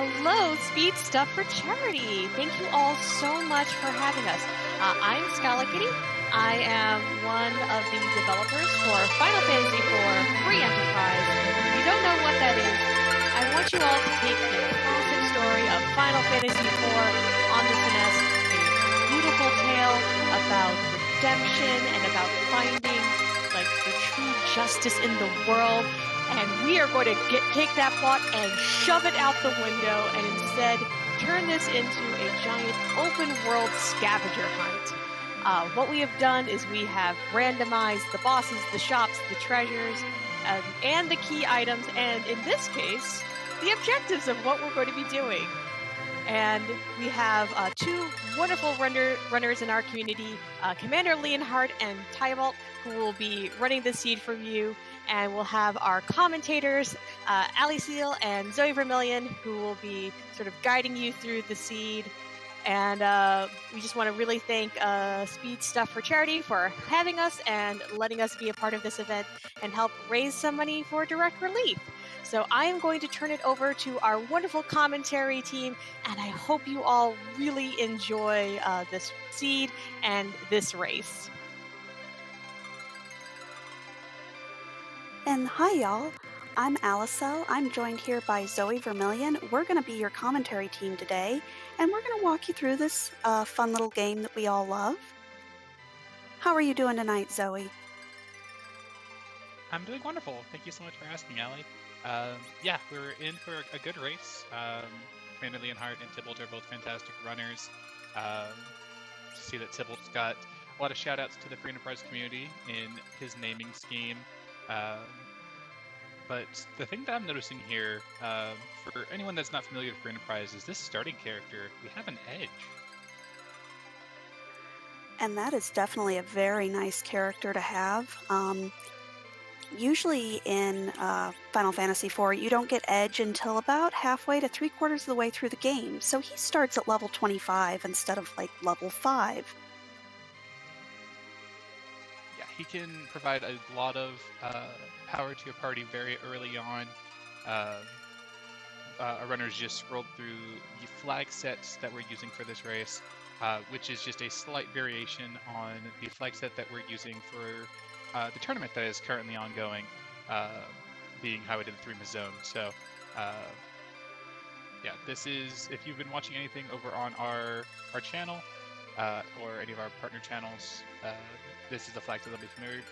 Hello, Speed Stuff for Charity. Thank you all so much for having us. I'm Scala Kitty. I am one of the developers for Final Fantasy IV Free Enterprise. If you don't know what that is, I want you all to take the classic story of Final Fantasy IV on the SNES, a beautiful tale about redemption and about finding the true justice in the world. And we are going to take that plot and shove it out the window and instead turn this into a giant open world scavenger hunt. What we have done is we have randomized the bosses, the shops, the treasures, and the key items, and in this case, the objectives of what we're going to be doing. And we have two wonderful runners in our community, CommanderLeonhart and Tybalt, who will be running the seed for you. And we'll have our commentators, Ali Seal and Zoe Vermillion, who will be sort of guiding you through the seed. And we just want to really thank Speed Stuff for Charity for having us and letting us be a part of this event and help raise some money for direct relief. So I am going to turn it over to our wonderful commentary team, and I hope you all really enjoy this seed and this race. And hi, y'all. I'm Alicel. I'm joined here by Zoe Vermillion. We're going to be your commentary team today, and we're going to walk you through this fun little game that we all love. How are you doing tonight, Zoe? I'm doing wonderful. Thank you so much for asking, Allie. Yeah, we're in for a good race. Commander Leonhart and Tybalt are both fantastic runners. To see that Tybalt's got a lot of shout-outs to the Free Enterprise community in his naming scheme. But the thing that I'm noticing here, for anyone that's not familiar with Free Enterprise, is this starting character. We have an edge. And that is definitely a very nice character to have. Usually in Final Fantasy IV, you don't get Edge until about halfway to 3/4 of the way through the game, so he starts at level 25 instead of level 5. Yeah, he can provide a lot of power to your party very early on. Our runners just scrolled through the flag sets that we're using for this race, which is just a slight variation on the flag set that we're using for the tournament that is currently ongoing, being Highway to the Three Zone. So, yeah, this is, if you've been watching anything over on our channel or any of our partner channels, this is a flag that will be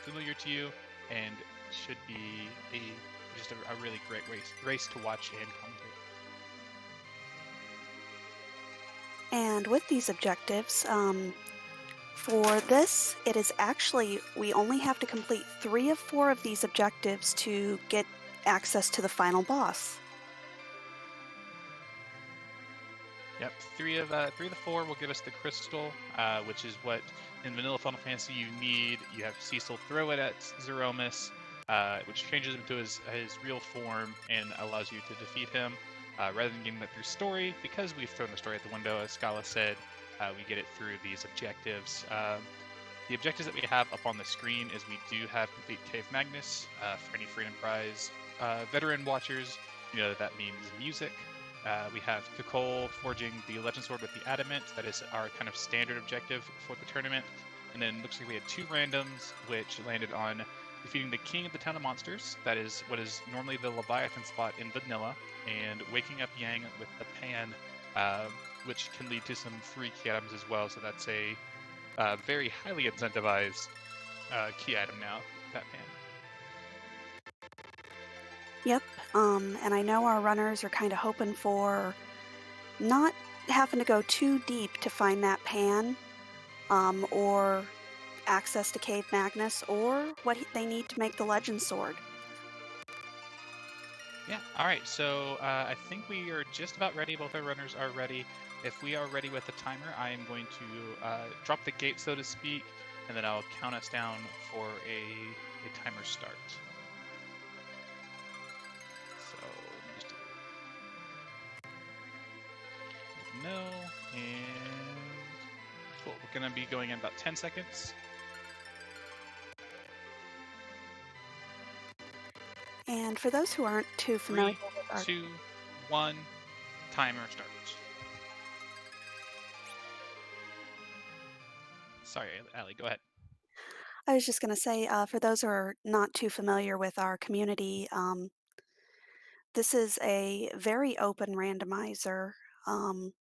familiar to you and should be just a really great race to watch and commentate. And with these objectives, for this, it is actually, we only have to complete 3 of 4 of these objectives to get access to the final boss. Yep, 3 of the 4 will give us the crystal, which is what in vanilla Final Fantasy you need. You have Cecil throw it at Zeromus, which changes him to his real form and allows you to defeat him. Rather than getting that through story, because we've thrown the story at the window, as Scala said, we get it through these objectives. The objectives that we have up on the screen is we do have complete Cave Magnus. For any Free Enterprise veteran watchers, you know that means music. We have Kakol forging the Legend Sword with the Adamant. That is our kind of standard objective for the tournament. And then it looks like we had 2 randoms, which landed on defeating the King of the Town of Monsters. That is what is normally the Leviathan spot in vanilla, and waking up Yang with the Pan, which can lead to some free key items as well. So that's a very highly incentivized key item now, that Pan. Yep, and I know our runners are kind of hoping for not having to go too deep to find that Pan, or access to Cave Magnus, or what they need to make the Legend Sword. Yeah, alright, so I think we are just about ready. Both our runners are ready. If we are ready with the timer, I am going to drop the gate, so to speak, and then I'll count us down for a timer start. So, let me just do no, and cool. We're going to be going in about 10 seconds. And for those who aren't too familiar 3, 2, 1, timer starts. Sorry, Allie, go ahead. I was just going to say, for those who are not too familiar with our community, this is a very open randomizer. And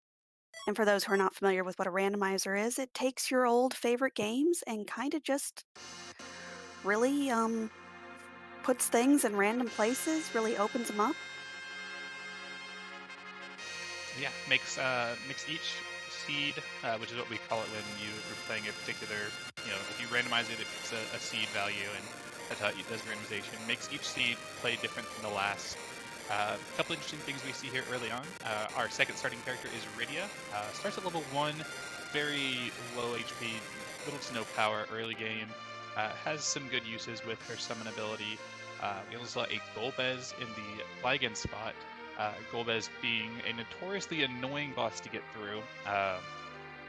for those who are not familiar with what a randomizer is, it takes your old favorite games and kind of just really puts things in random places, really opens them up. Yeah, makes each seed, which is what we call it when you're playing a particular, if you randomize it, it picks a seed value, and that's how it does randomization. Makes each seed play different from the last. A couple interesting things we see here early on. Our second starting character is Rydia. Starts at level 1, very low HP, little to no power early game. Has some good uses with her summon ability. We also saw a Golbez in the Flygon spot. Golbez being a notoriously annoying boss to get through.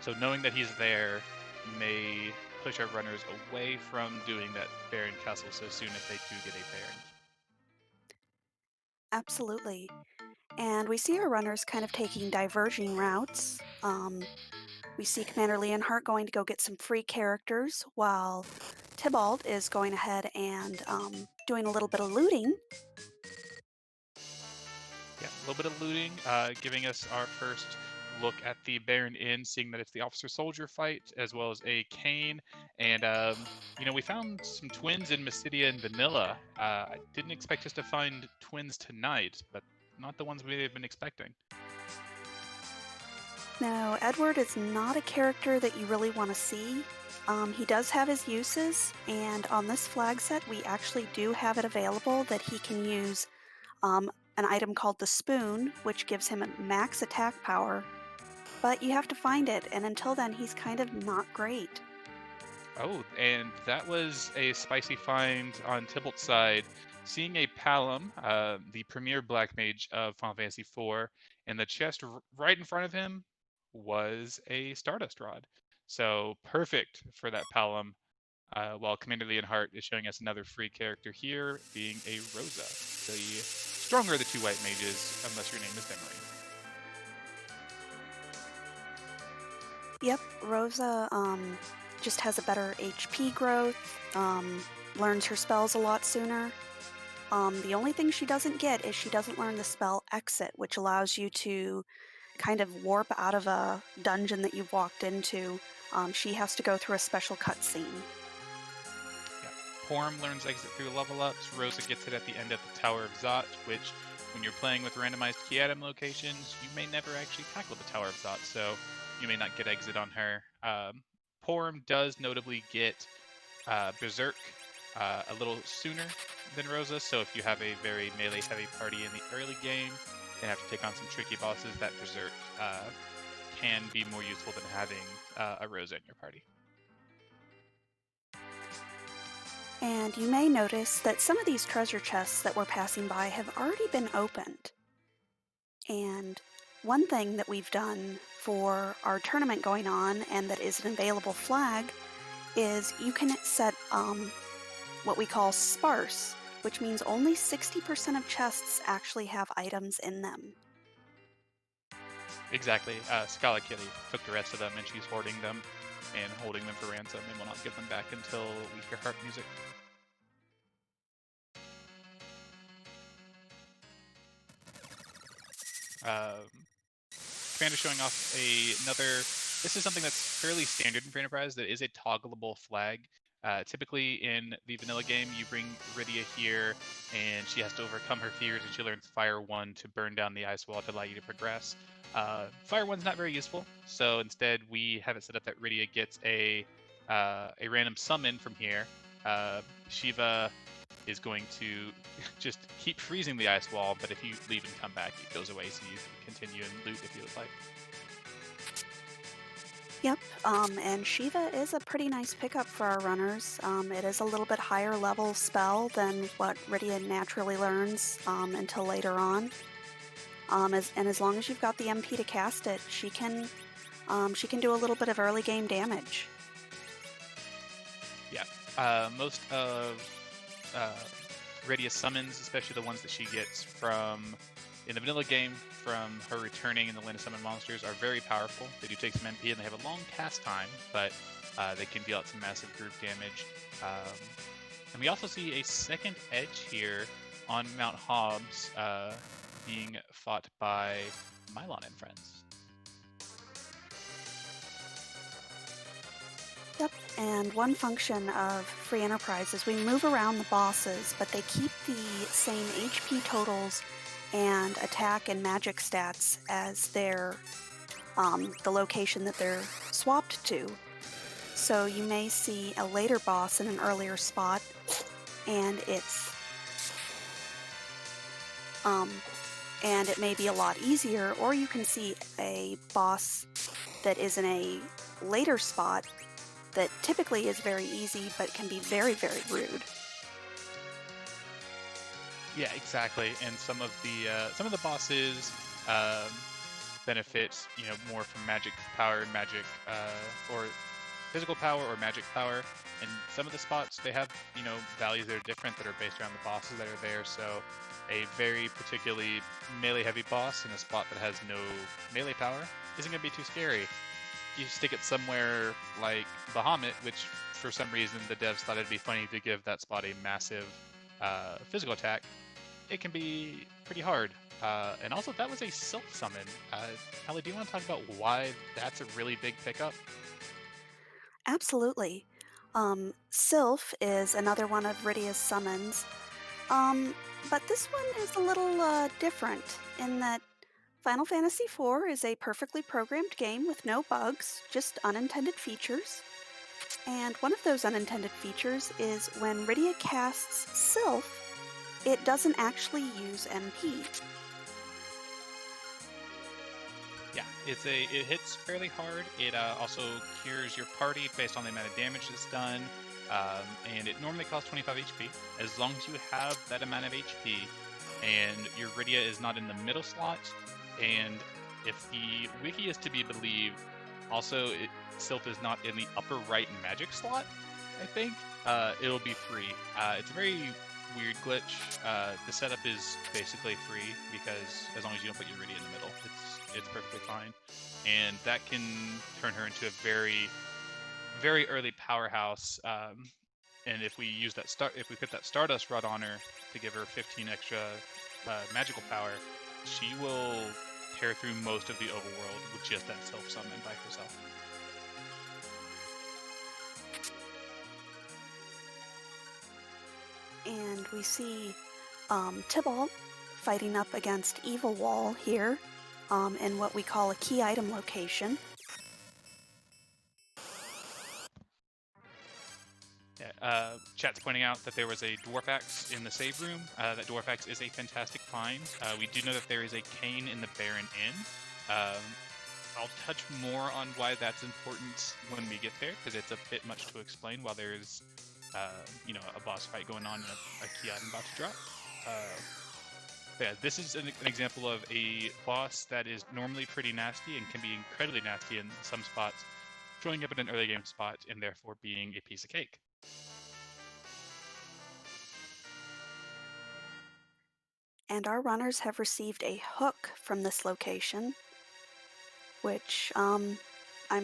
So knowing that he's there may push our runners away from doing that Baron Castle so soon if they do get a Baron. Absolutely. And we see our runners kind of taking diverging routes. We see Commander Leonhart going to go get some free characters, while Tybalt is going ahead and doing a little bit of looting. Yeah, a little bit of looting, giving us our first look at the Baron Inn, seeing that it's the officer-soldier fight, as well as a cane. And, we found some twins in Mysidia and Vanilla. I didn't expect us to find twins tonight, but not the ones we may have been expecting. Now, Edward is not a character that you really want to see. He does have his uses, and on this flag set, we actually do have it available that he can use an item called the Spoon, which gives him a max attack power. But you have to find it, and until then, he's kind of not great. Oh, and that was a spicy find on Tybalt's side. Seeing a Palom, the premier black mage of Final Fantasy IV, in the chest right in front of him was a Stardust Rod. So perfect for that Palom, while Commander Leonhart is showing us another free character here, being a Rosa. So the stronger of the two white mages, unless your name is Memory. Yep, Rosa just has a better HP growth, learns her spells a lot sooner. The only thing she doesn't get is she doesn't learn the spell Exit, which allows you to kind of warp out of a dungeon that you've walked into. She has to go through a special cutscene. Yeah. Porum learns Exit through level ups. Rosa gets it at the end of the Tower of Zot, which, when you're playing with randomized key item locations, you may never actually tackle the Tower of Zot, so you may not get Exit on her. Porum does notably get Berserk a little sooner than Rosa, so if you have a very melee-heavy party in the early game and have to take on some tricky bosses, that Berserk can be more useful than having a Rosa in your party. And you may notice that some of these treasure chests that we're passing by have already been opened. And one thing that we've done for our tournament going on, and that is an available flag, is you can set what we call sparse, which means only 60% of chests actually have items in them. Exactly. Scala Kitty took the rest of them, and she's hoarding them and holding them for ransom, and will not give them back until we hear harp music. Commander showing off another. This is something that's fairly standard in Free Enterprise. That is a toggleable flag. Typically in the vanilla game, you bring Rydia here, and she has to overcome her fears, and she learns Fire 1 to burn down the ice wall to allow you to progress. Fire 1's not very useful, so instead we have it set up that Rydia gets a random summon from here. Shiva is going to just keep freezing the ice wall, but if you leave and come back, it goes away, so you can continue and loot if you would like. Yep, and Shiva is a pretty nice pickup for our runners. It is a little bit higher level spell than what Rydia naturally learns until later on. And as long as you've got the MP to cast it, she can do a little bit of early game damage. Yeah, most of Rydia's summons, especially the ones that she gets from in the vanilla game, from her returning in the Land of Summon Monsters, are very powerful. They do take some MP and they have a long cast time, but they can deal out some massive group damage. And we also see a second edge here on Mount Hobbs being fought by Mylon and friends. Yep, and one function of Free Enterprise is we move around the bosses, but they keep the same HP totals and attack and magic stats as their the location that they're swapped to. So you may see a later boss in an earlier spot, and it may be a lot easier, or you can see a boss that is in a later spot that typically is very easy, but can be very, very rude. Yeah, exactly. And some of the bosses benefit, more from magic power and magic or physical power or magic power. And some of the spots they have, values that are different that are based around the bosses that are there. So a very particularly melee heavy boss in a spot that has no melee power isn't going to be too scary. You stick it somewhere like Bahamut, which for some reason the devs thought it'd be funny to give that spot a massive physical attack. It can be pretty hard. And also, that was a self-summon. Hallie, do you want to talk about why that's a really big pickup? Absolutely. Sylph is another one of Rydia's summons, um, but this one is a little different in that Final Fantasy IV is a perfectly programmed game with no bugs, just unintended features. And one of those unintended features is when Rydia casts Sylph, it doesn't actually use MP. Yeah, it hits fairly hard. It also cures your party based on the amount of damage that's done, and it normally costs 25 HP. As long as you have that amount of HP, and your Rydia is not in the middle slot, and if the wiki is to be believed, also Sylph is not in the upper right magic slot, I think, it'll be free. It's a very weird glitch. The setup is basically free because as long as you don't put your Rydia in the middle, it's perfectly fine, and that can turn her into a very, very early powerhouse. And if we put that Stardust Rod on her to give her 15 extra magical power, she will tear through most of the overworld with just that self-summon by herself. And we see Tybalt fighting up against Evil Wall here in what we call a key item location. Yeah, chat's pointing out that there was a Dwarf Axe in the save room. That Dwarf Axe is a fantastic find. We do know that there is a cane in the Barren Inn. I'll touch more on why that's important when we get there, because it's a bit much to explain while there's a boss fight going on and a key item about to drop. Yeah, this is an example of a boss that is normally pretty nasty and can be incredibly nasty in some spots, showing up in an early game spot and therefore being a piece of cake. And our runners have received a hook from this location, which I'm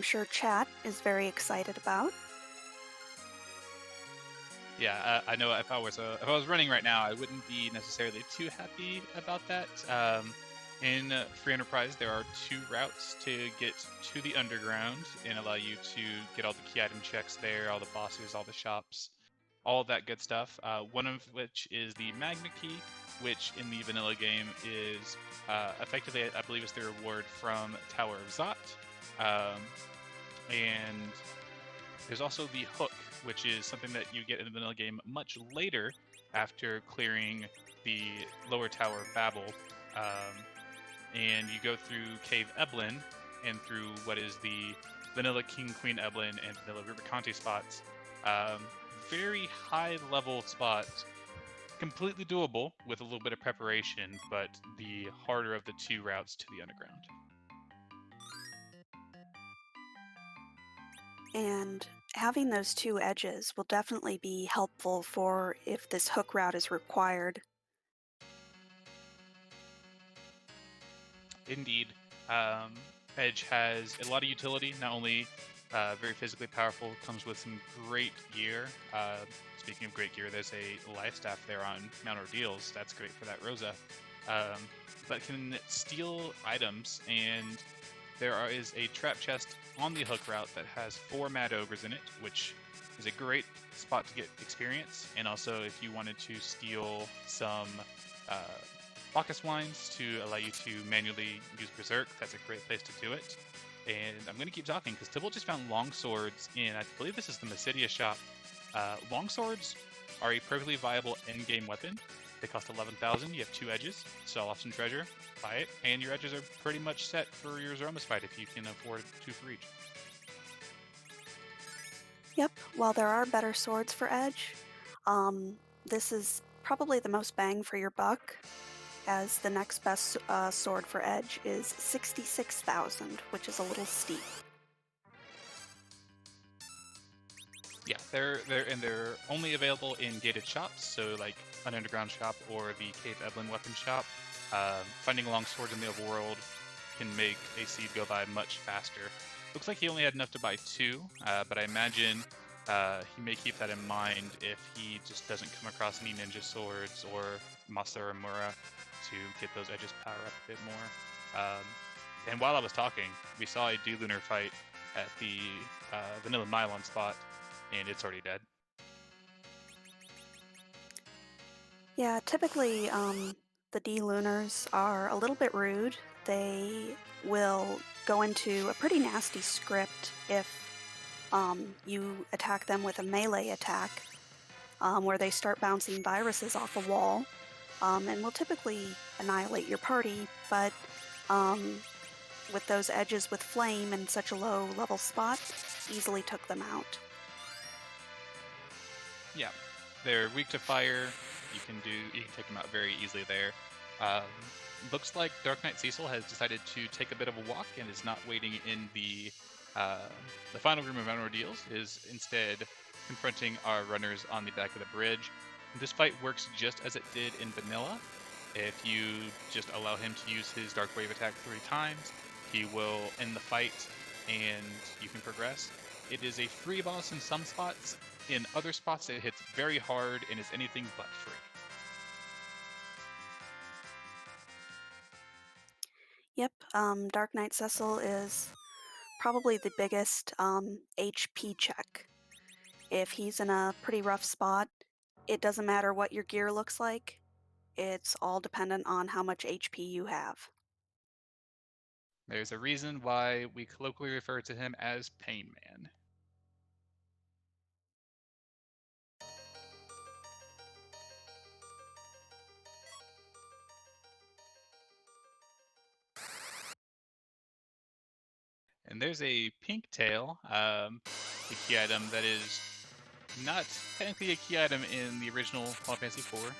sure chat is very excited about. Yeah, I know if I was running right now, I wouldn't be necessarily too happy about that. In Free Enterprise, there are 2 routes to get to the underground and allow you to get all the key item checks there, all the bosses, all the shops, all of that good stuff. One of which is the Magna Key, which in the vanilla game is effectively, I believe, is the reward from Tower of Zot. And there's also the hook, which is something that you get in the vanilla game much later after clearing the lower tower of Babel. And you go through Cave Eblin and through what is the vanilla King Queen Eblin and vanilla Rubiconte spots. Very high level spots, completely doable with a little bit of preparation, but the harder of the 2 routes to the underground. And having those 2 edges will definitely be helpful for if this hook route is required. Indeed. Edge has a lot of utility, not only very physically powerful, comes with some great gear. Speaking of great gear, there's a life staff there on Mount Ordeals. That's great for that Rosa. But can steal items, and there is a trap chest on the hook route that has 4 Mad Ogres in it, which is a great spot to get experience. And also, if you wanted to steal some Bacchus wines to allow you to manually use Berserk, that's a great place to do it. And I'm going to keep talking because Tybalt just found longswords in, I believe this is the Mysidia shop. Longswords are a perfectly viable end-game weapon. They cost 11,000. You have 2 edges, sell off some treasure, buy it, and your edges are pretty much set for your Zromus fight if you can afford 2 for each. Yep, while there are better swords for Edge, this is probably the most bang for your buck, as the next best sword for Edge is 66,000, which is a little steep. Yeah, they're only available in gated shops, so like an underground shop or the Cave Evelyn weapon shop. Finding longswords in the overworld can make a seed go by much faster. Looks like he only had enough to buy 2, but I imagine he may keep that in mind if he just doesn't come across any ninja swords or Masa or Mura to get those edges power up a bit more. And while I was talking, we saw a D-Lunar fight at the Vanilla Nylon spot, and it's already dead. Yeah, typically the D-Lunars are a little bit rude. They will go into a pretty nasty script if you attack them with a melee attack, where they start bouncing viruses off a wall, and will typically annihilate your party, but with those edges with flame and such a low level spot, easily took them out. Yeah, they're weak to fire. You can take them out very easily there. Looks like Dark Knight Cecil has decided to take a bit of a walk and is not waiting in the final room of Mount Ordeals, is instead confronting our runners on the back of the bridge. And this fight works just as it did in Vanilla. If you just allow him to use his Dark Wave attack 3 times, he will end the fight and you can progress. It is a free boss in some spots. In other spots, it hits very hard and is anything but free. Yep, Dark Knight Cecil is probably the biggest HP check. If he's in a pretty rough spot, it doesn't matter what your gear looks like. It's all dependent on how much HP you have. There's a reason why we colloquially refer to him as Pain Man. And there's a pink tail, a key item that is not technically a key item in the original Final Fantasy IV.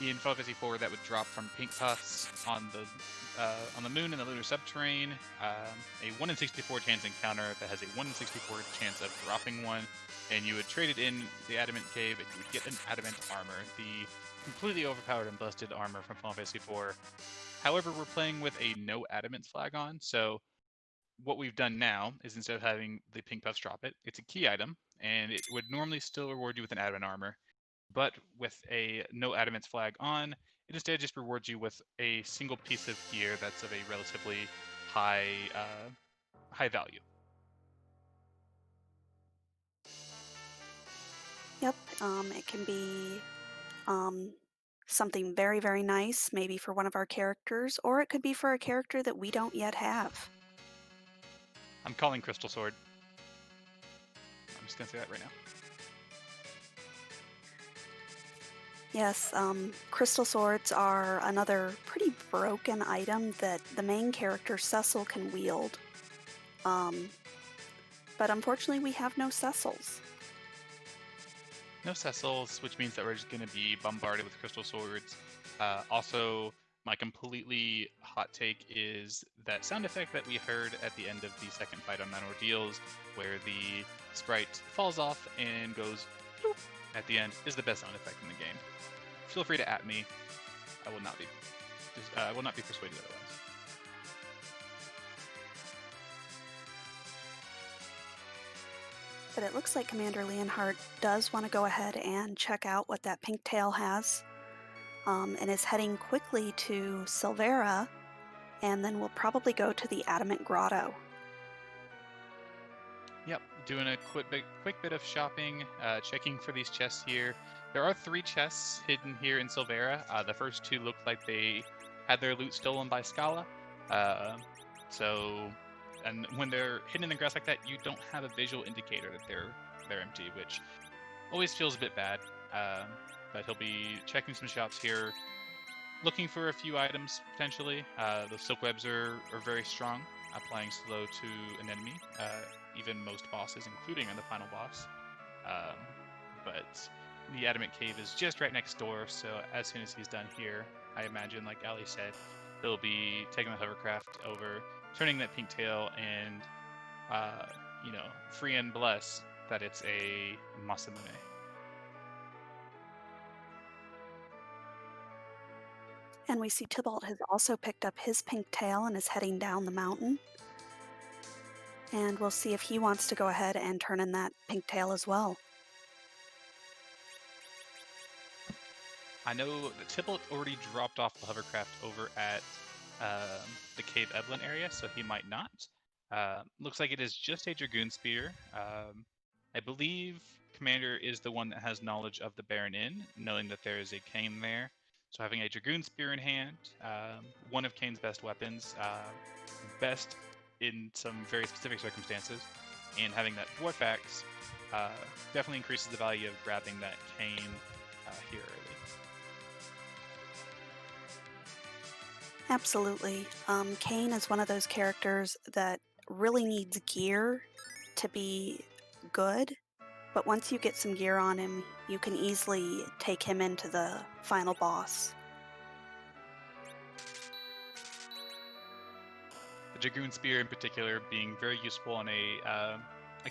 In Final Fantasy IV, that would drop from pink puffs on the moon in the lunar subterrane. A 1 in 64 chance encounter that has a 1 in 64 chance of dropping one, and you would trade it in the Adamant Cave, and you would get an Adamant armor, the completely overpowered and busted armor from Final Fantasy IV. However, we're playing with a no Adamant flag on, so what we've done now is instead of having the pink puffs drop it, it's a key item, and it would normally still reward you with an Adamant armor. But with a no Adamant flag on, it instead just rewards you with a single piece of gear that's of a relatively high value. Yep, it can be something very, very nice, maybe for one of our characters, or it could be for a character that we don't yet have. I'm calling Crystal Sword. I'm just going to say that right now. Yes, crystal swords are another pretty broken item that the main character Cecil can wield. But unfortunately we have no Cecils. No Cecils, which means that we're just going to be bombarded with crystal swords. Also, my completely hot take is that sound effect that we heard at the end of the second fight on Mount Ordeals, where the sprite falls off and goes bloop at the end, is the best sound effect in the game. Feel free to at me. I will not be will not be persuaded otherwise. But it looks like Commander Leonhart does want to go ahead and check out what that pink tail has, and is heading quickly to Silvera, and then we'll probably go to the Adamant Grotto. Yep, doing a quick bit of shopping, checking for these chests here. There are 3 chests hidden here in Silvera. The first 2 look like they had their loot stolen by Scala. And when they're hidden in the grass like that, you don't have a visual indicator that they're empty, which always feels a bit bad. But he'll be checking some shops here, looking for a few items potentially. The silk webs are very strong, applying slow to an enemy, even most bosses, including the final boss. But the Adamant Cave is just right next door, so as soon as he's done here, I imagine, like Ali said, he'll be taking the hovercraft over, turning that pink tail, and free and bless that it's a Masamune. And we see Tybalt has also picked up his pink tail and is heading down the mountain. And we'll see if he wants to go ahead and turn in that pink tail as well. I know that Tybalt already dropped off the hovercraft over at the Cave Evelyn area, so he might not. Looks like it is just a Dragoon Spear. I believe Commander is the one that has knowledge of the Baron Inn, knowing that there is a cane there. So having a Dragoon Spear in hand, one of Kane's best weapons, best in some very specific circumstances, and having that Dwarf Axe definitely increases the value of grabbing that cane here early. Absolutely. Kane is one of those characters that really needs gear to be good, but once you get some gear on him, you can easily take him into the final boss. The Dragoon Spear in particular being very useful on a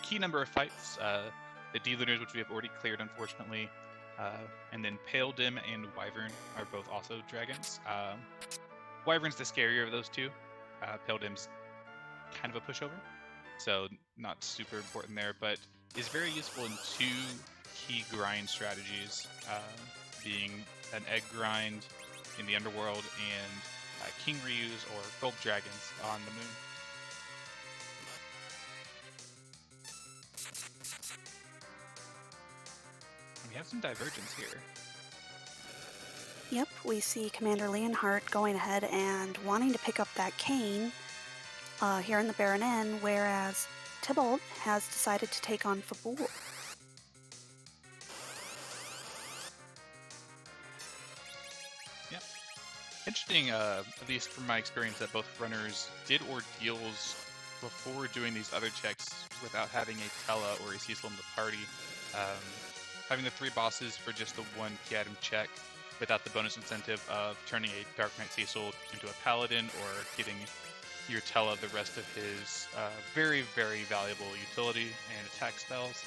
key number of fights. The D-Lunars, which we have already cleared, unfortunately, and then Pale Dim and Wyvern are both also dragons. Wyvern's the scarier of those 2. Pale Dim's kind of a pushover, so not super important there, but is very useful in 2 key grind strategies, being an egg grind in the underworld and King Ryu's or Gold Dragons on the moon. And we have some divergence here. Yep, we see Commander Leonhart going ahead and wanting to pick up that cane here in the Baron Inn, whereas Tybalt has decided to take on Fabul. Yep. Interesting, at least from my experience, that both runners did ordeals before doing these other checks without having a Tella or a Cecil in the party. Having the 3 bosses for just the 1 key item check, without the bonus incentive of turning a Dark Knight Cecil into a Paladin or getting your Tella the rest of his very, very valuable utility and attack spells.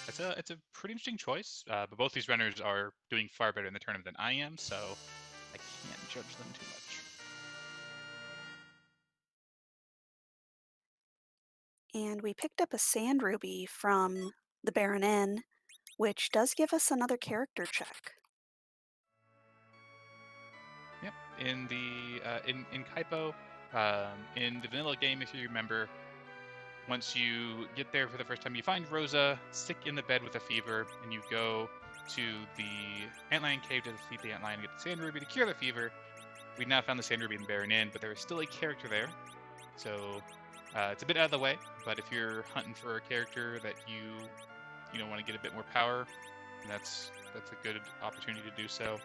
It's a pretty interesting choice, but both these runners are doing far better in the tournament than I am, so I can't judge them too much. And we picked up a Sand Ruby from the Baron Inn, which does give us another character check. Yep, in the in Kaipo, in the vanilla game, if you remember, once you get there for the first time, you find Rosa sick in the bed with a fever, and you go to the Antlion Cave to defeat the Antlion and get the Sand Ruby to cure the fever. We now found the Sand Ruby in Baron Inn, but there is still a character there, so it's a bit out of the way. But if you're hunting for a character that you want to get a bit more power, that's a good opportunity to do so.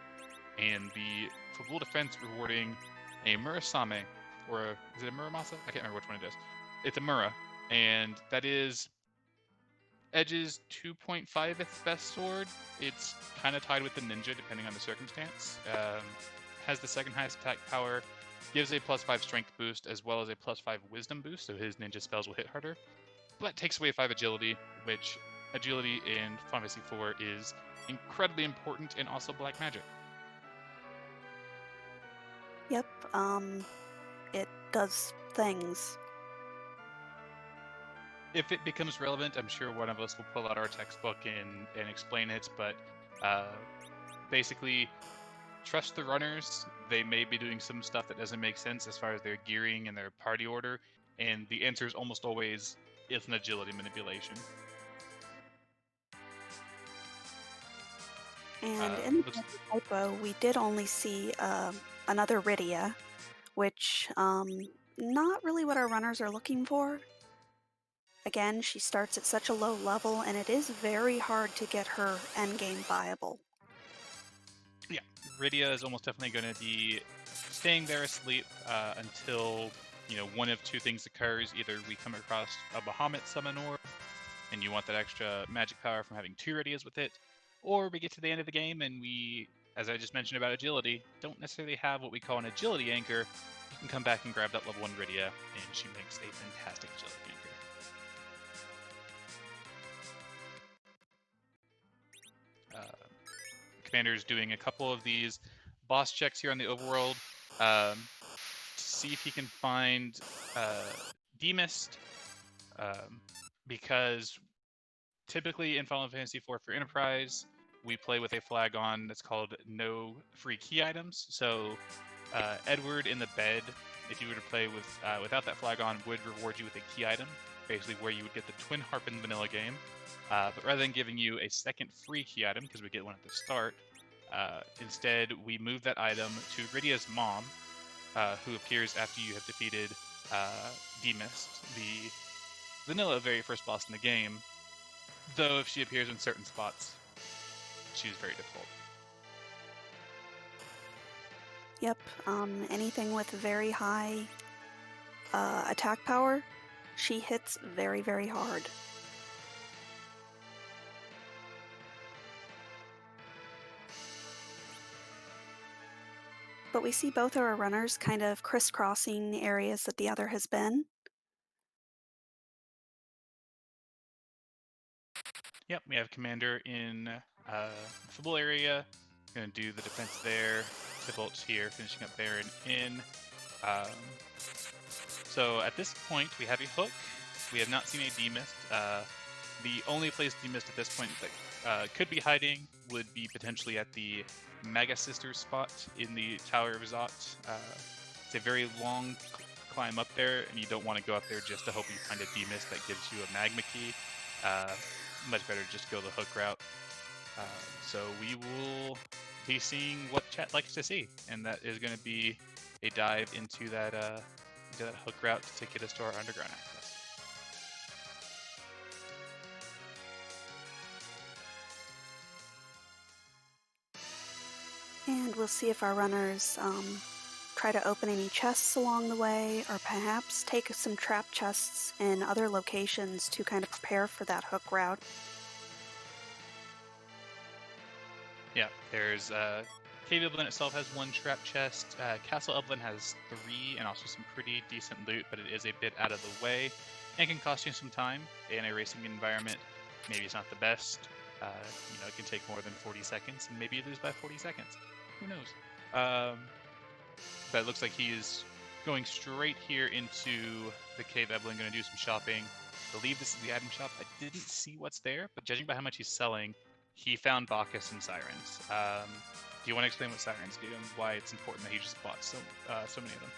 And the Fabul Defense rewarding a Murasame, or is it a Muramasa? I can't remember which one it is. It's a Mura, and that is Edge's 2.5th best sword. It's kind of tied with the Ninja, depending on the circumstance. Has the second highest attack power, gives a +5 strength boost, as well as a +5 wisdom boost, so his ninja spells will hit harder, but takes away 5 agility, which agility in Final Fantasy IV is incredibly important, and also black magic. it does things. If it becomes relevant, I'm sure one of us will pull out our textbook and explain it, but basically, trust the runners. They may be doing some stuff that doesn't make sense as far as their gearing and their party order, and the answer is almost always it's an agility manipulation. And in the typo, we did only see another Rydia, which not really what our runners are looking for. Again, she starts at such a low level, and it is very hard to get her endgame viable. Yeah, Rydia is almost definitely going to be staying there asleep until one of two things occurs. Either we come across a Bahamut summon orb, and you want that extra magic power from having two Rydias with it, or we get to the end of the game and we, as I just mentioned about agility, don't necessarily have what we call an agility anchor. You can come back and grab that level 1 Rydia, and she makes a fantastic agility anchor. Commander's doing a couple of these boss checks here on the overworld to see if he can find Demist, because typically in Final Fantasy IV for Enterprise, we play with a flag on that's called no free key items. So Edward in the bed, if you were to play with without that flag on, would reward you with a key item, basically where you would get the Twin Harp in the vanilla game. But rather than giving you a second free key item, because we get one at the start, instead we move that item to Rydia's mom, who appears after you have defeated Demist, the vanilla very first boss in the game. Though if she appears in certain spots, she's very difficult. Yep, anything with very high attack power, she hits very, very hard. But we see both of our runners kind of crisscrossing areas that the other has been. Yep, we have Commander in the football area. Going to do the defense there. Tybalt here, finishing up there and in. So at this point, we have a hook. We have not seen a Demist. The only place Demist at this point that could be hiding would be potentially at the Mega Sister spot in the Tower of Zot. It's a very long climb up there, and you don't want to go up there just to hope you find a Demist that gives you a magma key. Much better just go the hook route. So we will be seeing what chat likes to see, and that is going to be a dive into that hook route to get us to our underground access. And we'll see if our runners try to open any chests along the way, or perhaps take some trap chests in other locations to kind of prepare for that hook route. Yeah, there's Cave Evelyn itself has one trap chest. Castle Evelyn has 3, and also some pretty decent loot, but it is a bit out of the way and can cost you some time in a racing environment. Maybe it's not the best. It can take more than 40 seconds, and maybe you lose by 40 seconds. Who knows? But it looks like he is going straight here into the Cave Evelyn, going to do some shopping. I believe this is the item shop. I didn't see what's there, but judging by how much he's selling, he found Bacchus and Sirens. Do you want to explain what Sirens do and why it's important that he just bought so many of them?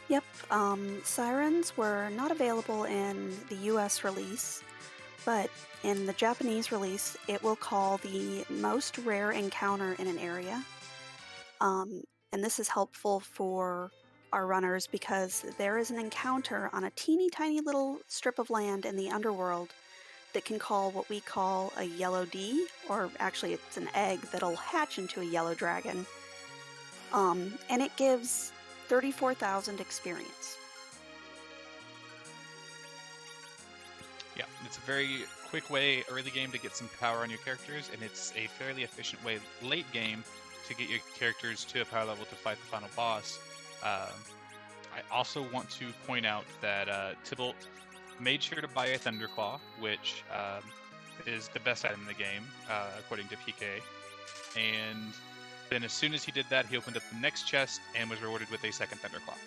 Yep, Sirens were not available in the US release, but in the Japanese release, it will call the most rare encounter in an area. And this is helpful for our runners because there is an encounter on a teeny tiny little strip of land in the underworld that can call what we call a yellow D, or actually it's an egg that'll hatch into a yellow dragon. And it gives 34,000 experience. Yeah, it's a very quick way early game to get some power on your characters, and it's a fairly efficient way late game to get your characters to a power level to fight the final boss. I also want to point out that Tybalt made sure to buy a Thunderclaw, which is the best item in the game, according to PK. And Then as soon as he did that, he opened up the next chest and was rewarded with a second Thunderclaw.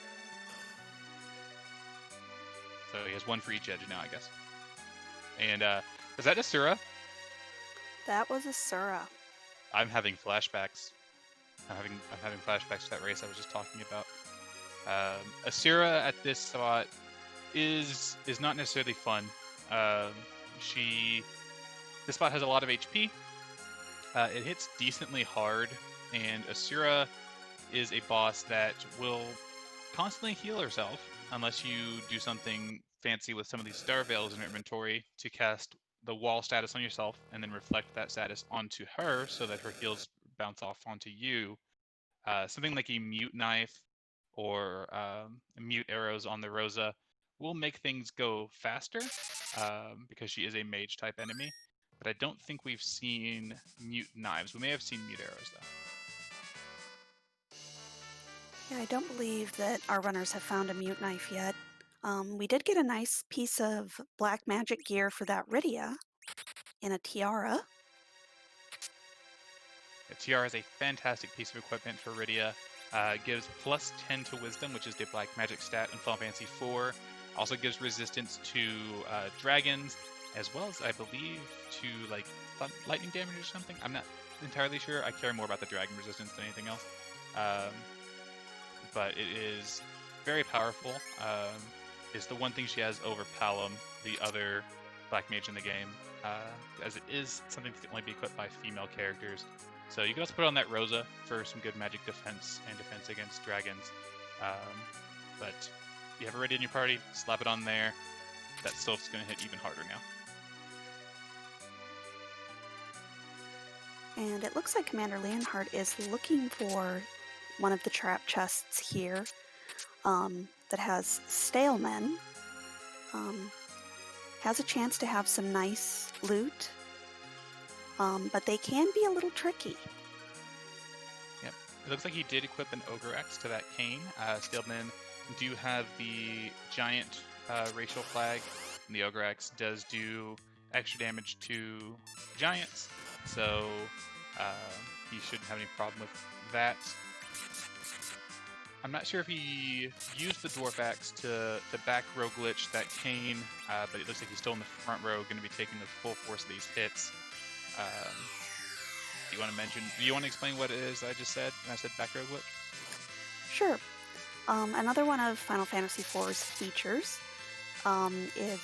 So he has one for each edge now, I guess. And is that Asura? That was Asura. I'm having flashbacks. I'm having flashbacks to that race I was just talking about. Asura at this spot is not necessarily fun. This spot has a lot of HP. It hits decently hard, and Asura is a boss that will constantly heal herself unless you do something fancy with some of these star veils in your inventory to cast the wall status on yourself and then reflect that status onto her so that her heals bounce off onto you. Something like a mute knife or mute arrows on the Rosa will make things go faster because she is a mage type enemy. But I don't think we've seen mute knives. We may have seen mute arrows though. Yeah, I don't believe that our runners have found a mute knife yet. We did get a nice piece of black magic gear for that Rydia in a tiara. Tiara is a fantastic piece of equipment for Rydia. Gives plus 10 to Wisdom, which is the black magic stat in Final Fantasy IV. Also gives resistance to dragons, as well as, I believe, to like lightning damage or something. I'm not entirely sure. I care more about the dragon resistance than anything else. But it is very powerful. It's the one thing she has over Palom, the other black mage in the game, as it is something that can only be equipped by female characters. So you can also put on that Rosa for some good magic defense and defense against dragons. But you have it ready in your party, slap it on there. That Sylph's going to hit even harder now. And it looks like Commander Leonhart is looking for one of the trap chests here that has Stalemen. Has a chance to have some nice loot, but they can be a little tricky. Yep. It looks like he did equip an Ogre Axe to that cane. Stalemen do have the giant racial flag, and the Ogre Axe does do extra damage to giants, so he shouldn't have any problem with that. I'm not sure if he used the Dwarf Axe to back row glitch that cane, but it looks like he's still in the front row, going to be taking the full force of these hits. Do you want to explain what it is I just said when I said back row glitch? Sure. Another one of Final Fantasy IV's features is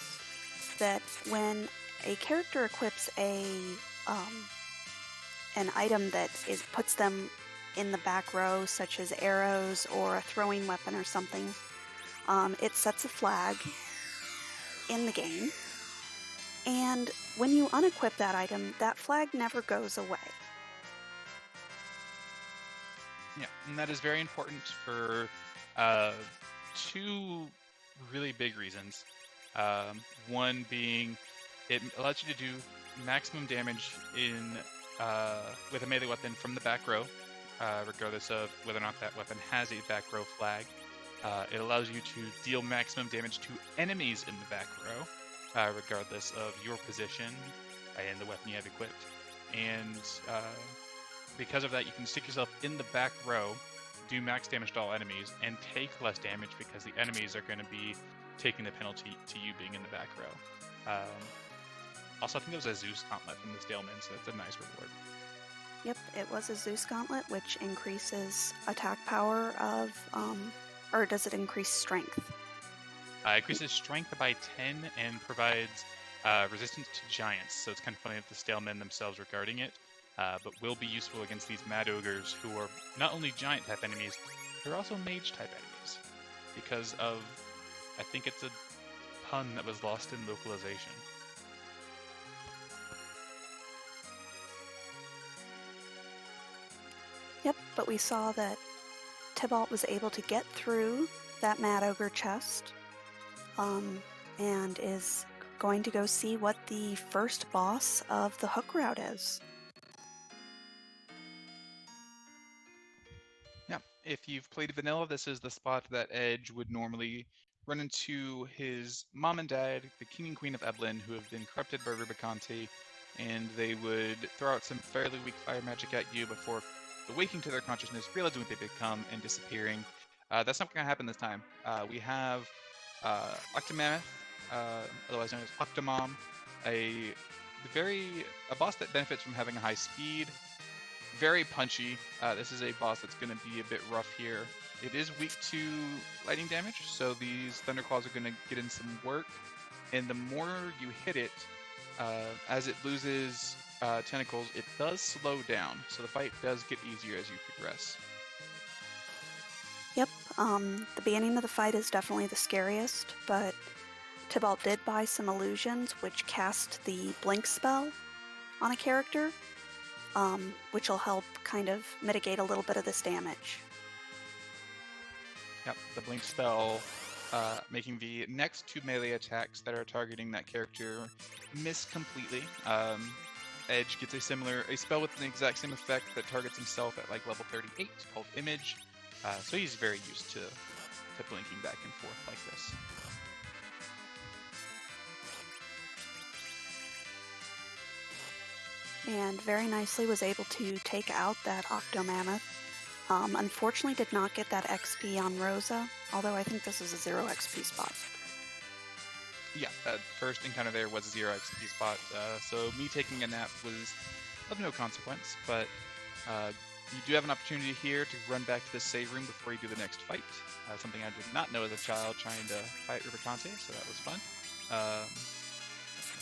that when a character equips an item that puts them in the back row, such as arrows or a throwing weapon or something, it sets a flag in the game, and when you unequip that item, that flag never goes away. Yeah, and that is very important for two really big reasons. One being it allows you to do maximum damage with a melee weapon from the back row, regardless of whether or not that weapon has a back row flag. It allows you to deal maximum damage to enemies in the back row, regardless of your position and the weapon you have equipped. And because of that, you can stick yourself in the back row, do max damage to all enemies, and take less damage because the enemies are going to be taking the penalty to you being in the back row. Also, I think it was a Zeus Gauntlet from the Stalemen, so that's a nice reward. Yep, it was a Zeus Gauntlet, which increases attack power of, or does it increase strength? Increases strength by 10 and provides resistance to giants, so it's kind of funny that the Stalemen themselves regarding it, but will be useful against these Mad Ogres who are not only giant-type enemies, they're also mage-type enemies, because of, I think it's a pun that was lost in localization. Yep, but we saw that Tybalt was able to get through that Mad Ogre chest, and is going to go see what the first boss of the hook route is. Yeah, if you've played vanilla, this is the spot that Edge would normally run into his mom and dad, the king and queen of Eblin, who have been corrupted by Rubicante, and they would throw out some fairly weak fire magic at you before awaking to their consciousness, realizing what they've become, and disappearing. That's not going to happen this time. We have Octomammoth, otherwise known as Octomom, a boss that benefits from having a high speed, very punchy. This is a boss that's going to be a bit rough here. It is weak to lightning damage, so these Thunderclaws are going to get in some work. And the more you hit it, as it loses tentacles, it does slow down. So the fight does get easier as you progress. Yep, the beginning of the fight is definitely the scariest, but Tybalt did buy some illusions which cast the blink spell on a character, which will help kind of mitigate a little bit of this damage. Yep, the blink spell making the next 2 melee attacks that are targeting that character miss completely. Edge gets a spell with the exact same effect that targets himself at like level 38 called Image. So he's very used to blinking back and forth like this. And very nicely was able to take out that Octomammoth. Unfortunately did not get that XP on Rosa, although I think this is a 0 XP spot. Yeah, that first encounter there was a 0 XP spot, so me taking a nap was of no consequence, but you do have an opportunity here to run back to the save room before you do the next fight. Something I did not know as a child trying to fight Rubicante, so that was fun.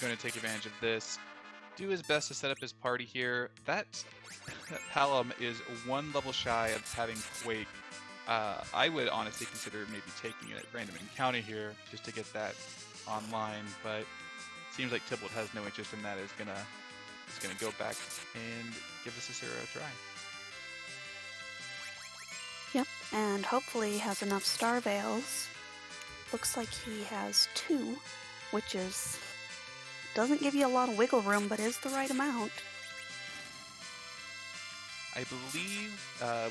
Going to take advantage of this. Do his best to set up his party here. That Palom is 1 level shy of having Quake. I would honestly consider maybe taking it at random encounter here just to get that online, but it seems like Tybalt has no interest in that. Is gonna go back and give this Asura a try. Yep, and hopefully has enough Star Veils. Looks like he has 2, which doesn't give you a lot of wiggle room, but is the right amount. I believe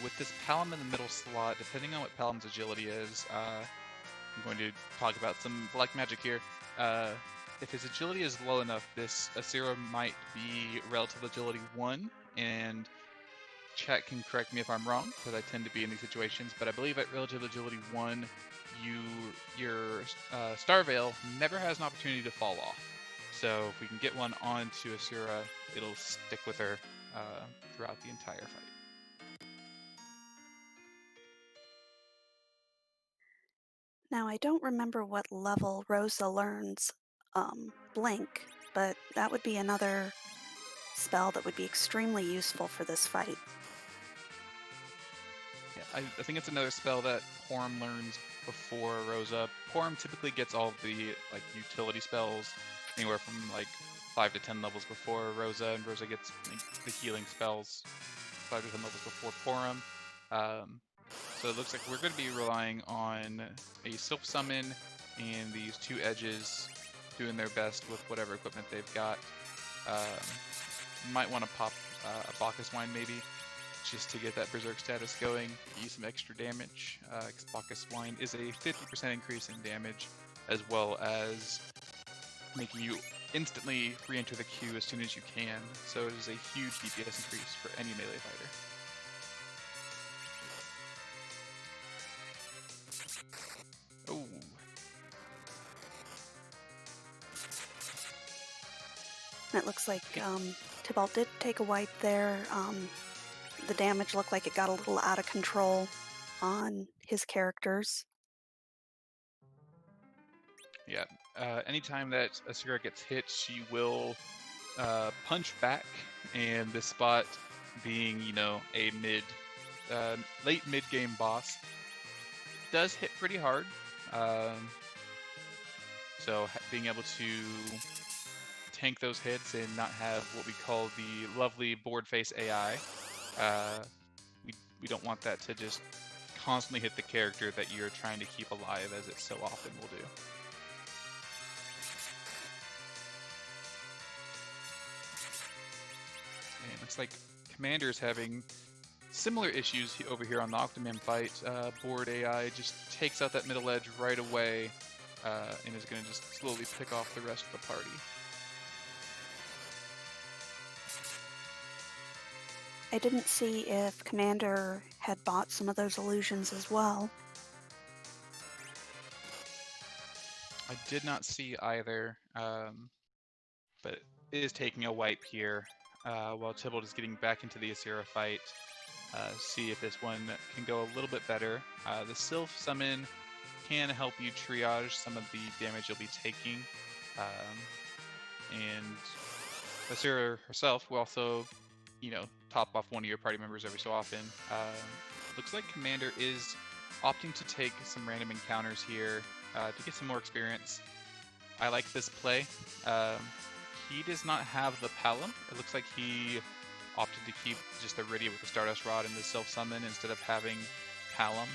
with this Palom in the middle slot, depending on what Palom's agility is, I'm going to talk about some black magic here. If his agility is low enough, this Asura might be relative agility 1, and chat can correct me if I'm wrong, because I tend to be in these situations, but I believe at relative agility 1, your Star Veil never has an opportunity to fall off. So if we can get one onto Asura, it'll stick with her throughout the entire fight. Now I don't remember what level Rosa learns Blink, but that would be another spell that would be extremely useful for this fight. Yeah, I think it's another spell that Porum learns before Rosa. Porum typically gets all of the utility spells anywhere from 5 to 10 levels before Rosa, and Rosa gets the healing spells 5 to 10 levels before Porum. So it looks like we're going to be relying on a Sylph Summon and these 2 edges doing their best with whatever equipment they've got. Might want to pop a Bacchus Wine maybe, just to get that Berserk status going, use some extra damage. Bacchus Wine is a 50% increase in damage, as well as making you instantly re-enter the queue as soon as you can, so it is a huge DPS increase for any melee fighter. Oh. It looks like Tybalt did take a wipe there. The damage looked like it got a little out of control on his characters. Yeah, anytime that Asura gets hit, she will punch back, and this spot being, a late mid-game boss, does hit pretty hard. So being able to tank those hits and not have what we call the lovely board face AI, we don't want that to just constantly hit the character that you're trying to keep alive, as it so often will do. And it looks like Commander's having similar issues over here on the Octomam fight. Board AI just takes out that middle edge right away, and is going to just slowly pick off the rest of the party. I didn't see if Commander had bought some of those illusions as well. I did not see either, but it is taking a wipe here while Tybalt is getting back into the Asira fight. See if this one can go a little bit better. The Sylph Summon can help you triage some of the damage you'll be taking. And Asira herself will also, top off one of your party members every so often. Looks like Commander is opting to take some random encounters here to get some more experience. I like this play. He does not have the Palom. It looks like he opted to keep just Iridia with the Stardust Rod and the Self-Summon instead of having Palom.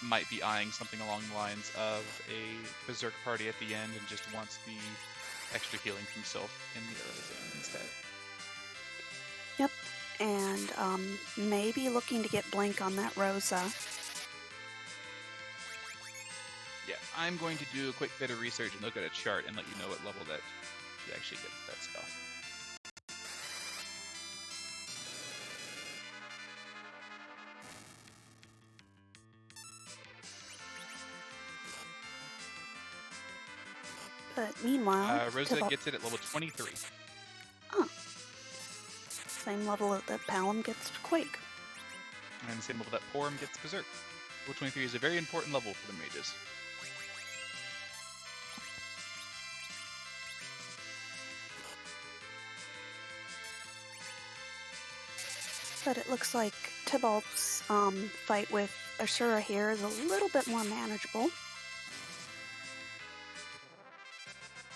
Might be eyeing something along the lines of a Berserk party at the end and just wants the extra healing from Sylph in the early game instead. Yep, and maybe looking to get Blink on that Rosa. Yeah, I'm going to do a quick bit of research and look at a chart and let you know what level that he actually gets that spell. But meanwhile, Rosa gets it at level 23. Oh. Same level that Palom gets Quake. And the same level that Porum gets Berserk. Level 23 is a very important level for the mages. But it looks like Tybalt's fight with Asura here is a little bit more manageable.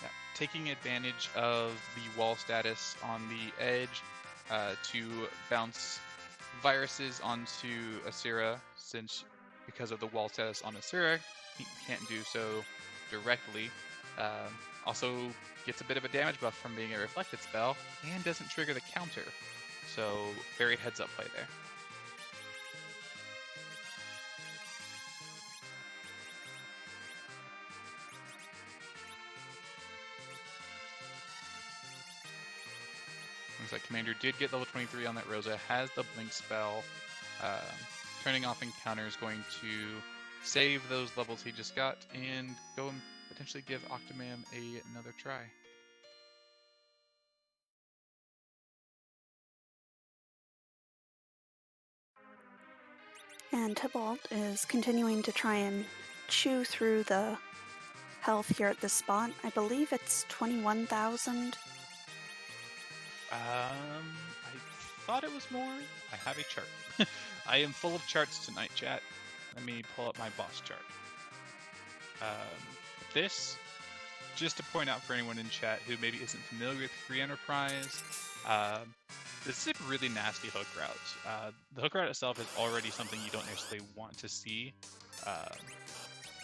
Yeah, taking advantage of the wall status on the edge to bounce viruses onto Asura, since because of the wall status on Asura, he can't do so directly. Also gets a bit of a damage buff from being a reflected spell and doesn't trigger the counter. So very heads up play there. Looks like Commander did get level 23 on that Rosa, has the Blink spell. Turning off encounter is going to save those levels he just got and go and potentially give Octomam another try. And Tybalt is continuing to try and chew through the health here at this spot. I believe it's 21,000. I thought it was more. I have a chart. I am full of charts tonight, chat. Let me pull up my boss chart. This, just to point out for anyone in chat who maybe isn't familiar with Free Enterprise, this is a really nasty hook route. The hook route itself is already something you don't necessarily want to see,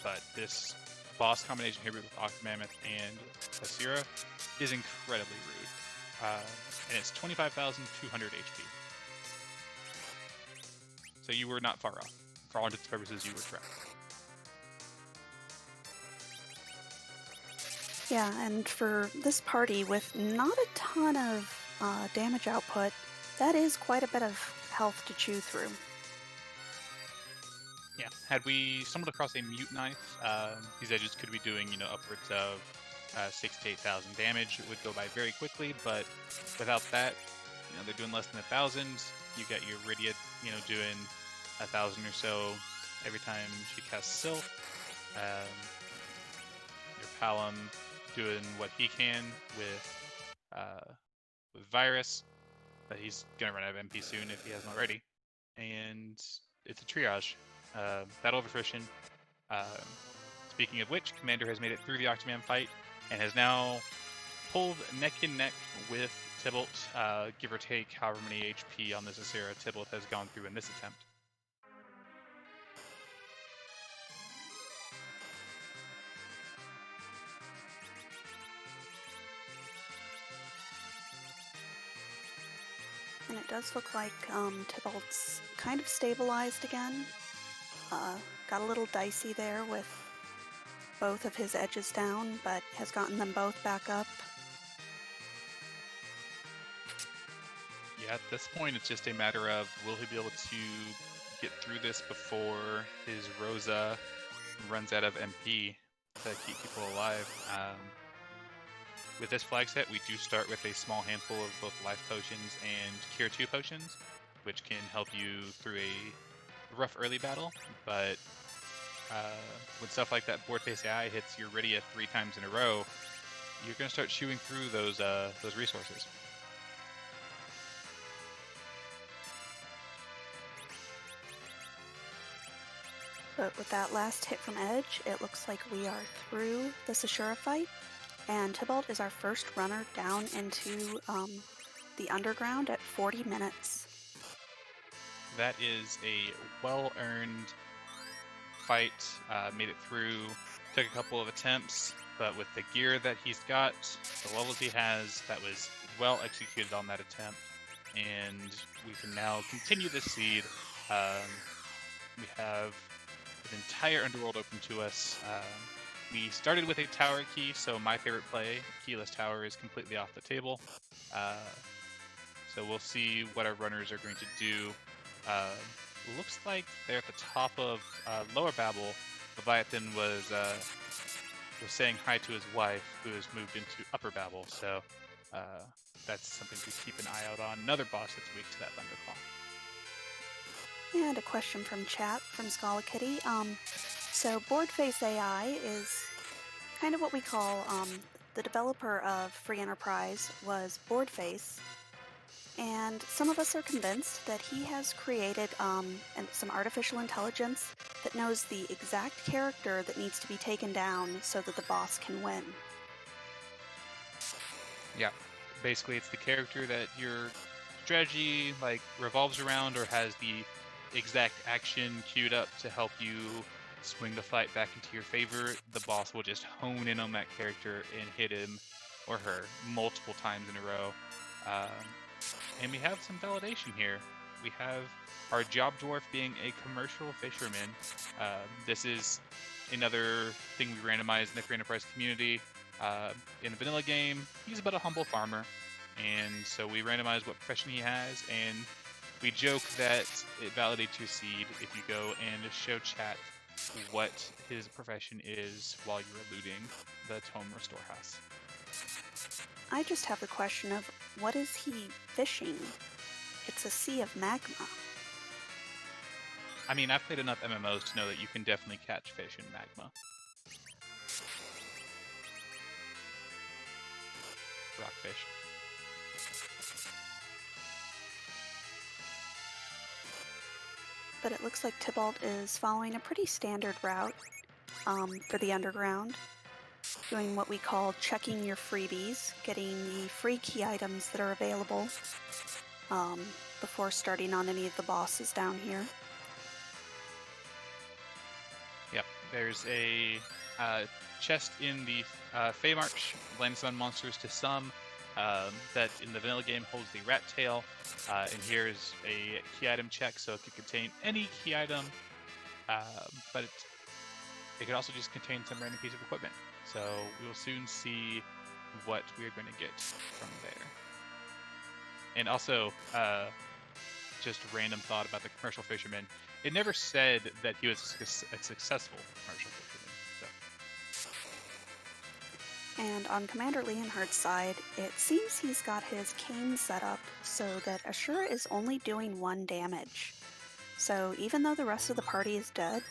but this boss combination here with Octomammoth and Asira is incredibly rude. And it's 25,200 HP. So you were not far off. For all intents and purposes, you were trapped. Yeah, and for this party with not a ton of damage output, that is quite a bit of health to chew through. Yeah, had we stumbled across a Mute Knife, these edges could be doing, upwards of 6,000 to 8,000 damage. It would go by very quickly, but without that, they're doing less than 1,000. You got your Iridia, doing 1,000 or so every time she casts Sylph. Your Palom doing what he can with Virus, but he's gonna run out of MP soon if he hasn't already. And it's a triage. Battle of attrition. Speaking of which, Commander has made it through the Octomam fight and has now pulled neck and neck with Tybalt, give or take however many HP on this Asira Tybalt has gone through in this attempt. And it does look like Tybalt's kind of stabilized again. Got a little dicey there with both of his edges down, but has gotten them both back up. Yeah, at this point, it's just a matter of will he be able to get through this before his Rosa runs out of MP to keep people alive. With this flag set, we do start with a small handful of both life potions and Cure 2 potions, which can help you through a rough early battle, but when stuff like that board face AI hits your Rydia 3 times in a row, you're going to start chewing through those resources. But with that last hit from Edge, it looks like we are through the Ashura fight, and Tybalt is our first runner down into the underground at 40 minutes. That is a well-earned fight. Made it through, took a couple of attempts, but with the gear that he's got, the levels he has, that was well executed on that attempt. And we can now continue the seed. We have an entire underworld open to us. We started with a tower key, so my favorite play, keyless tower, is completely off the table. So we'll see what our runners are going to do. Looks like they're at the top of Lower Babel. Leviathan was saying hi to his wife, who has moved into Upper Babel. So that's something to keep an eye out on. Another boss that's weak to that Thunderclaw. And a question from chat from Scala-Kitty. So Boardface AI is kind of what we call the developer of Free Enterprise was Boardface, and some of us are convinced that he has created some artificial intelligence that knows the exact character that needs to be taken down so that the boss can win. Yeah, basically it's the character that your strategy revolves around or has the exact action queued up to help you swing the fight back into your favor. The boss will just hone in on that character and hit him or her multiple times in a row. And we have some validation here. We have our job dwarf being a commercial fisherman. This is another thing we randomized in the Free Enterprise community. In the vanilla game, he's about a humble farmer, and so we randomize what profession he has, and we joke that it validates your seed if you go and show chat what his profession is while you're looting the Tome Restore House. I just have the question of what is he fishing? It's a sea of magma. I mean, I've played enough MMOs to know that you can definitely catch fish in magma. Rockfish. But it looks like Tybalt is following a pretty standard route for the underground, doing what we call checking your freebies, getting the free key items that are available before starting on any of the bosses down here. Yep, there's a chest in the Fey March, lands on monsters to some, that in the vanilla game holds the rat tail, and here's a key item check, so it could contain any key item, but it could also just contain some random piece of equipment. So we will soon see what we are going to get from there. And also, just a random thought about the commercial fisherman. It never said that he was a successful commercial fisherman. So. And on Commander Leonhart's side, it seems he's got his cane set up so that Ashura is only doing 1 damage. So even though the rest of the party is dead,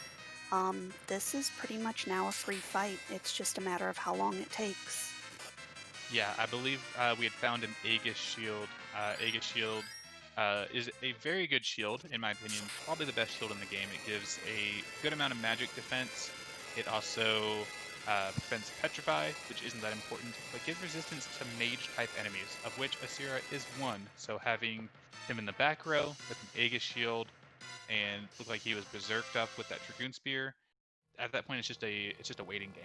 this is pretty much now a free fight. It's just a matter of how long it takes. Yeah, I believe we had found an Aegis shield. Aegis shield is a very good shield, in my opinion. Probably the best shield in the game. It gives a good amount of magic defense. It also prevents Petrify, which isn't that important, but gives resistance to mage-type enemies, of which Asira is one. So having him in the back row with an Aegis shield and look like he was berserked up with that Dragoon Spear, at that point it's just a waiting game.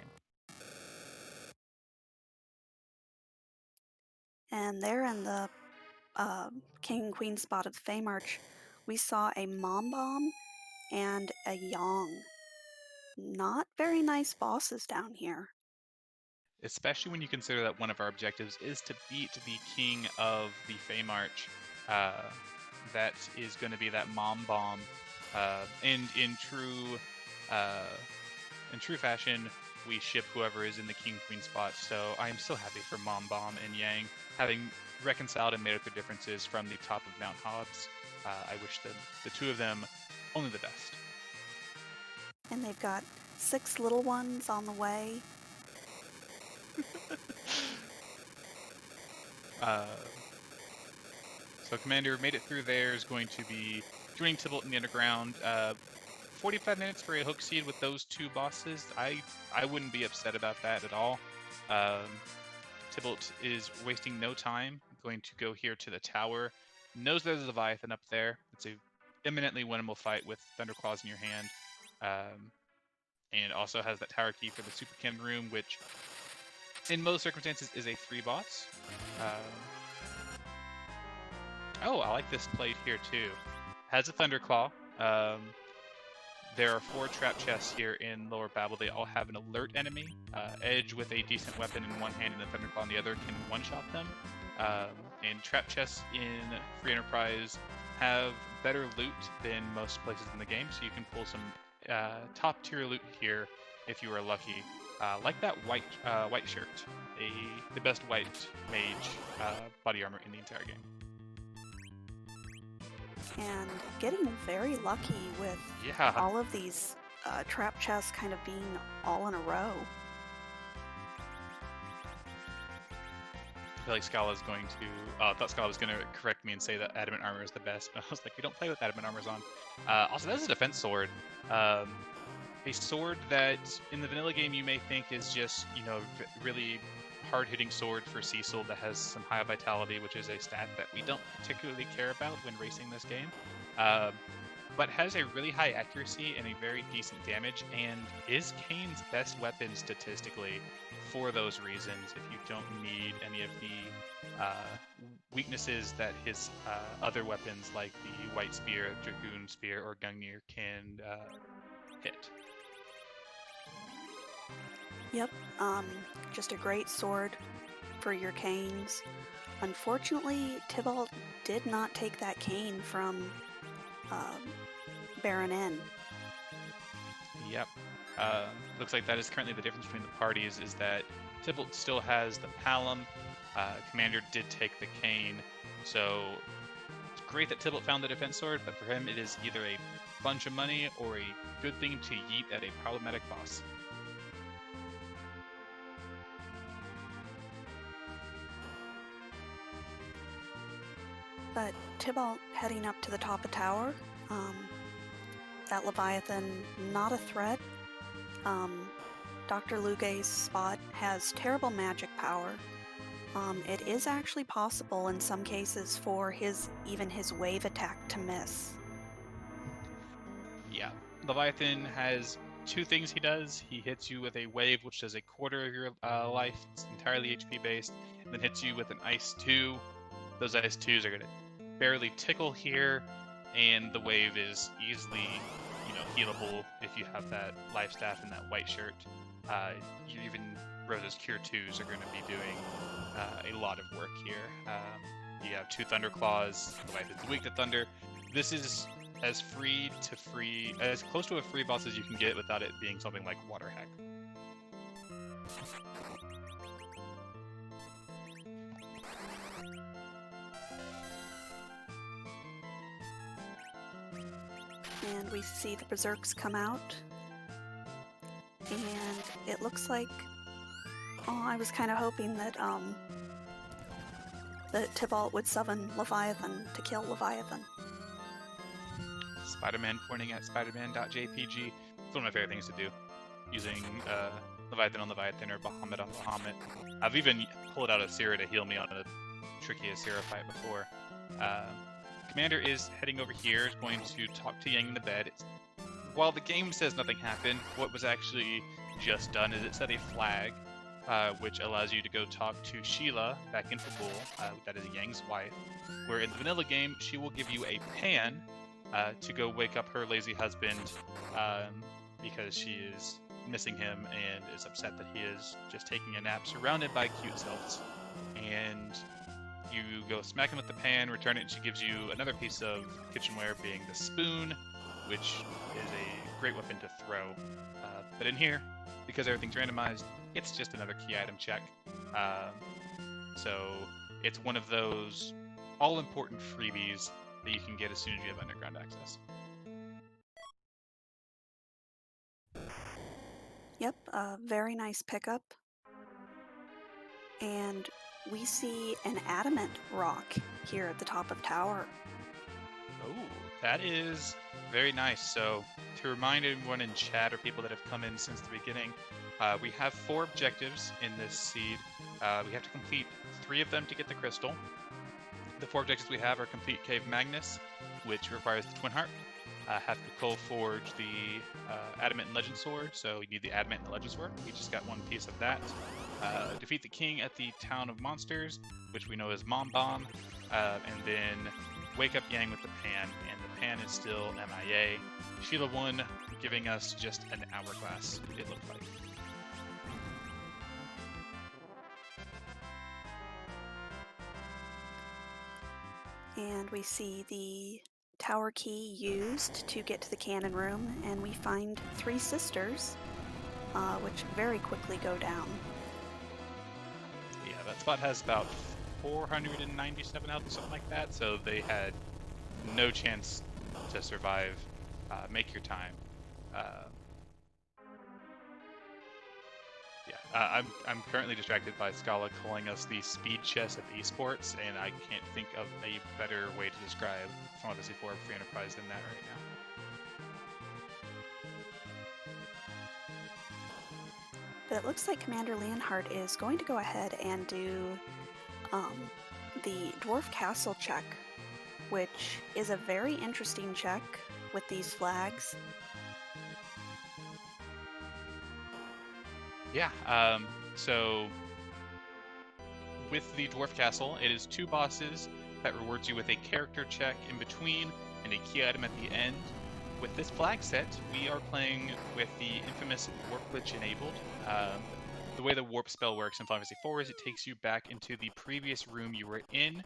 And there in the King and Queen spot of the Fey March, we saw a Mom Bomb and a Yong. Not very nice bosses down here. Especially when you consider that one of our objectives is to beat the king of the Fey March. that is going to be that mom bomb. And in true fashion, we ship whoever is in the king queen spot. So I am so happy for Mom Bomb and Yang having reconciled and made up their differences from the top of Mount Hobbs. I wish the two of them only the best. And they've got 6 little ones on the way. So Commander made it through there, is going to be joining Tybalt in the underground. 45 minutes for a hook seed with those 2 bosses. I wouldn't be upset about that at all. Tybalt is wasting no time, going to go here to the tower. Knows there's a Leviathan up there. It's a imminently winnable fight with Thunderclaws in your hand. And also has that tower key for the Super Chem room, which in most circumstances is a 3 boss. Oh, I like this plate here too. Has a Thunderclaw. There are 4 trap chests here in Lower Babel. They all have an alert enemy. Edge with a decent weapon in one hand and the Thunderclaw in the other can one-shot them. And trap chests in Free Enterprise have better loot than most places in the game, so you can pull some top-tier loot here if you are lucky. Like that white shirt, the best white mage body armor in the entire game. And getting very lucky with all of these trap chests kind of being all in a row. I feel like Scala's going to... I thought Scala was going to correct me and say that adamant armor is the best, but I was like, we don't play with adamant armors on. Also, that's a defense sword. A sword that in the vanilla game you may think is just, really hard-hitting sword for Cecil that has some high vitality, which is a stat that we don't particularly care about when racing this game, but has a really high accuracy and a very decent damage, and is Kane's best weapon statistically for those reasons. If you don't need any of the weaknesses that his other weapons like the White Spear, Dragoon Spear, or Gungnir can hit. Yep, just a great sword for your canes. Unfortunately, Tybalt did not take that cane from Baron N. Yep. Looks like that is currently the difference between the parties, is that Tybalt still has the Palom. Commander did take the cane, so it's great that Tybalt found the defense sword, but for him it is either a bunch of money or a good thing to yeet at a problematic boss. But Tybalt heading up to the top of tower. That Leviathan, not a threat. Dr. Lugay's spot has terrible magic power. It is actually possible in some cases for even his wave attack to miss. Yeah, Leviathan has 2 things he does. He hits you with a wave, which does a quarter of your life. It's entirely HP based, and then hits you with an Ice 2. Those Ice 2s are going to barely tickle here, and the wave is easily, healable if you have that life staff and that white shirt. Even Rose's Cure 2s are going to be doing a lot of work here. You have 2 Thunderclaws. Leviathan's weak to thunder. This is as close to a free boss as you can get without it being something like Water Hack. And we see the Berserks come out. And it looks like... Oh, I was kind of hoping that Tybalt would summon Leviathan to kill Leviathan. Spider-Man pointing at Spider-Man.jpg. It's one of my favorite things to do. Using Leviathan on Leviathan or Bahamut on Bahamut. I've even pulled out Asira to heal me on a tricky Asira fight before. Commander is heading over here, is going to talk to Yang in the bed. While the game says nothing happened, what was actually just done is it set a flag, which allows you to go talk to Sheila back in Fabul, that is Yang's wife, where in the vanilla game, she will give you a pan to go wake up her lazy husband because she is missing him and is upset that he is just taking a nap surrounded by cute sylphs. And you go smack him with the pan, return it, and she gives you another piece of kitchenware, being the spoon, which is a great weapon to throw. But in here, because everything's randomized, it's just another key item check. So it's one of those all-important freebies that you can get as soon as you have underground access. Yep, very nice pickup. And we see an adamant rock here at the top of tower. Oh, that is very nice. So to remind everyone in chat or people that have come in since the beginning, we have 4 objectives in this seed. We have to complete 3 of them to get the crystal. The 4 objectives we have are complete Cave Magnus, which requires the Twin Heart. Have to coal forge the Adamant and Legend Sword, so you need the Adamant and the Legend Sword. We just got 1 piece of that. Defeat the king at the Town of Monsters, which we know as Mom Bomb, and then wake up Yang with the pan, and the pan is still MIA. Sheila 1 giving us just an hourglass, it looked like. And we see the tower key used to get to the cannon room, and we find 3 sisters, which very quickly go down. Yeah, that spot has about 497 health or something like that, so they had no chance to survive. Make your time. I'm currently distracted by Scala calling us the speed chess of esports, and I can't think of a better way to describe Final Fantasy IV Free Enterprise than that right now. But it looks like Commander Leonhart is going to go ahead and do the Dwarf Castle check, which is a very interesting check with these flags. Yeah, so with the Dwarf Castle, it is 2 bosses that rewards you with a character check in between and a key item at the end. With this flag set, we are playing with the infamous Warp Glitch enabled. The way the Warp spell works in Final Fantasy IV is it takes you back into the previous room you were in.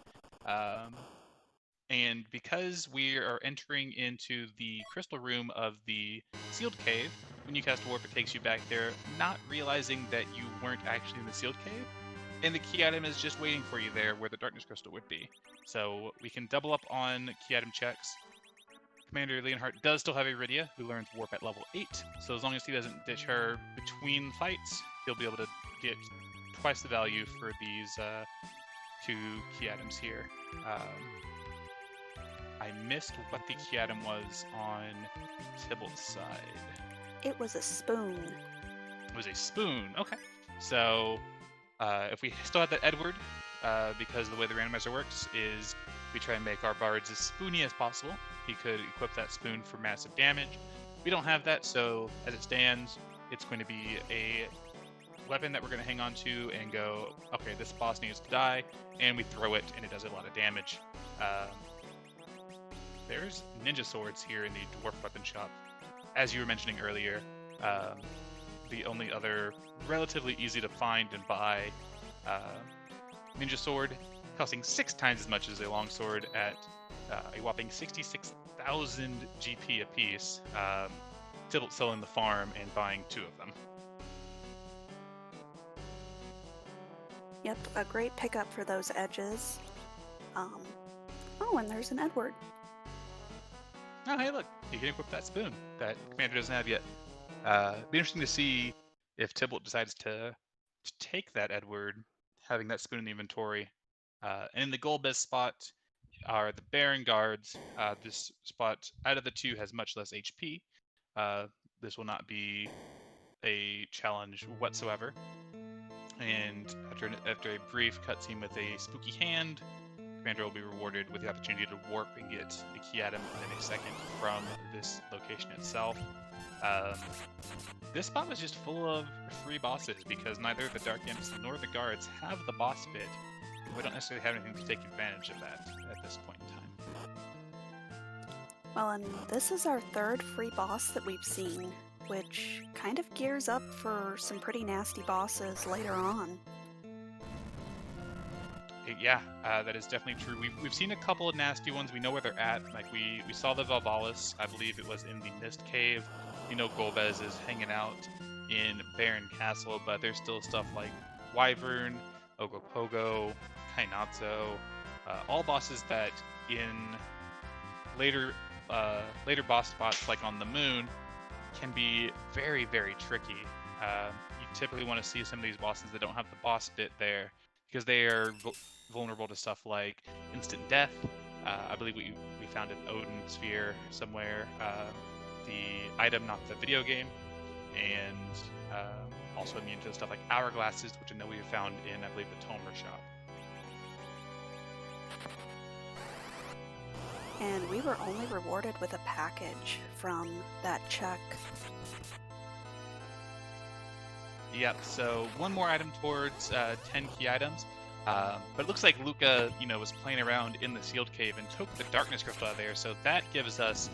And because we are entering into the crystal room of the sealed cave, when you cast Warp, it takes you back there, not realizing that you weren't actually in the sealed cave. And the key item is just waiting for you there where the darkness crystal would be. So we can double up on key item checks. Commander Leonhart does still have Iridia, who learns Warp at level 8. So as long as he doesn't ditch her between fights, he'll be able to get twice the value for these 2 key items here. I missed what the key item was on Tybalt's side. It was a spoon. It was a spoon. Okay. So if we still have that Edward, because the way the randomizer works is we try and make our bards as spoony as possible. He could equip that spoon for massive damage. We don't have that, so as it stands, it's going to be a weapon that we're going to hang on to and go, okay, this boss needs to die, and we throw it, and it does a lot of damage. There's ninja swords here in the dwarf weapon shop. As you were mentioning earlier, the only other relatively easy to find and buy ninja sword costing 6 times as much as a longsword at a whopping 66,000 GP apiece. Tybalt selling the farm and buying 2 of them. Yep, a great pickup for those edges. Oh, and there's an Edward. Oh, hey, look, you can equip that spoon that Commander doesn't have yet. Be interesting to see if Tybalt decides to take that Edward, having that spoon in the inventory. And in the gold best spot are the Baron Guards. This spot, out of the 2, has much less HP. This will not be a challenge whatsoever. And after a brief cutscene with a spooky hand, Commander will be rewarded with the opportunity to warp and get a key item within a second from this location itself. This spot was just full of free bosses because neither the Dark Imps nor the Guards have the boss bit. We don't necessarily have anything to take advantage of that at this point in time. Well, and this is our 3rd free boss that we've seen, which kind of gears up for some pretty nasty bosses later on. A Yeah, that is definitely true. We've seen a couple of nasty ones. We know where they're at. Like we saw the Valvalis. I believe it was in the Mist Cave. We know Golbez is hanging out in Baron Castle, but there's still stuff like Wyvern, Ogopogo, Kainatsu, all bosses that in later boss spots like on the moon can be very, very tricky. You typically want to see some of these bosses that don't have the boss bit there because they are vulnerable to stuff like instant death. I believe we found an Odin sphere somewhere, the item, not the video game, and also immune to stuff like hourglasses, which I know we found in, I believe, the Tomer shop. And we were only rewarded with a package from that check. Yep, so one more item towards 10 key items. But it looks like Luca, was playing around in the sealed cave and took the darkness crystal out of there, so that gives us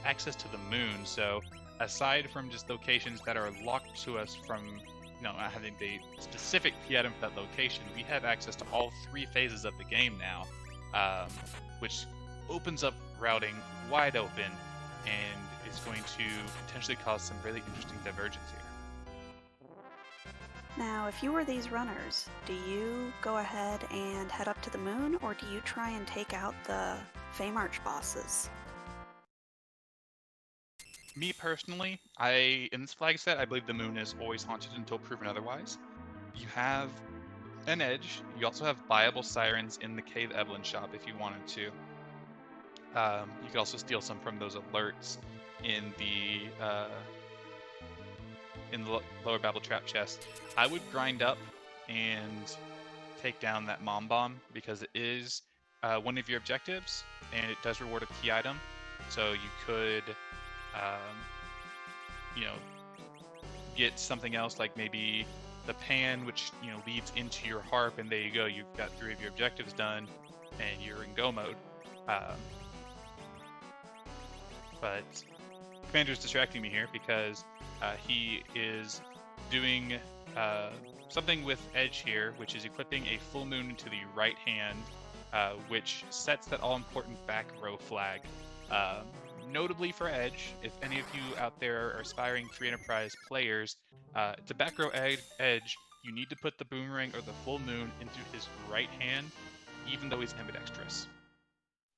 access to the moon. So aside from just locations that are locked to us from not having the specific key item for that location, we have access to all 3 phases of the game now, which opens up routing wide open and is going to potentially cause some really interesting divergence here. Now, if you were these runners, do you go ahead and head up to the moon, or do you try and take out the Feymarch bosses? Me personally, in this flag set, I believe the moon is always haunted until proven otherwise. You have an edge. You also have viable sirens in the Cave Evelyn shop if you wanted to. You could also steal some from those alerts in the lower battle trap chest. I would grind up and take down that mom bomb because it is one of your objectives and it does reward a key item. So you could, get something else like maybe the pan, which leads into your harp, and there you go. You've got 3 of your objectives done, and you're in go mode. But Commander's distracting me here because he is doing something with Edge here, which is equipping a full moon into the right hand, which sets that all-important back row flag. Notably for Edge, if any of you out there are aspiring free enterprise players, to back row Edge, you need to put the boomerang or the full moon into his right hand, even though he's ambidextrous.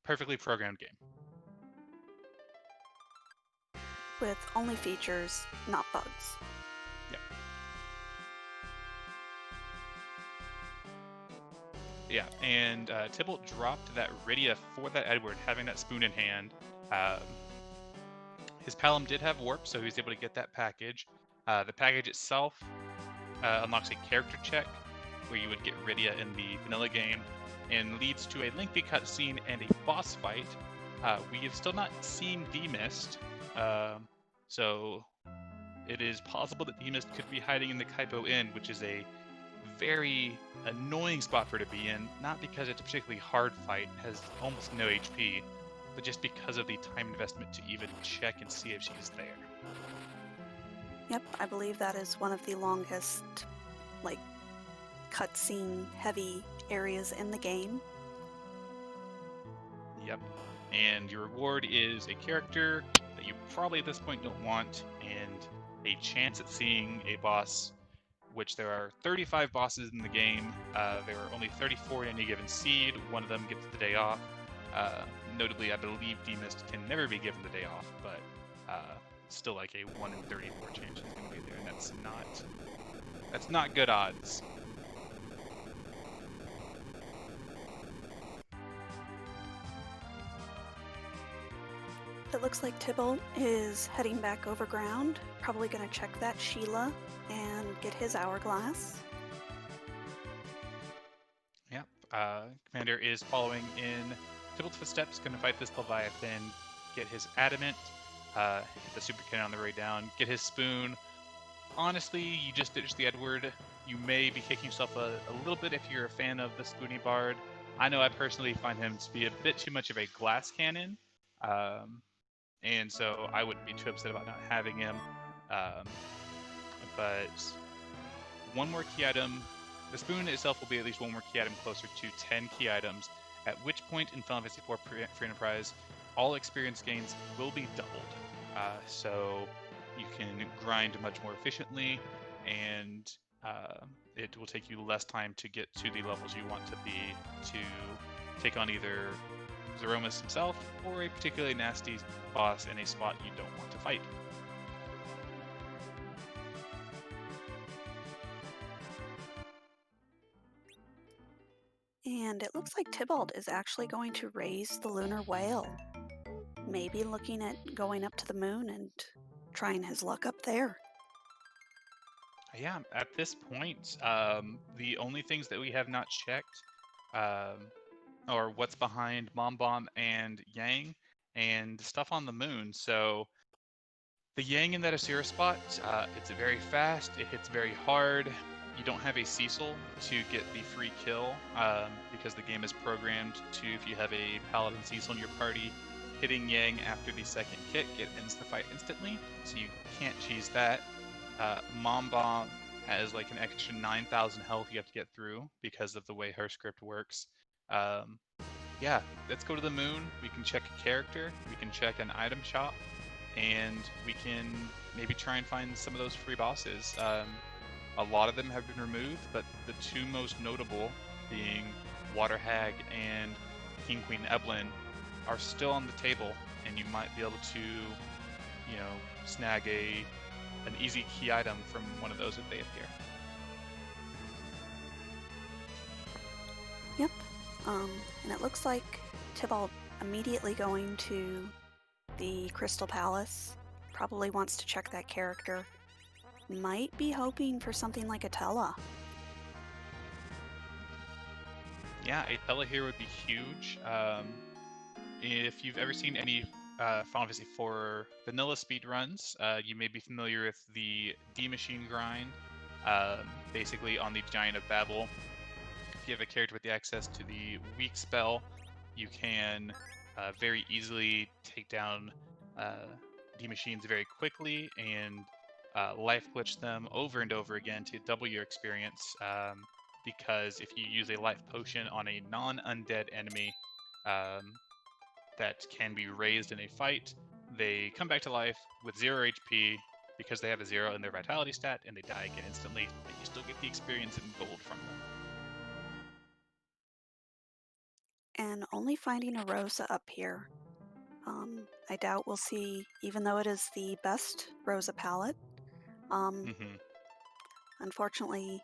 Perfectly programmed game. With only features, not bugs. Yep. Yeah, and Tybalt dropped that Rydia for that Edward, having that spoon in hand. His Palom did have warp, so he was able to get that package. The package itself unlocks a character check, where you would get Rydia in the vanilla game, and leads to a lengthy cutscene and a boss fight. We have still not seen D-Mist, so it is possible that D-Mist could be hiding in the Kaipo Inn, which is a very annoying spot for her to be in, not because it's a particularly hard fight, has almost no HP, but just because of the time investment to even check and see if she's there. Yep, I believe that is one of the longest, cutscene heavy areas in the game. Yep. And your reward is a character that you probably at this point don't want, and a chance at seeing a boss, which there are 35 bosses in the game. There are only 34 in any given seed. One of them gets the day off. Notably, I believe D-Mist can never be given the day off, but still like a 1 in 34 chance she's going to be there, and that's not good odds. It looks like Tybalt is heading back over ground, probably going to check that Sheila and get his hourglass. Yep. Commander is following in Tybalt's footsteps, going to fight this Leviathan, get his adamant, hit the super cannon on the way down, get his spoon. Honestly, you just ditched the Edward. You may be kicking yourself a little bit if you're a fan of the Spoony Bard. I know I personally find him to be a bit too much of a glass cannon, and so I wouldn't be too upset about not having him. But one more key item The spoon itself will be at least one more key item closer to 10 key items, at which point in Final Fantasy IV Free Enterprise, all experience gains will be doubled. So you can grind much more efficiently, and it will take you less time to get to the levels you want to be to take on either Zeromus himself or a particularly nasty boss in a spot you don't want to fight. And it looks like Tybalt is actually going to raise the lunar whale. Maybe looking at going up to the moon and trying his luck up there. Yeah, at this point, the only things that we have not checked are what's behind Mom Bomb and Yang and stuff on the moon. So the Yang in that Asira spot, it's very fast, it hits very hard. You don't have a Cecil to get the free kill because the game is programmed to, if you have a Paladin Cecil in your party, hitting Yang after the second kick, it ends the fight instantly, so you can't cheese that. Mom Bomb has like an extra 9,000 health you have to get through because of the way her script works. Yeah, let's go to the moon. We can check a character, we can check an item shop, and we can maybe try and find some of those free bosses. A lot of them have been removed, but the two most notable, being Water Hag and King Queen Eblin, are still on the table, and you might be able to, snag an easy key item from one of those if they appear. Yep. And it looks like Tybalt immediately going to the Crystal Palace. Probably wants to check that character. Might be hoping for something like a Tella. Yeah, a Tella here would be huge. If you've ever seen any Final Fantasy IV vanilla speedruns, you may be familiar with the D-Machine grind, basically on the Giant of Babel. If you have a character with the access to the weak spell, you can very easily take down D-Machines very quickly and life glitch them over and over again to double your experience, because if you use a life potion on a non-undead enemy that can be raised in a fight, they come back to life with 0 HP because they have a 0 in their vitality stat, and they die again instantly, and you still get the experience and gold from them. And only finding a Rosa up here. I doubt we'll see, even though it is the best Rosa palette. Unfortunately,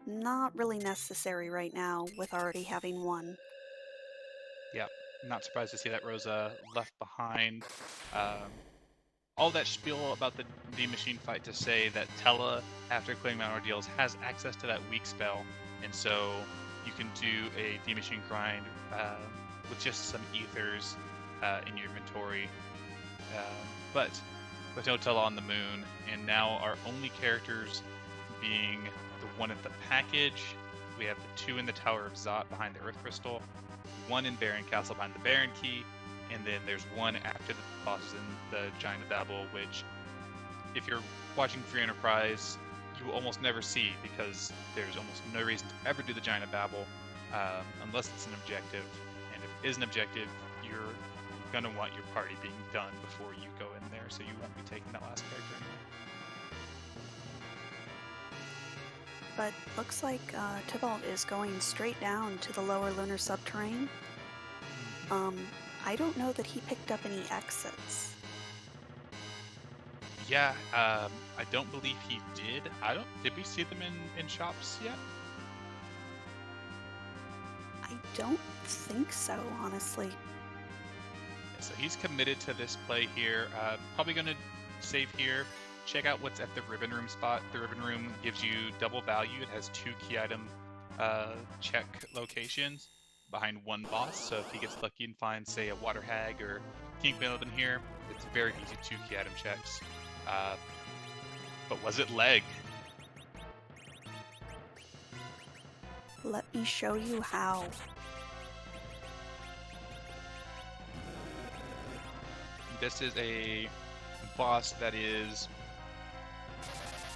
not really necessary right now with already having one. Yep, not surprised to see that Rosa left behind. All that spiel about the D-Machine fight to say that Tella, after clearing Mount Ordeals, has access to that weak spell, and so you can do a D-Machine grind with just some ethers in your inventory. But with no Tella on the moon, and now our only characters being the one at the package, we have the 2 in the Tower of Zot behind the Earth Crystal, 1 in Baron Castle behind the Baron Key, and then there's 1 after the bosses in the Giant of Babel, which, if you're watching Free Enterprise, you will almost never see because there's almost no reason to ever do the Giant of Babel unless it's an objective. And if it is an objective, you're gonna want your party being done before you go in there, so you won't be taking that last character anymore. But looks like Tybalt is going straight down to the lower lunar subterranean. I don't know that he picked up any exits. Yeah, I don't believe he did. Did we see them in shops yet? I don't think so, honestly. Yeah, so he's committed to this play here. Probably going to save here. Check out what's at the Ribbon Room spot. The Ribbon Room gives you double value. It has 2 key item check locations behind 1 boss. So if he gets lucky and finds, say, a Water Hag or King Queen in here, it's very easy 2 key item checks. But was it leg? Let me show you how. This is a boss that is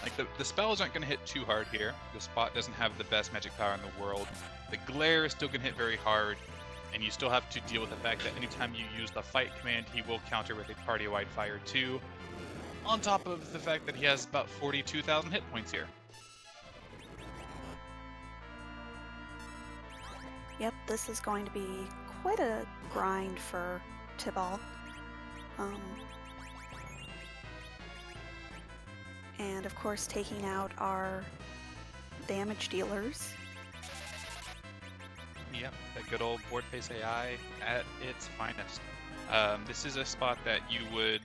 Like, the spells aren't going to hit too hard here. The spot doesn't have the best magic power in the world. The glare is still going to hit very hard, and you still have to deal with the fact that anytime you use the fight command, he will counter with a party-wide fire too, on top of the fact that he has about 42,000 hit points here. Yep, this is going to be quite a grind for Tybalt. And of course taking out our damage dealers. Yep, that good old board face AI at its finest. This is a spot that you would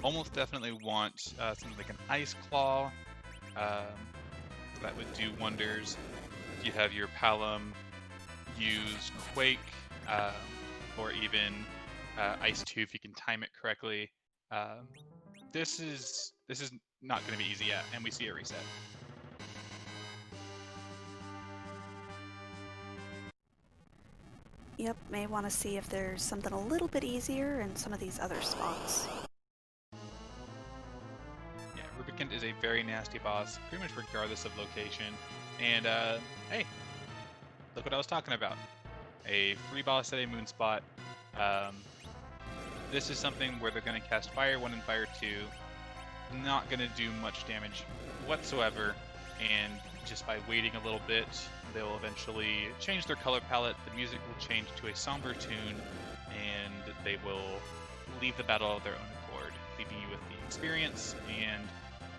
almost definitely want something like an Ice Claw. That would do wonders. If you have your Palom, use Quake, or even Ice 2 if you can time it correctly. This is not going to be easy yet, and we see a reset. Yep, may want to see if there's something a little bit easier in some of these other spots. Yeah, Rubicant is a very nasty boss, pretty much regardless of location. And hey, look what I was talking about. A free boss at a moon spot. This is something where they're going to cast Fire 1 and Fire 2. Not going to do much damage whatsoever, and just by waiting a little bit, they'll eventually change their color palette, the music will change to a somber tune, and they will leave the battle of their own accord, leaving you with the experience and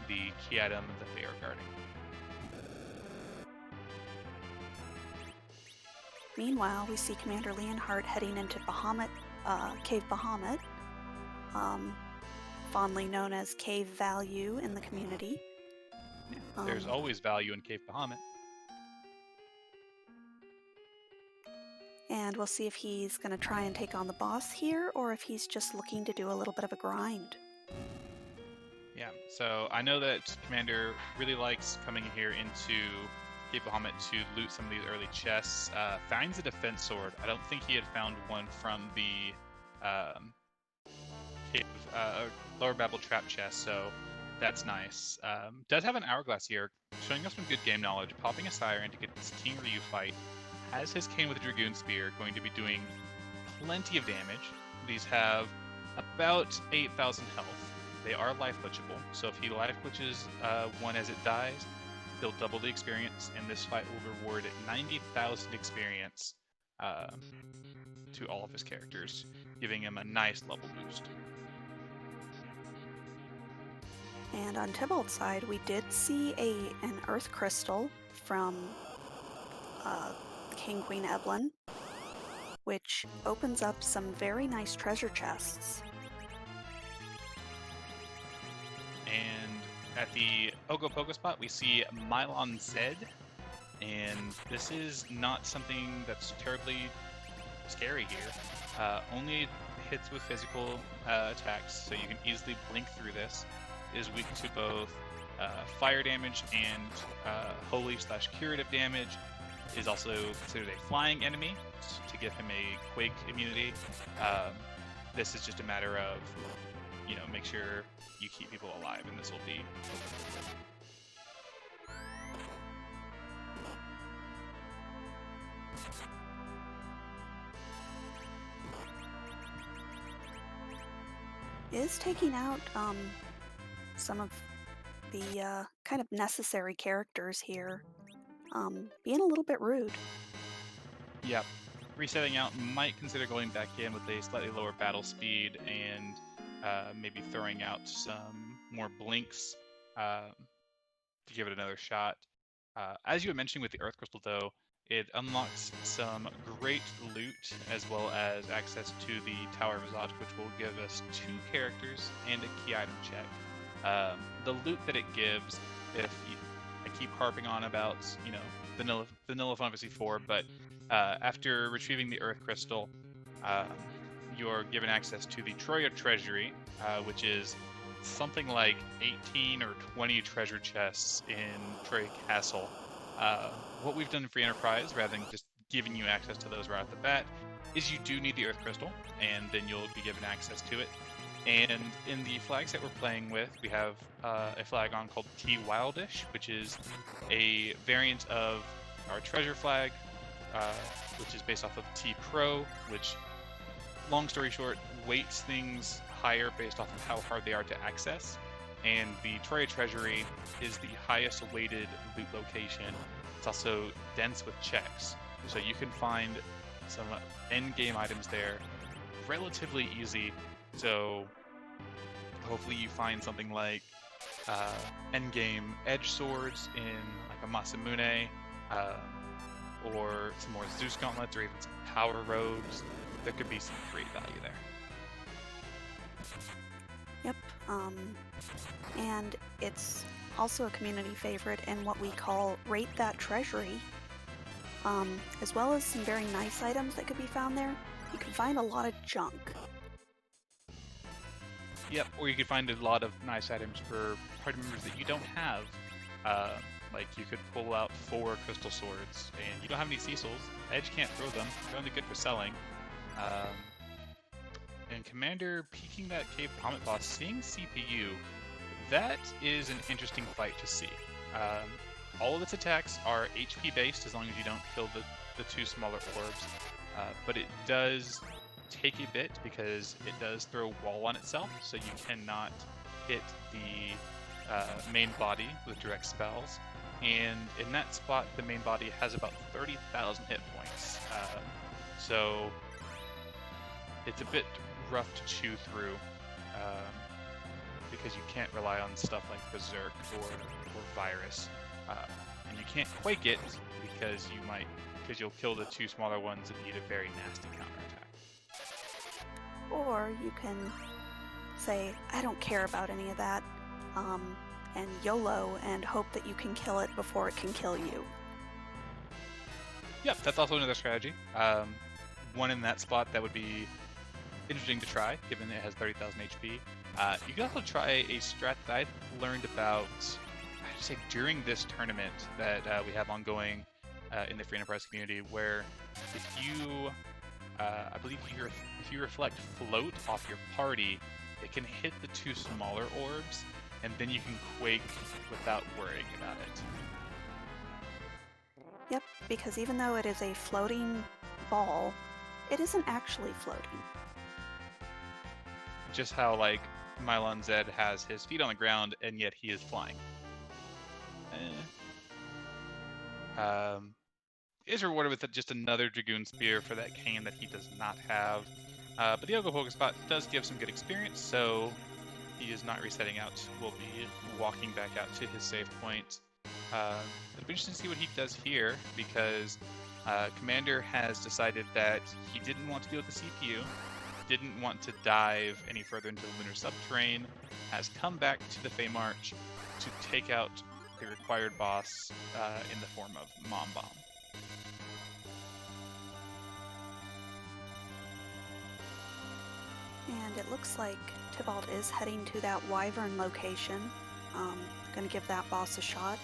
the key item that they are guarding. Meanwhile, we see Commander Leonhart heading into Cave Bahamut, fondly known as Cave Value in the community. There's always value in Cave Bahamut. And we'll see if he's going to try and take on the boss here, or if he's just looking to do a little bit of a grind. Yeah, so I know that Commander really likes coming here into Cave Bahamut to loot some of these early chests. Finds a defense sword. I don't think he had found one from the Lower Babel trap chest, so that's nice. Does have an hourglass here, showing us some good game knowledge. Popping a siren to get this King Ryu fight. Has his cane with a Dragoon Spear, going to be doing plenty of damage. These have about 8,000 health. They are life glitchable, so if he life glitches one as it dies, he'll double the experience, and this fight will reward 90,000 experience to all of his characters, giving him a nice level boost. And on Tybalt's side, we did see an Earth Crystal from King Queen Evelyn, which opens up some very nice treasure chests. And at the Ogopogo spot, we see Mylon Zed, and this is not something that's terribly scary here. Only hits with physical attacks, so you can easily blink through this. Is weak to both fire damage and holy/curative damage. Is also considered a flying enemy to give him a quake immunity. This is just a matter of, make sure you keep people alive, and this will be. Is taking out some of the kind of necessary characters here, being a little bit rude. Yep. Resetting out, might consider going back in with a slightly lower battle speed and maybe throwing out some more blinks to give it another shot. As you were mentioning with the Earth Crystal, though, it unlocks some great loot as well as access to the Tower of Azaj, which will give us 2 characters and a key item check. The loot that it gives, I keep harping on about, vanilla Final Fantasy IV, but after retrieving the Earth Crystal, you're given access to the Troya Treasury, which is something like 18 or 20 treasure chests in Troya Castle. What we've done in Free Enterprise, rather than just giving you access to those right off the bat, is you do need the Earth Crystal, and then you'll be given access to it. And in the flag set we're playing with, we have a flag on called T Wildish, which is a variant of our treasure flag, which is based off of T Pro, which, long story short, weights things higher based off of how hard they are to access. And the Troya Treasury is the highest weighted loot location. It's also dense with checks, so you can find some end-game items there relatively easy. So hopefully you find something like endgame edge swords in like a Masamune, or some more Zeus gauntlets, or even some power robes. There could be some great value there. Yep. And it's also a community favorite in what we call Rate That Treasury, as well as some very nice items that could be found there. You can find a lot of junk. Yep, or you could find a lot of nice items for party members that you don't have. Like you could pull out 4 crystal swords, and you don't have any Cecils. Edge can't throw them. They're only good for selling. And Commander peeking that Cave Comet boss, seeing CPU, that is an interesting fight to see. All of its attacks are HP based as long as you don't kill the 2 smaller orbs, but it does take a bit because it does throw a wall on itself, so you cannot hit the main body with direct spells. And in that spot, the main body has about 30,000 hit points. So it's a bit rough to chew through, because you can't rely on stuff like Berserk or Virus. And you can't Quake it because you'll kill the 2 smaller ones that need a very nasty counterattack. Or you can say, I don't care about any of that, and YOLO and hope that you can kill it before it can kill you. Yep, that's also another strategy. One in that spot that would be interesting to try, given it has 30,000 HP. You can also try a strat that I learned about, I'd say, during this tournament that we have ongoing in the Free Enterprise community, where if you, I believe if you reflect float off your party, it can hit the 2 smaller orbs, and then you can Quake without worrying about it. Yep, because even though it is a floating ball, it isn't actually floating. Just how, like, Mylon Zed has his feet on the ground, and yet he is flying. Is rewarded with just another Dragoon Spear for that cane that he does not have. But the Ogopoga spot does give some good experience, so he is not resetting out. We'll be walking back out to his save point. It'll be interesting to see what he does here, because Commander has decided that he didn't want to deal with the CPU, didn't want to dive any further into the lunar subterrane, has come back to the Feymarch to take out the required boss in the form of Mom Bomb. And it looks like Tybalt is heading to that Wyvern location. Gonna give that boss a shot.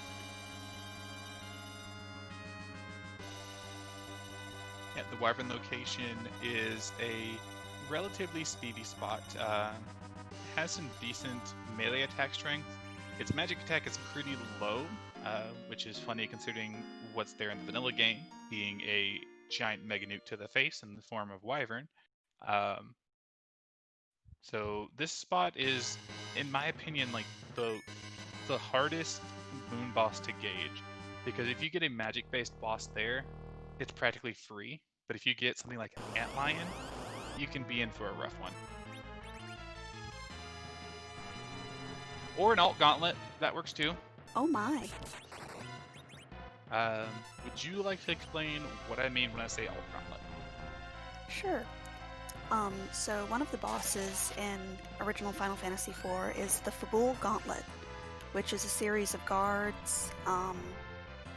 Yeah, the Wyvern location is a relatively speedy spot. Has some decent melee attack strength. Its magic attack is pretty low, which is funny considering what's there in the vanilla game, being a giant mega nuke to the face in the form of Wyvern. So this spot is, in my opinion, like the hardest moon boss to gauge, because if you get a magic-based boss there, it's practically free. But if you get something like an Antlion, you can be in for a rough one. Or an Alt Gauntlet, that works too. Oh my. Would you like to explain what I mean when I say Alt Gauntlet? Sure. So one of the bosses in original Final Fantasy IV is the Fabul Gauntlet, which is a series of guards,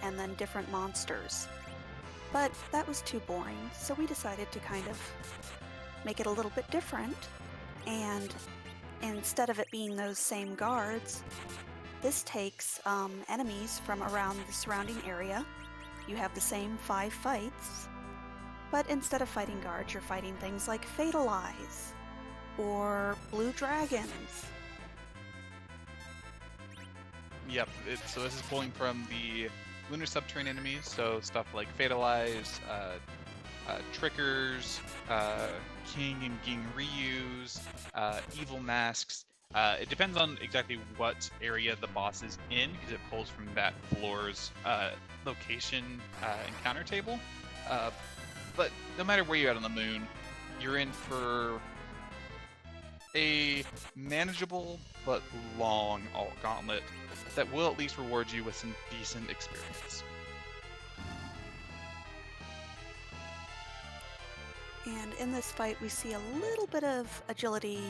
and then different monsters. But that was too boring, so we decided to kind of make it a little bit different, and instead of it being those same guards, this takes enemies from around the surrounding area. You have the same 5 fights, but instead of fighting guards, you're fighting things like Fatal Eyes, or blue dragons. Yep, so this is pulling from the Lunar Subterranean enemies, so stuff like Fatalize, Trickers, King and Ging Ryus, Evil Masks. It depends on exactly what area the boss is in, because it pulls from that floor's location encounter table. But no matter where you're at on the moon, you're in for a manageable but long alt gauntlet that will at least reward you with some decent experience. And in this fight, we see a little bit of agility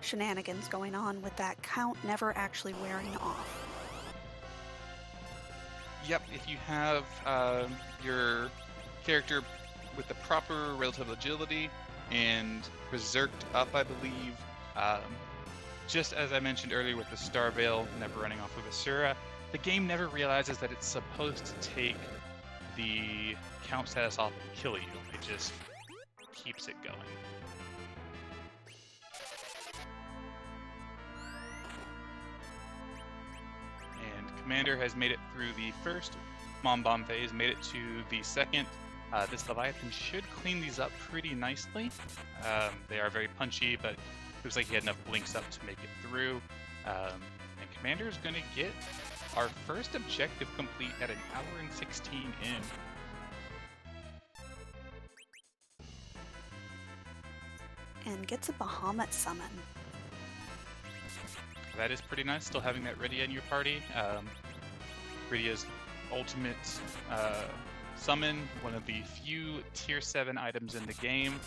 shenanigans going on with that count never actually wearing off. Yep, if you have your character with the proper relative agility and berserked up, I believe, just as I mentioned earlier with the Star Veil never running off of Asura, the game never realizes that it's supposed to take the count status off and kill you. It just keeps it going. And Commander has made it through the first Mom Bomb phase, made it to the second. This Leviathan should clean these up pretty nicely. They are very punchy, but looks like he had enough blinks up to make it through. And Commander is going to get our first objective complete at 1 hour and 16 in. And gets a Bahamut summon. That is pretty nice, still having that Rydia in your party. Rydia's ultimate summon, one of the few tier 7 items in the game.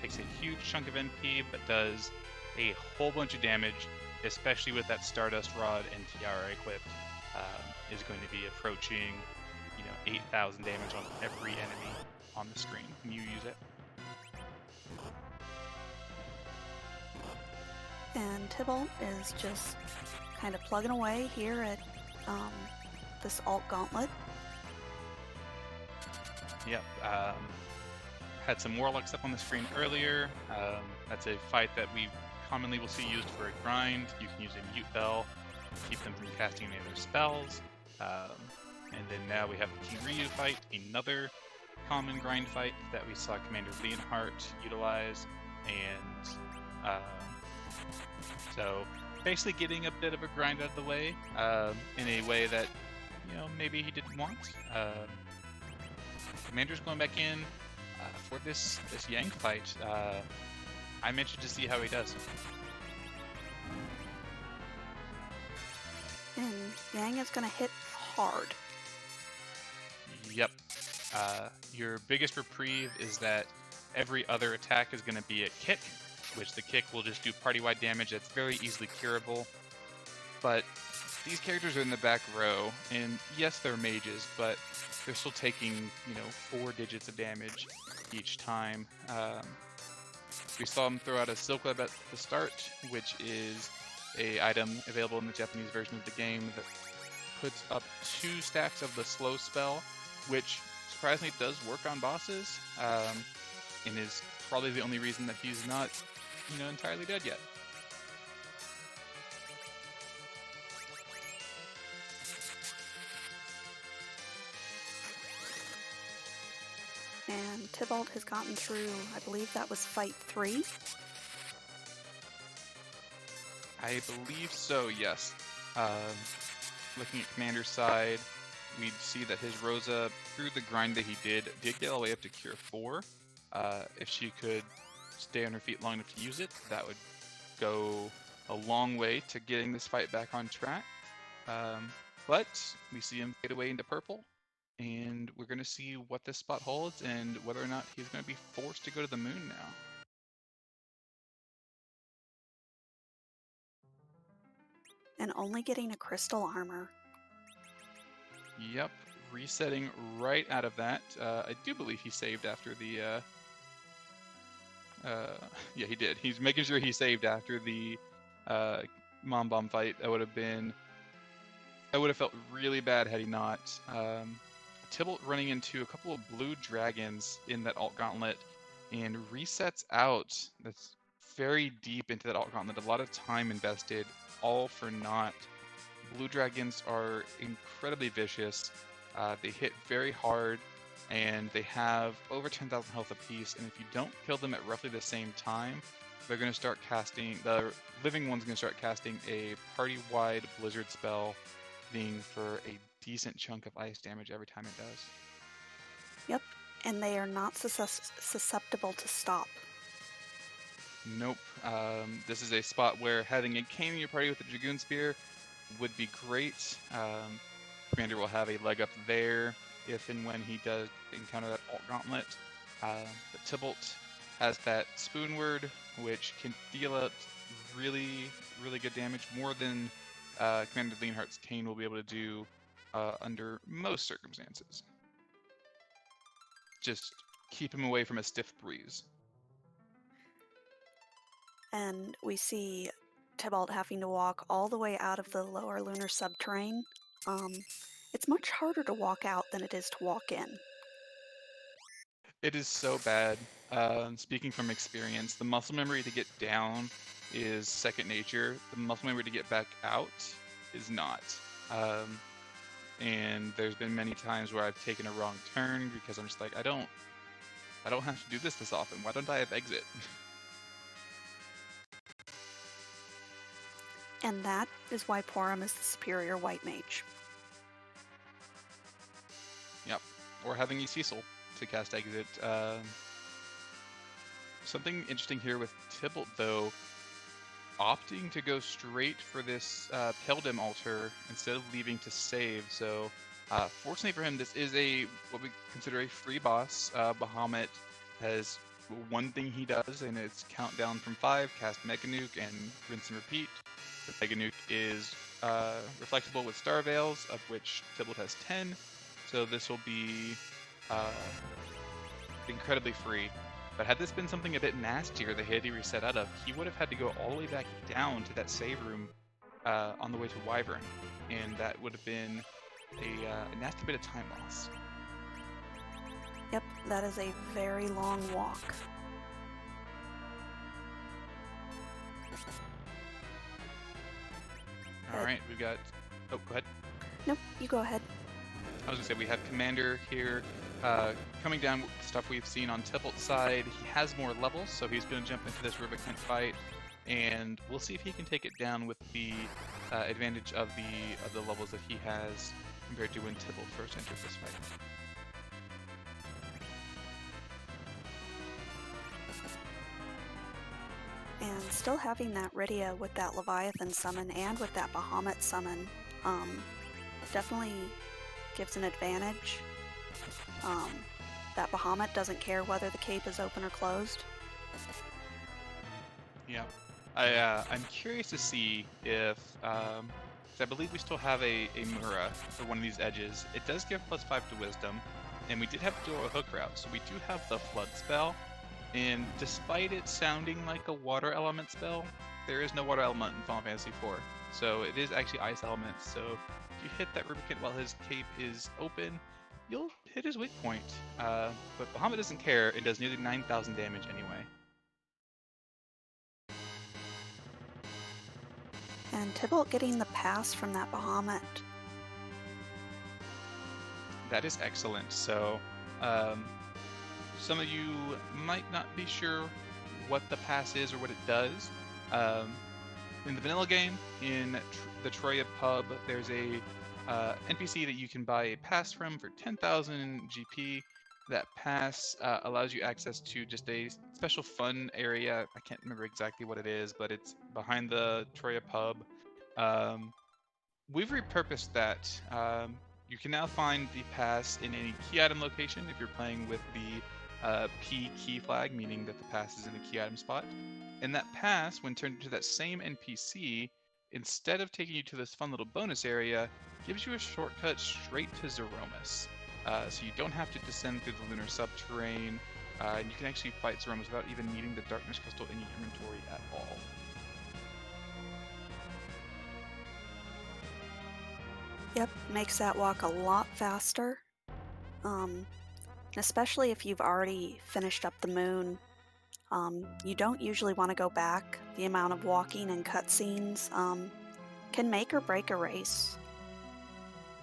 Takes a huge chunk of NP, but does a whole bunch of damage, especially with that Stardust Rod and Tiara equipped. Is going to be approaching, 8,000 damage on every enemy on the screen when you use it. And Tybalt is just kind of plugging away here at this alt gauntlet. Yep. Had some Warlocks up on the screen earlier. That's a fight that we commonly will see used for a grind. You can use a Mute Bell to keep them from casting any of their spells. And then now we have the King Ryu fight, another common grind fight that we saw CommanderLeonhart utilize. And so basically getting a bit of a grind out of the way in a way that, maybe he didn't want. Commander's going back in for this Yang fight. I'm interested to see how he does. And Yang is going to hit hard. Yep. Your biggest reprieve is that every other attack is going to be a kick, which the kick will just do party-wide damage that's very easily curable. But these characters are in the back row, and yes, they're mages, but they're still taking, 4 digits of damage each time. We saw him throw out a Silk Web at the start, which is a item available in the Japanese version of the game that puts up 2 stacks of the slow spell, which surprisingly does work on bosses, and is probably the only reason that he's not, entirely dead yet. And Tybalt has gotten through, I believe that was fight 3. I believe so, yes. Looking at Commander's side, we'd see that his Rosa, through the grind that he did get all the way up to Cure 4. If she could stay on her feet long enough to use it, that would go a long way to getting this fight back on track. But we see him fade away into purple, and we're going to see what this spot holds and whether or not he's going to be forced to go to the moon now. And only getting a crystal armor. Yep, resetting right out of that. I do believe he saved after the... yeah, he did. He's making sure he saved after the Mom Bomb fight. I would have felt really bad had he not. Tybalt running into a couple of blue dragons in that alt gauntlet and resets out. That's very deep into that alt gauntlet, a lot of time invested, all for naught. Blue dragons are incredibly vicious. They hit very hard, and they have over 10,000 health apiece. And if you don't kill them at roughly the same time, they're going to start casting. The living one's going to start casting a party-wide blizzard spell, being for a decent chunk of ice damage every time it does. Yep, and they are not susceptible to stop. Nope. This is a spot where having a cane in your party with a Dragoon Spear would be great. Commander will have a leg up there if and when he does encounter that alt gauntlet. But Tybalt has that Spoon Word, which can deal out really, really good damage, more than Commander Leonhart's cane will be able to do under most circumstances. Just keep him away from a stiff breeze. And we see Tybalt having to walk all the way out of the lower lunar subterrane. It's much harder to walk out than it is to walk in. It is so bad. Speaking from experience, the muscle memory to get down is second nature. The muscle memory to get back out is not. And there's been many times where I've taken a wrong turn because I'm just like, I don't have to do this often. Why don't I have exit? And that is why Porum is the superior white mage. Yep. Or having a Cecil to cast exit. Something interesting here with Tybalt, though, opting to go straight for this Peldim altar instead of leaving to save. So fortunately for him, this is what we consider a free boss. Bahamut has one thing he does, and it's count down from 5, cast Mega Nuke, and rinse and repeat. The Mega Nuke is reflectable with Star Veils, of which Tybalt has 10. So this will be incredibly free. But had this been something a bit nastier that he had to reset out of, he would have had to go all the way back down to that save room on the way to Wyvern. And that would have been a nasty bit of time loss. Yep, that is a very long walk. Alright, we've got... Oh, go ahead. Nope, you go ahead. I was going to say, we have Commander here coming down with stuff we've seen on Tybalt's side. He has more levels, so he's going to jump into this Rubicon fight, and we'll see if he can take it down with the advantage of the levels that he has compared to when Tybalt first entered this fight. And still having that Rydia with that Leviathan summon and with that Bahamut summon definitely gives an advantage. That Bahamut doesn't care whether the cape is open or closed. Yeah. I'm curious to see if... 'cause I believe we still have a Mura for one of these edges. It does give +5 to Wisdom, and we did have to do a hook route, so we do have the Flood spell. And despite it sounding like a water element spell, there is no water element in Final Fantasy IV. So it is actually ice elements. So if you hit that Rubicon while his cape is open, you'll hit his weak point. But Bahamut doesn't care. It does nearly 9,000 damage anyway. And Tybalt getting the pass from that Bahamut. That is excellent. So some of you might not be sure what the pass is or what it does. In the vanilla game, in the Troya pub, there's a NPC that you can buy a pass from for 10,000 GP. That pass allows you access to just a special fun area. I can't remember exactly what it is, but it's behind the Troya pub. We've repurposed that. You can now find the pass in any key item location if you're playing with the P key flag, meaning that the pass is in the key item spot. And that pass, when turned into that same NPC, instead of taking you to this fun little bonus area, gives you a shortcut straight to Zeromus. So you don't have to descend through the lunar subterrane, and you can actually fight Zeromus without even needing the darkness crystal in your inventory at all. Yep, makes that walk a lot faster. Especially if you've already finished up the moon You don't usually want to go back. The amount of walking and cutscenes can make or break a race.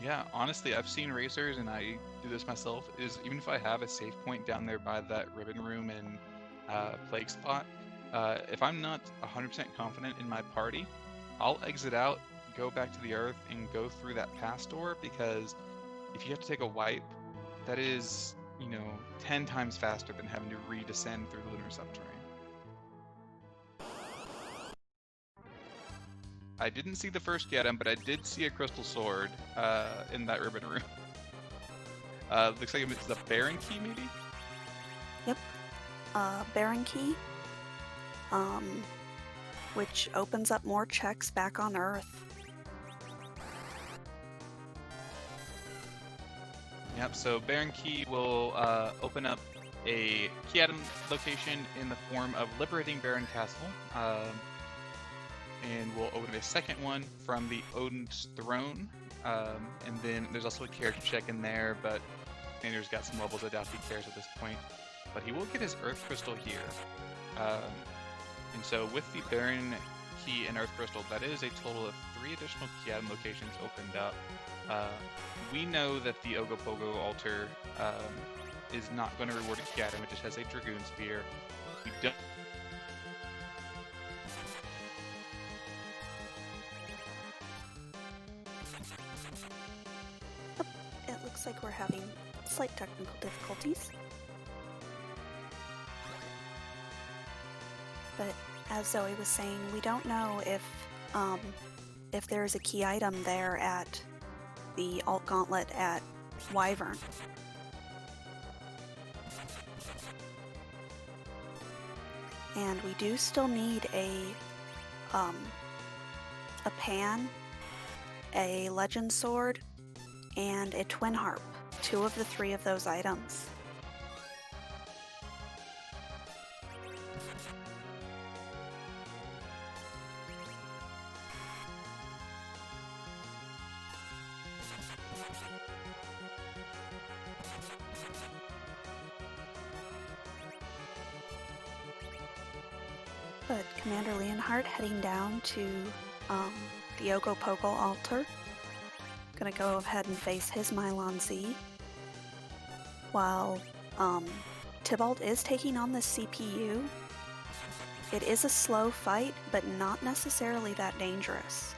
Yeah, honestly, I've seen racers, and I do this myself, is even if I have a safe point down there by that ribbon room and plague spot, if I'm not 100% confident in my party, I'll exit out, go back to the Earth, and go through that pass door, because if you have to take a wipe, that is, 10 times faster than having to redescend through the lunar subterranean. I didn't see the first Geddon, but I did see a crystal sword in that ribbon room. Looks like it's the Baron Key, maybe? Yep. Baron Key, which opens up more checks back on Earth. Yep, so Baron Key will open up a key item location in the form of Liberating Baron Castle. And we'll open a second one from the Odin's Throne. And then there's also a character check in there, but Commander's got some levels. I doubt he cares at this point. But he will get his Earth Crystal here. And so with the Baron Key and Earth Crystal, that is a total of 3 additional key item locations opened up. We know that the Ogopogo altar is not going to reward a key item. It just has a Dragoon Spear. We don't. It looks like we're having slight technical difficulties. But as Zoe was saying, we don't know if there's a key item there at the Alt Gauntlet at Wyvern. And we do still need a pan, a legend sword, and a twin harp. 2 of the 3 of those items. But Commander Leonhart heading down to the Ogopogo altar. Gonna go ahead and face his Mylon Z. While Tybalt is taking on the CPU. It is a slow fight, but not necessarily that dangerous.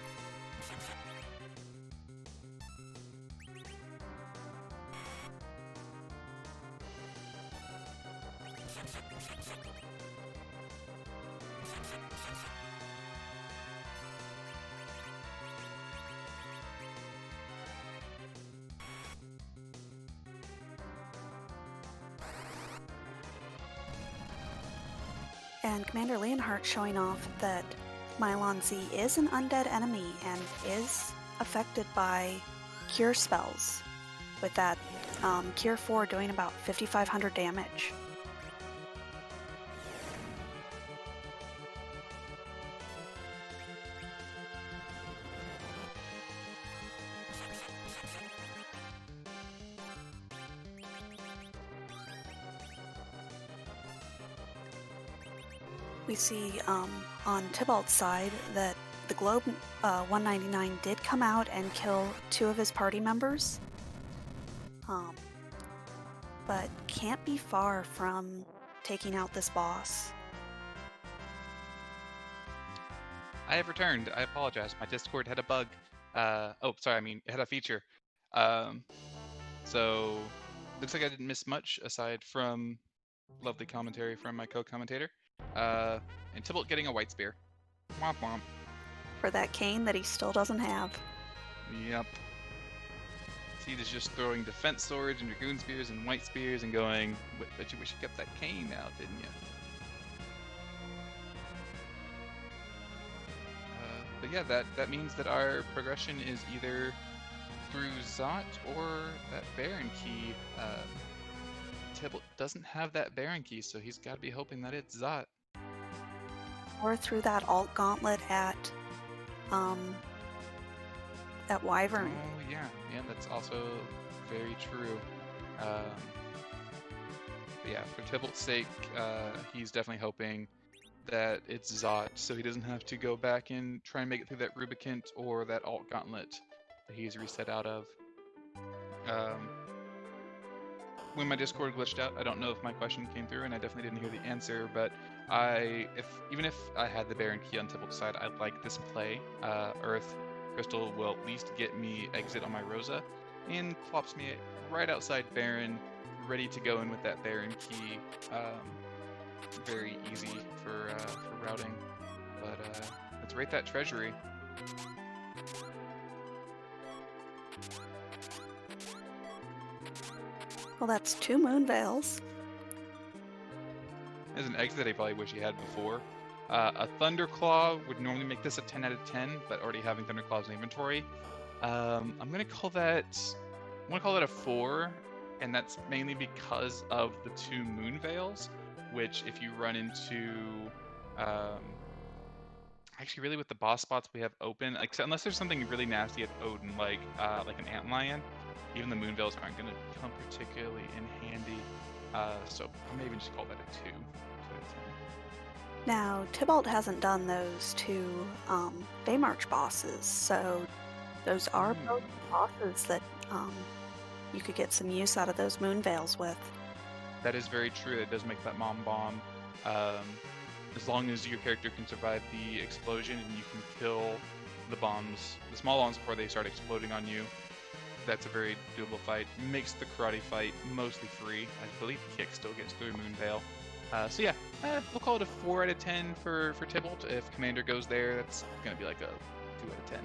And Commander Leonhart showing off that Mylon Z is an undead enemy and is affected by cure spells, with that Cure 4 doing about 5,500 damage. We see on Tybalt's side that the Globe 199 did come out and kill 2 of his party members, but can't be far from taking out this boss. I have returned. I apologize. My Discord had a bug. It had a feature. So, looks like I didn't miss much aside from lovely commentary from my co-commentator. And Tybalt getting a white spear. Womp womp. For that cane that he still doesn't have. Yep. See, he's just throwing defense swords and dragoon spears and white spears and going, bet you wish you kept that cane out, didn't you? But yeah, that means that our progression is either through Zot or that Baron Key. Tybalt doesn't have that Baron Key, so he's got to be hoping that it's Zot. Or through that Alt Gauntlet at Wyvern. Oh yeah, that's also very true. But yeah, for Tybalt's sake, he's definitely hoping that it's Zot, so he doesn't have to go back and try and make it through that Rubicant or that Alt Gauntlet that he's reset out of. When my Discord glitched out, I don't know if my question came through, and I definitely didn't hear the answer, but even if I had the Baron key on Tybalt's side, I like this play. Earth Crystal will at least get me exit on my Rosa, and plops me right outside Baron, ready to go in with that Baron key. Very easy for routing, but let's rate that treasury. Well, that's 2 moon veils. As an exit, I probably wish he had before. A Thunderclaw would normally make this a 10 out of 10, but already having Thunderclaws in inventory, I'm gonna call that a 4, and that's mainly because of the 2 moon veils, which if you run into, actually really with the boss spots we have open, unless there's something really nasty at Odin, like an Antlion, even the moon veils aren't gonna come particularly in handy. So I may even just call that a 2 out of 10. Now, Tybalt hasn't done those 2 Baymarch bosses, so those are both bosses that you could get some use out of those moon veils with. That is very true. It does make that mom bomb. As long as your character can survive the explosion and you can kill the bombs, the small bombs before they start exploding on you, that's a very doable fight. Makes the karate fight mostly free. I believe Kick still gets through Moonveil. So yeah, we'll call it a 4 out of 10 for Tybalt. If Commander goes there, that's going to be like a 2 out of 10.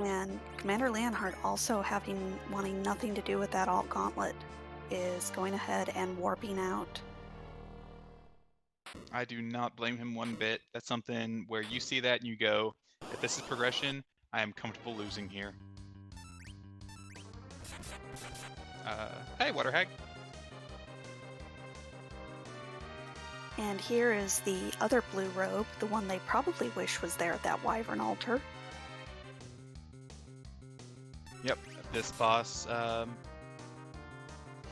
And Commander Leonhart, also wanting nothing to do with that Alt Gauntlet, is going ahead and warping out. I do not blame him one bit. That's something where you see that and you go, if this is progression, I am comfortable losing here. Hey, Water Hag. And here is the other blue robe, the one they probably wish was there at that Wyvern altar. Yep, this boss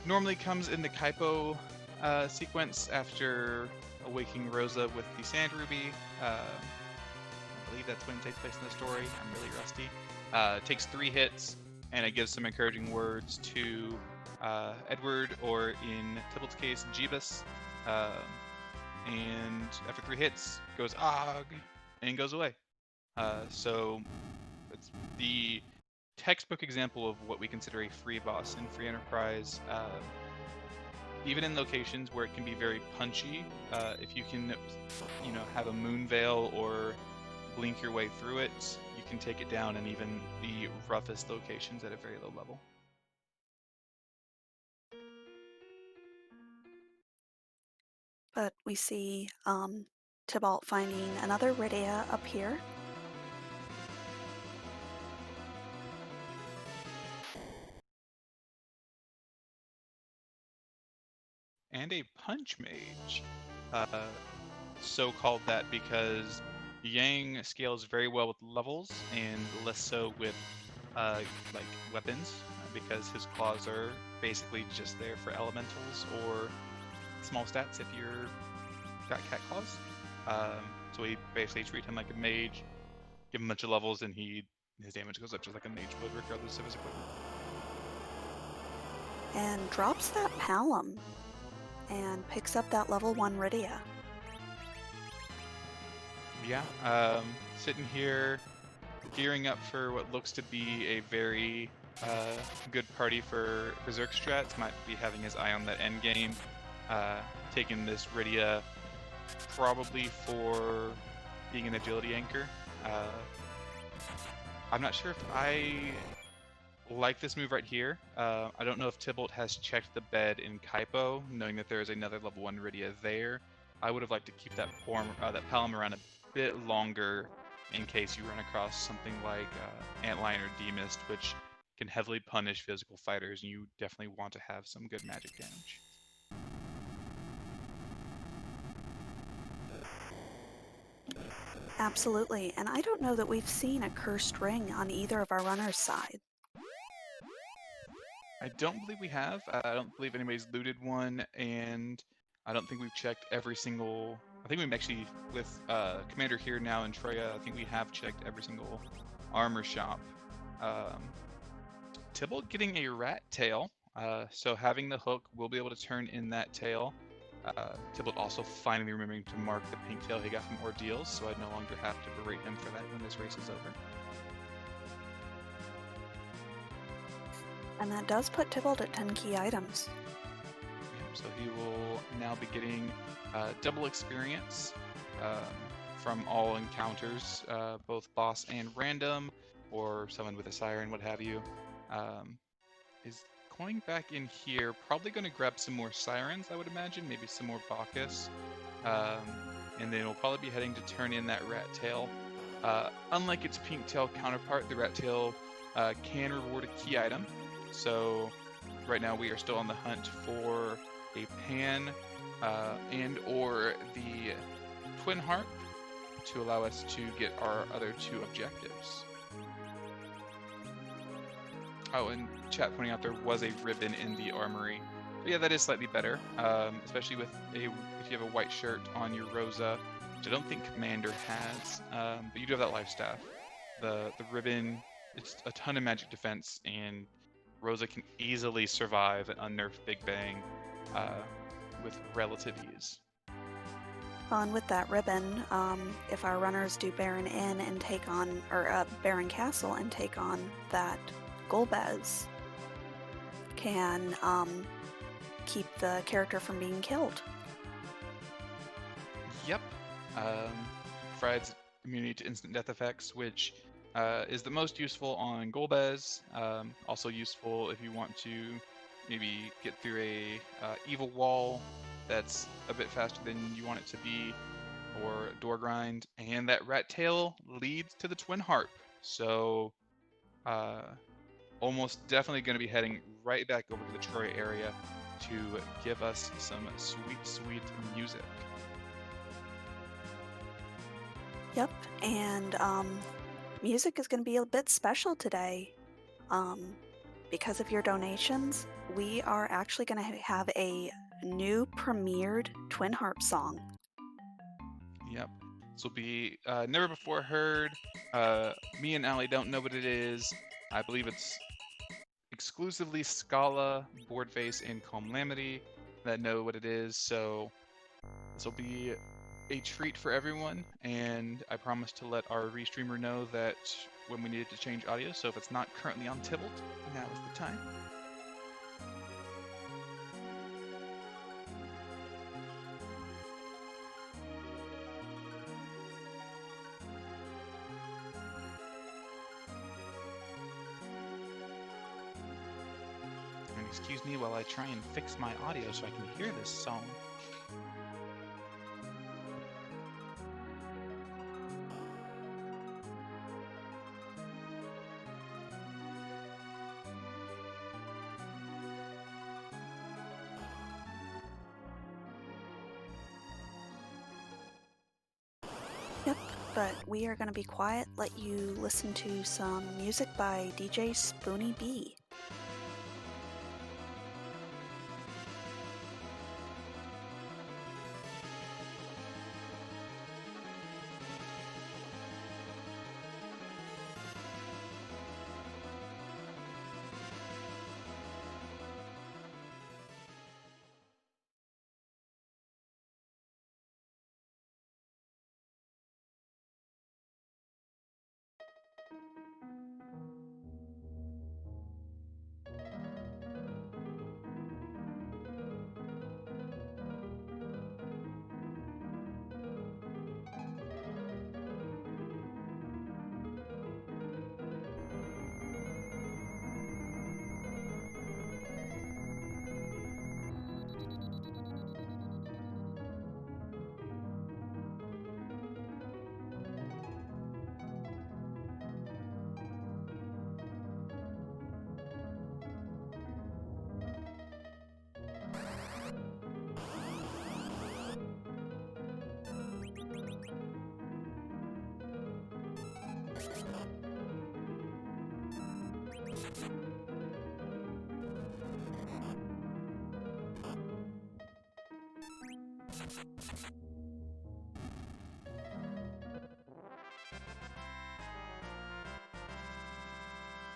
normally comes in the Kaipo sequence after awakening Rosa with the Sand Ruby. I believe that's when it takes place in the story. I'm really rusty. It takes 3 hits, and it gives some encouraging words to Edward, or in Tybalt's case, Jeebus. And after 3 hits, goes Ogg, and goes away. So it's the textbook example of what we consider a free boss in Free Enterprise. Even in locations where it can be very punchy, if you can, have a moon veil or blink your way through it, you can take it down in even the roughest locations at a very low level. But we see Tybalt finding another Rydia up here. And a punch mage. So called that because Yang scales very well with levels and less so with weapons, because his claws are basically just there for elementals or small stats if you're got cat claws. So we basically treat him like a mage, give him a bunch of levels, and his damage goes up just like a mage would, regardless of his equipment. And drops that Palom and picks up that level 1 Rydia. Yeah, sitting here gearing up for what looks to be a very good party for Berserk strats. Might be having his eye on that end game. Taking this Rydia probably for being an agility anchor. I'm not sure if I like this move right here. I don't know if Tybalt has checked the bed in Kaipo, knowing that there is another level 1 Rydia there. I would have liked to keep that Palom around a bit longer in case you run across something like Antlion or Demist, which can heavily punish physical fighters, and you definitely want to have some good magic damage. Absolutely, and I don't know that we've seen a cursed ring on either of our runners' side. I don't believe we have. I don't believe anybody's looted one, and I don't think we've checked every single. I think we've actually, with Commander here now in Troya, I think we have checked every single armor shop. Tybalt getting a rat tail, so having the hook, we'll be able to turn in that tail. Tybalt also finally remembering to mark the pink tail he got from Ordeals, so I no longer have to berate him for that when this race is over. And that does put Tybalt at 10 key items. Yep, so he will now be getting double experience from all encounters, both boss and random, or someone with a siren, what have you. Is going back in here, probably going to grab some more sirens, I would imagine, maybe some more Bacchus. And then we'll probably be heading to turn in that rat tail. Unlike its pink tail counterpart, the rat tail can reward a key item. So right now we are still on the hunt for a pan and or the twin harp to allow us to get our other two objectives. Oh, and chat pointing out there was a ribbon in the armory. But yeah, that is slightly better, especially with if you have a white shirt on your Rosa, which I don't think Commander has, but you do have that life staff. The ribbon, it's a ton of magic defense, and Rosa can easily survive an unnerfed Big Bang with relative ease. And with that ribbon, if our runners do Baron Inn and take on, or Baron Castle and take on that Golbez, can keep the character from being killed. Yep. Fred's immunity to instant death effects, which is the most useful on Golbez. Also useful if you want to maybe get through a evil wall that's a bit faster than you want it to be, or door grind. And that rat tail leads to the twin harp. So almost definitely going to be heading right back over to the Troy area to give us some sweet, sweet music. Yep, and music is going to be a bit special today. Because of your donations, we are actually going to have a new premiered twin harp song. Yep. This will be never before heard. Me and Allie don't know what it is. I believe it's exclusively Scala, Boardface, and Calamity that know what it is. So this will be a treat for everyone, and I promise to let our restreamer know that when we needed to change audio, so if it's not currently on Tybalt, now is the time. And excuse me while I try and fix my audio so I can hear this song. Yep, but we are going to be quiet, let you listen to some music by DJ Spoony B.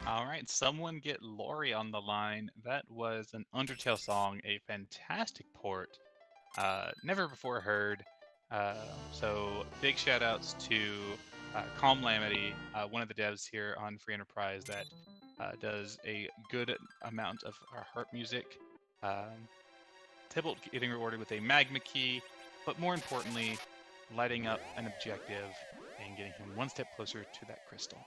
All right, someone get Lori on the line. That was an Undertale song, a fantastic port. Never before heard. So big shout outs to Calm Lamity, one of the devs here on Free Enterprise that does a good amount of our harp music. Tybalt getting rewarded with a magma key, but more importantly, lighting up an objective and getting him one step closer to that crystal.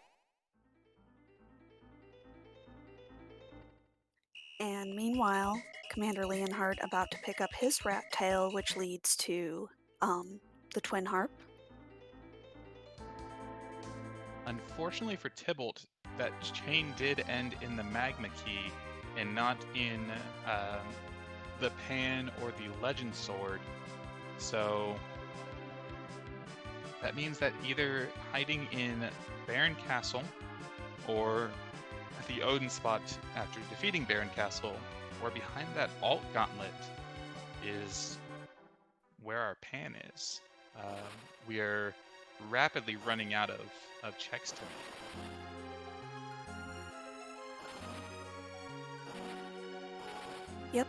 And meanwhile, Commander Leonhart about to pick up his rat tail, which leads to the twin harp. Unfortunately for Tybalt, that chain did end in the magma key and not in the pan or the legend sword. So that means that either hiding in Baron Castle or at the Odin spot after defeating Baron Castle or behind that alt gauntlet is where our pan is. We are rapidly running out of checks to make. Yep.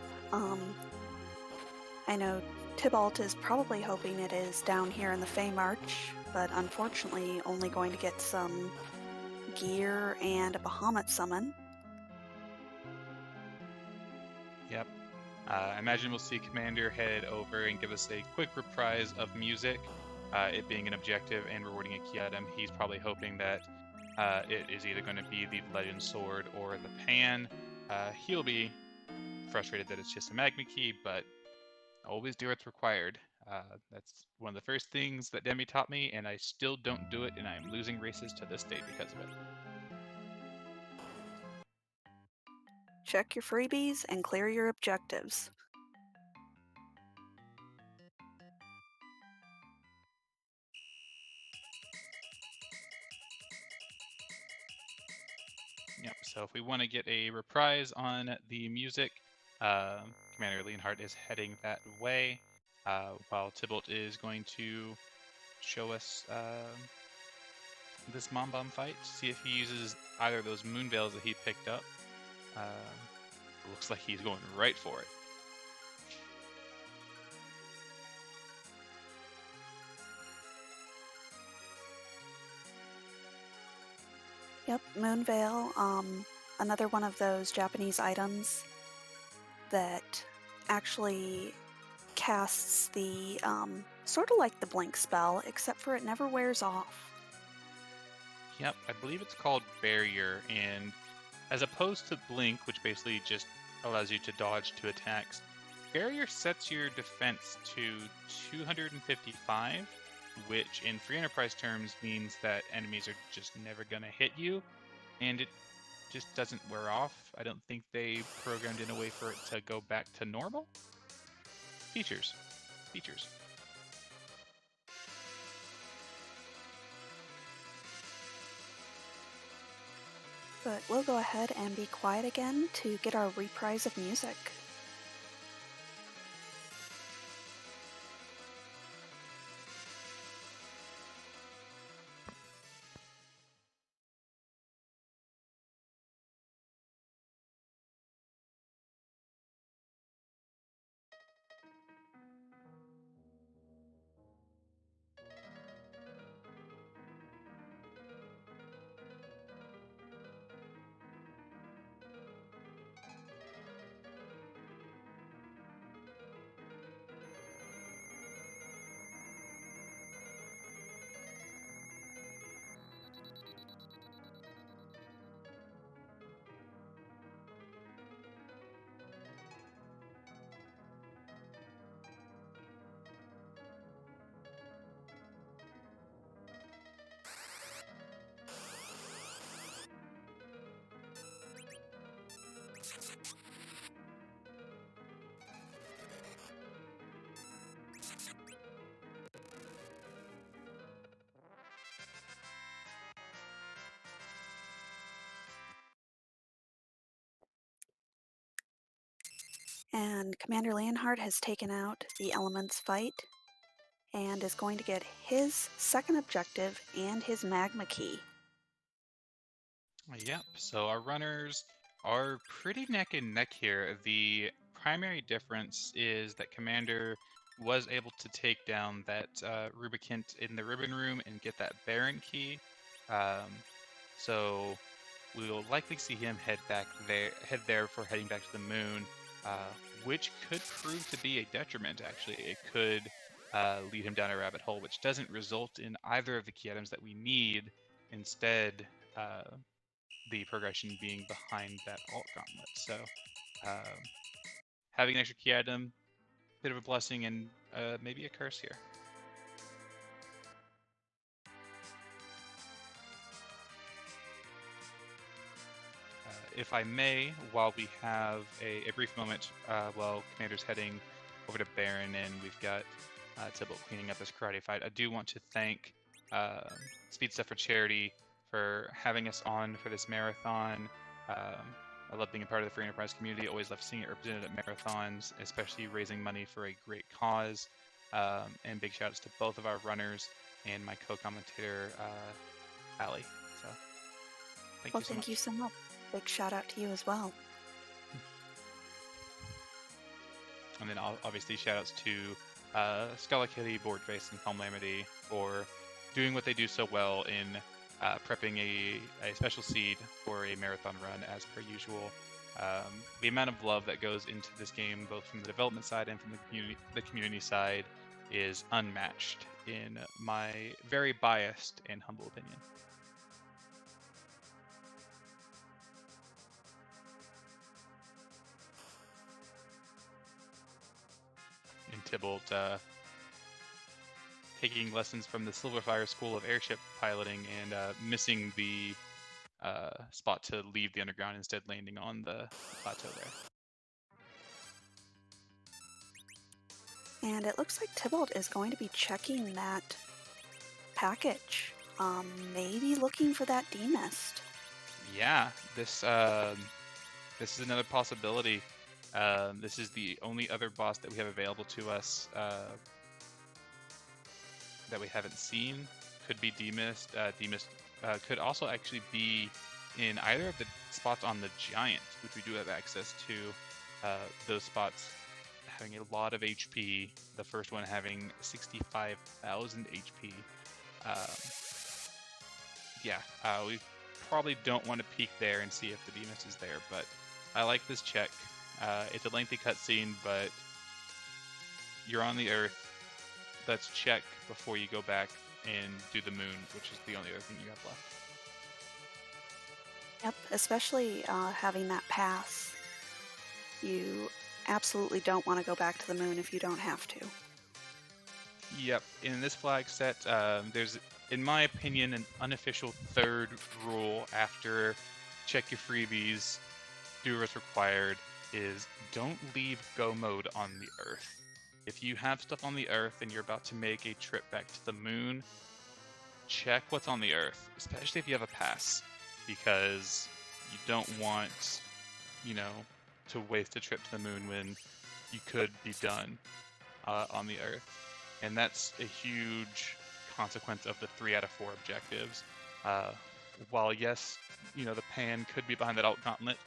I know Tybalt is probably hoping it is down here in the Fey March, but unfortunately only going to get some gear and a Bahamut summon. Yep. I imagine we'll see Commander head over and give us a quick reprise of music. It being an objective and rewarding a key item, he's probably hoping that it is either going to be the Legend Sword or the Pan. He'll be frustrated that it's just a magma key, but always do what's required. That's one of the first things that Demi taught me, and I still don't do it, and I'm losing races to this day because of it. Check your freebies and clear your objectives. Yep, so if we want to get a reprise on the music, Commander Leonhart is heading that way, while Tybalt is going to show us this Mom Bomb fight, see if he uses either of those moon veils that he picked up. Looks like he's going right for it. Yep, Moonveil, another one of those Japanese items that actually casts the, sort of like the blink spell, except for it never wears off. Yep, I believe it's called Barrier, and as opposed to Blink, which basically just allows you to dodge to attacks, Barrier sets your defense to 255, which in Free Enterprise terms means that enemies are just never going to hit you, and it just doesn't wear off. I don't think they programmed in a way for it to go back to normal. Features. But we'll go ahead and be quiet again to get our reprise of music. And Commander Leonhart has taken out the Elements fight and is going to get his second objective and his magma key. Yep, so our runners are pretty neck and neck here. The primary difference is that Commander was able to take down that Rubicant in the Ribbon Room and get that Baron key. So we will likely see him head there for heading back to the moon, which could prove to be a detriment, actually. It could lead him down a rabbit hole, which doesn't result in either of the key items that we need. Instead, the progression being behind that alt gauntlet. So having an extra key item, bit of a blessing and maybe a curse here. If I may, while we have a brief moment while Commander's heading over to Baron and we've got Tybalt cleaning up this karate fight, I do want to thank Speed Stuff for Charity for having us on for this marathon. I love being a part of the free enterprise community. Always love seeing it represented at marathons, especially raising money for a great cause. And big shout outs to both of our runners and my co-commentator, Allie. So Thank you so much. Big shout out to you as well. And then obviously shout outs to Scala Kitty, Boardface, and Calamity for doing what they do so well in prepping a special seed for a marathon run as per usual. The amount of love that goes into this game, both from the development side and from the community side, is unmatched in my very biased and humble opinion. And Tybalt taking lessons from the Silverfire School of Airship Piloting and missing the spot to leave the underground, instead landing on the plateau there. And it looks like Tybalt is going to be checking that package. Maybe looking for that D-Mist. Yeah, this is another possibility. This is the only other boss that we have available to us that we haven't seen. Could be D-Mist. D-Mist could also actually be in either of the spots on the Giant, which we do have access to. Those spots having a lot of HP. The first one having 65,000 HP. We probably don't want to peek there and see if the D-Mist is there, but I like this check. It's a lengthy cutscene, but you're on the Earth. Let's check before you go back and do the moon, which is the only other thing you have left. Yep, especially having that pass. You absolutely don't want to go back to the moon if you don't have to. Yep, in this flag set, there's, in my opinion, an unofficial third rule after check your freebies, do what's required, is don't leave go mode on the Earth. If you have stuff on the Earth and you're about to make a trip back to the moon, check what's on the Earth, especially if you have a pass, because you don't want, to waste a trip to the moon when you could be done on the Earth. And that's a huge consequence of the 3 out of 4 objectives. While yes, the pan could be behind that alt gauntlet,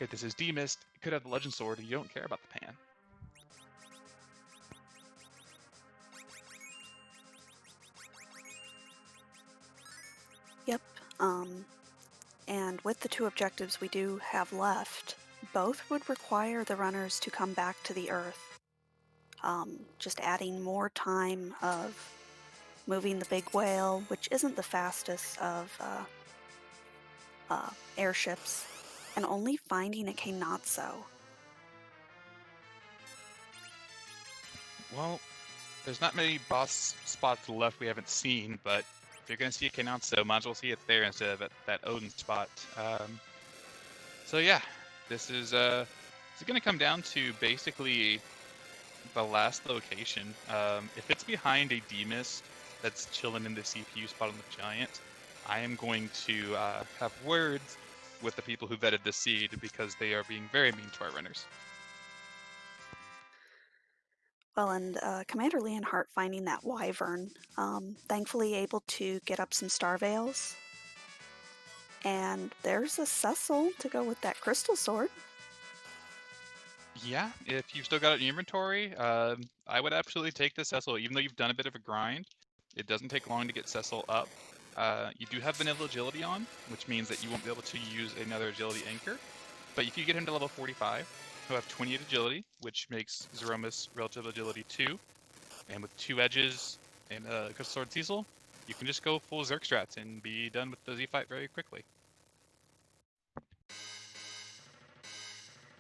if this is D-Mist, it could have the legend sword, and you don't care about the pan. Yep. And with the 2 objectives we do have left, both would require the runners to come back to the Earth. Just adding more time of moving the big whale, which isn't the fastest of airships, and only finding a Keinatsu. Well, there's not many boss spots left we haven't seen, but if you're going to see a Keinatsu, might as well see it there instead of at that Odin spot. So yeah, this is going to come down to basically the last location. If it's behind a D-Mist that's chilling in the CPU spot on the Giant, I am going to have words with the people who vetted this seed, because they are being very mean to our runners. Well, and Commander Leonhart finding that wyvern, thankfully able to get up some star veils. And there's a Cecil to go with that crystal sword. Yeah, if you've still got it in your inventory, I would absolutely take the Cecil, even though you've done a bit of a grind. It doesn't take long to get Cecil up. You do have vanilla agility on, which means that you won't be able to use another agility anchor. But if you get him to level 45, he'll have 28 agility, which makes Zeromus relative agility 2. And with 2 edges and Crystal Sword Cecil, you can just go full Zerg strats and be done with the Z fight very quickly.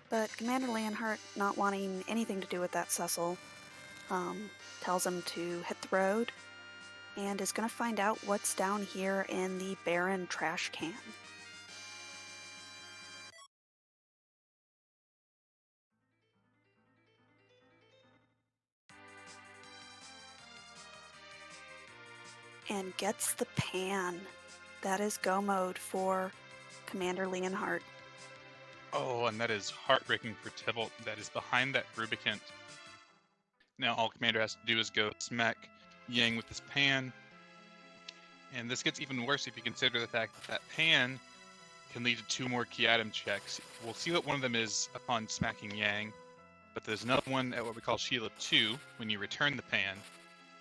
But Commander Leonhart, not wanting anything to do with that Cecil, tells him to hit the road and is going to find out what's down here in the barren trash can. And gets the pan. That is go mode for Commander Leonhart. Oh, and that is heartbreaking for Tybalt. That is behind that Rubicant. Now all Commander has to do is go smack Yang with this pan. And this gets even worse if you consider the fact that that pan can lead to 2 more key item checks. We'll see what one of them is upon smacking Yang, but there's another one at what we call Sheila 2 when you return the pan,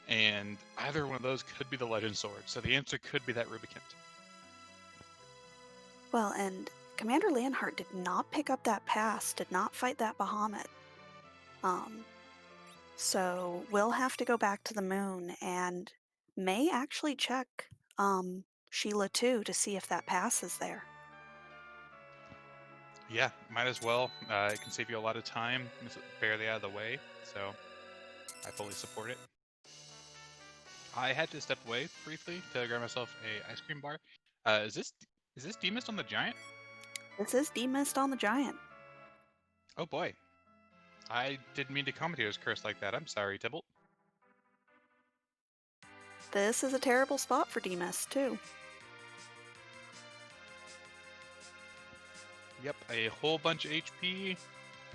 and either one of those could be the Legend Sword, so the answer could be that Rubicant. Well, and Commander Leonhart did not pick up that pass, did not fight that Bahamut. So we'll have to go back to the moon and may actually check Sheila 2 to see if that pass is there. Yeah, might as well. It can save you a lot of time. It's barely out of the way, so I fully support it. I had to step away briefly to grab myself a ice cream bar. Is this demist on the giant? This is demist on the giant. Oh boy. I didn't mean to commentator's curse like that. I'm sorry, Tybalt. This is a terrible spot for demist, too. Yep, a whole bunch of HP,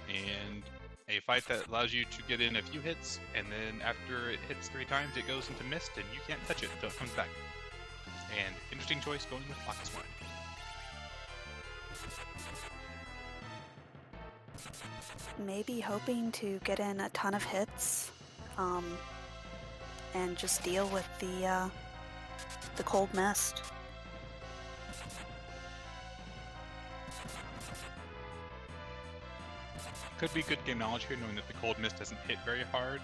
and a fight that allows you to get in a few hits, and then after it hits 3 times, it goes into mist, and you can't touch it until it comes back. And interesting choice going with Fox One. Maybe hoping to get in a ton of hits, and just deal with the cold mist. Could be good game knowledge here, knowing that the cold mist doesn't hit very hard.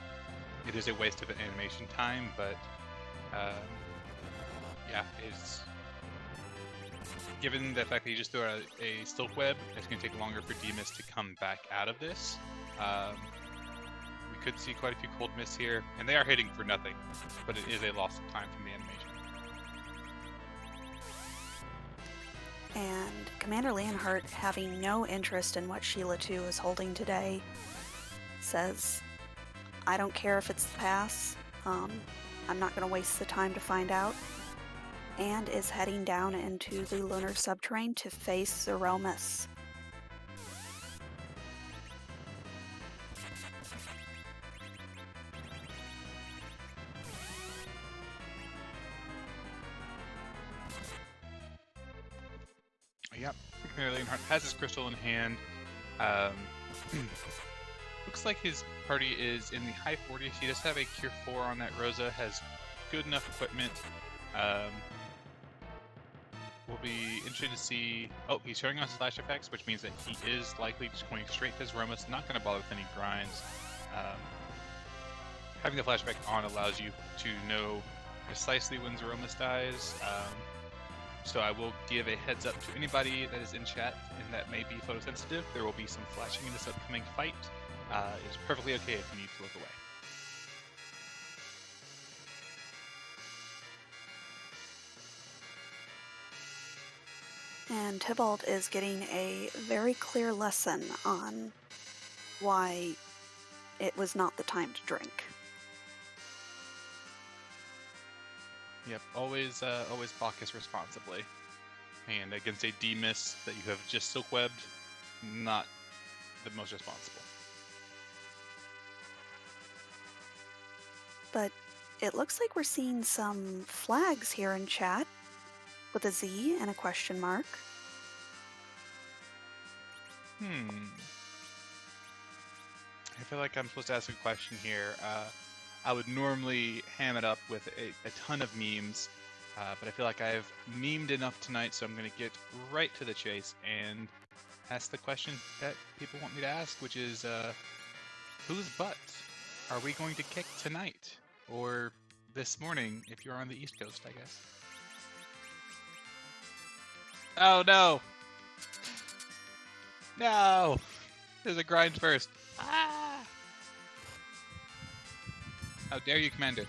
It is a waste of animation time, but yeah, it's given the fact that you just threw out a Silk Web, it's going to take longer for demist to come back out of this. We could see quite a few cold mists here, and they are hitting for nothing, but it is a loss of time from the animation. And Commander Leonhart, having no interest in what Sheila 2 is holding today, says, I don't care if it's the pass, I'm not going to waste the time to find out, and is heading down into the lunar subterrane to face Zeromus. Yep, Leonhart has his crystal in hand. Looks like his party is in the high 40s. He does have a Cure 4 on that Rosa, has good enough equipment. We'll be interested to see... Oh, he's showing us slash effects, which means that he is likely just going straight to Zeromus, not going to bother with any grinds. Having the flashback on allows you to know precisely when Zeromus dies. So I will give a heads up to anybody that is in chat and that may be photosensitive. There will be some flashing in this upcoming fight. It's perfectly okay if you need to look away. And Tybalt is getting a very clear lesson on why it was not the time to drink. Yep, always Bacchus responsibly. And against a demist that you have just silk webbed, not the most responsible. but it looks like we're seeing some flags here in chat with a Z and a question mark. I feel like I'm supposed to ask a question here. I would normally ham it up with a ton of memes, but I feel like I've memed enough tonight, so I'm going to get right to the chase and ask the question that people want me to ask, which is, whose butt are we going to kick tonight? Or this morning, if you're on the East Coast, I guess. Oh, no! No! There's a grind first. Ah! How dare you, Commander?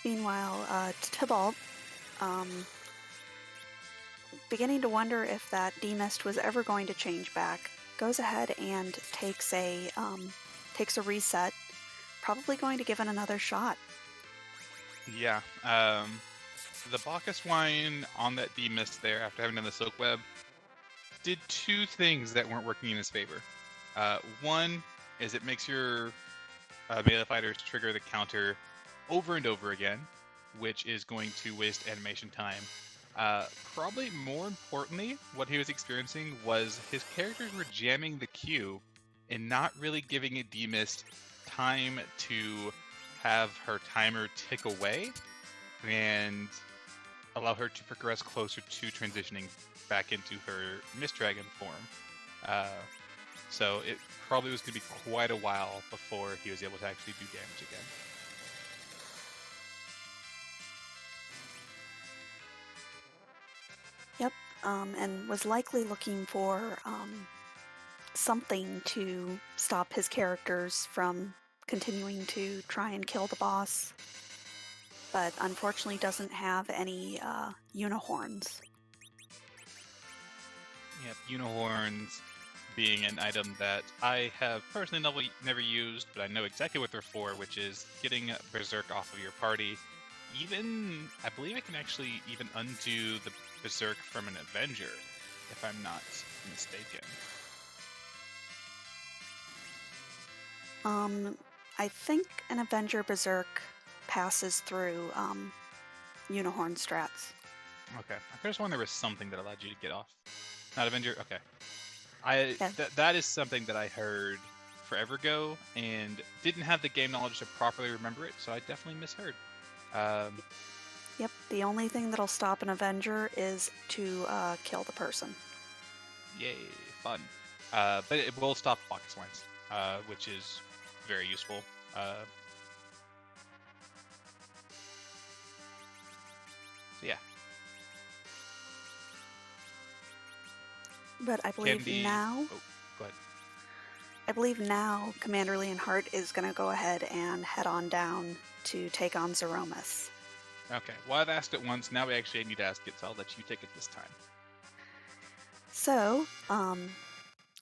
Meanwhile, Tybalt, beginning to wonder if that demist was ever going to change back, goes ahead and takes a reset, probably going to give it another shot. Yeah, the Bacchus wine on that demist there, after having done the soak web, did two things that weren't working in his favor. One is it makes your melee fighters trigger the counter over and over again, which is going to waste animation time. Probably more importantly, what he was experiencing was his characters were jamming the queue and not really giving a demist time to have her timer tick away and allow her to progress closer to transitioning back into her Mist Dragon form. So it probably was going to be quite a while before he was able to actually do damage again. Yep, and was likely looking for something to stop his characters from continuing to try and kill the boss, but unfortunately doesn't have any unihorns. Yep, unihorns being an item that I have personally never used, but I know exactly what they're for, which is getting Berserk off of your party. Even, I believe I can actually even undo the Berserk from an Avenger, if I'm not mistaken. I think an Avenger Berserk passes through Unihorn strats. Okay, I could have sworn there was something that allowed you to get off. Not Avenger? Okay. Yeah. That is something that I heard forever ago and didn't have the game knowledge to properly remember it, so I definitely misheard. Yep, the only thing that'll stop an Avenger is to kill the person. Yay, fun. But it will stop Bacchus wines, which is very useful. So yeah. But I believe now... Oh, go ahead. I believe now CommanderLeonhart is going to go ahead and head on down to take on Zeromus. Okay, well I've asked it once, now we actually need to ask it, so I'll let you take it this time. So,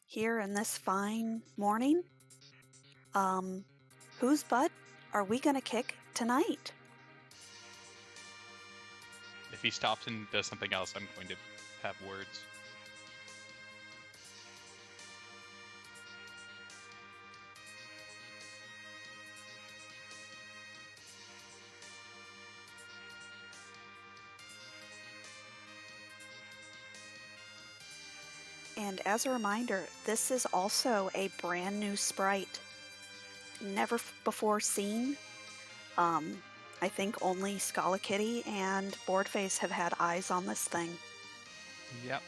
here in this fine morning, whose butt are we going to kick tonight? If he stops and does something else, I'm going to have words. And as a reminder, this is also a brand new sprite. Never before seen. I think only Scalakitty and Boardface have had eyes on this thing. Yep.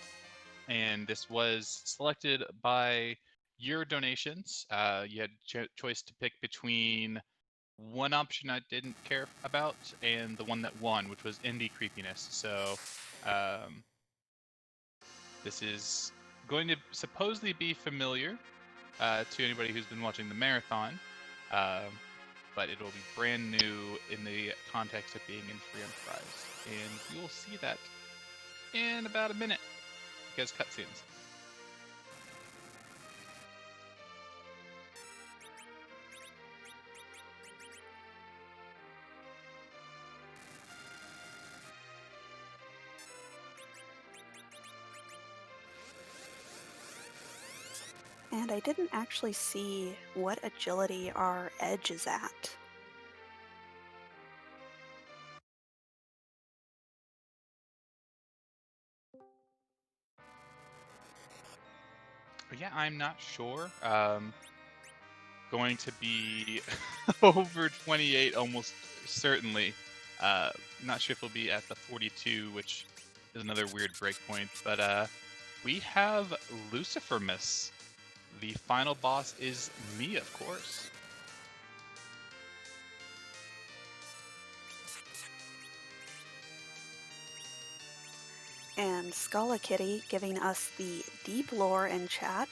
And this was selected by your donations. You had choice to pick between one option I didn't care about and the one that won, which was indie creepiness. So this is going to supposedly be familiar to anybody who's been watching the marathon, but it will be brand new in the context of being in free enterprise, and you'll see that in about a minute because cutscenes. And I didn't actually see what agility our edge is at. But yeah, I'm not sure. Going to be over 28 almost certainly. Not sure if we'll be at the 42, which is another weird breakpoint. But we have Lucifermus. The final boss is me, of course. And Skulla Kitty giving us the deep lore in chat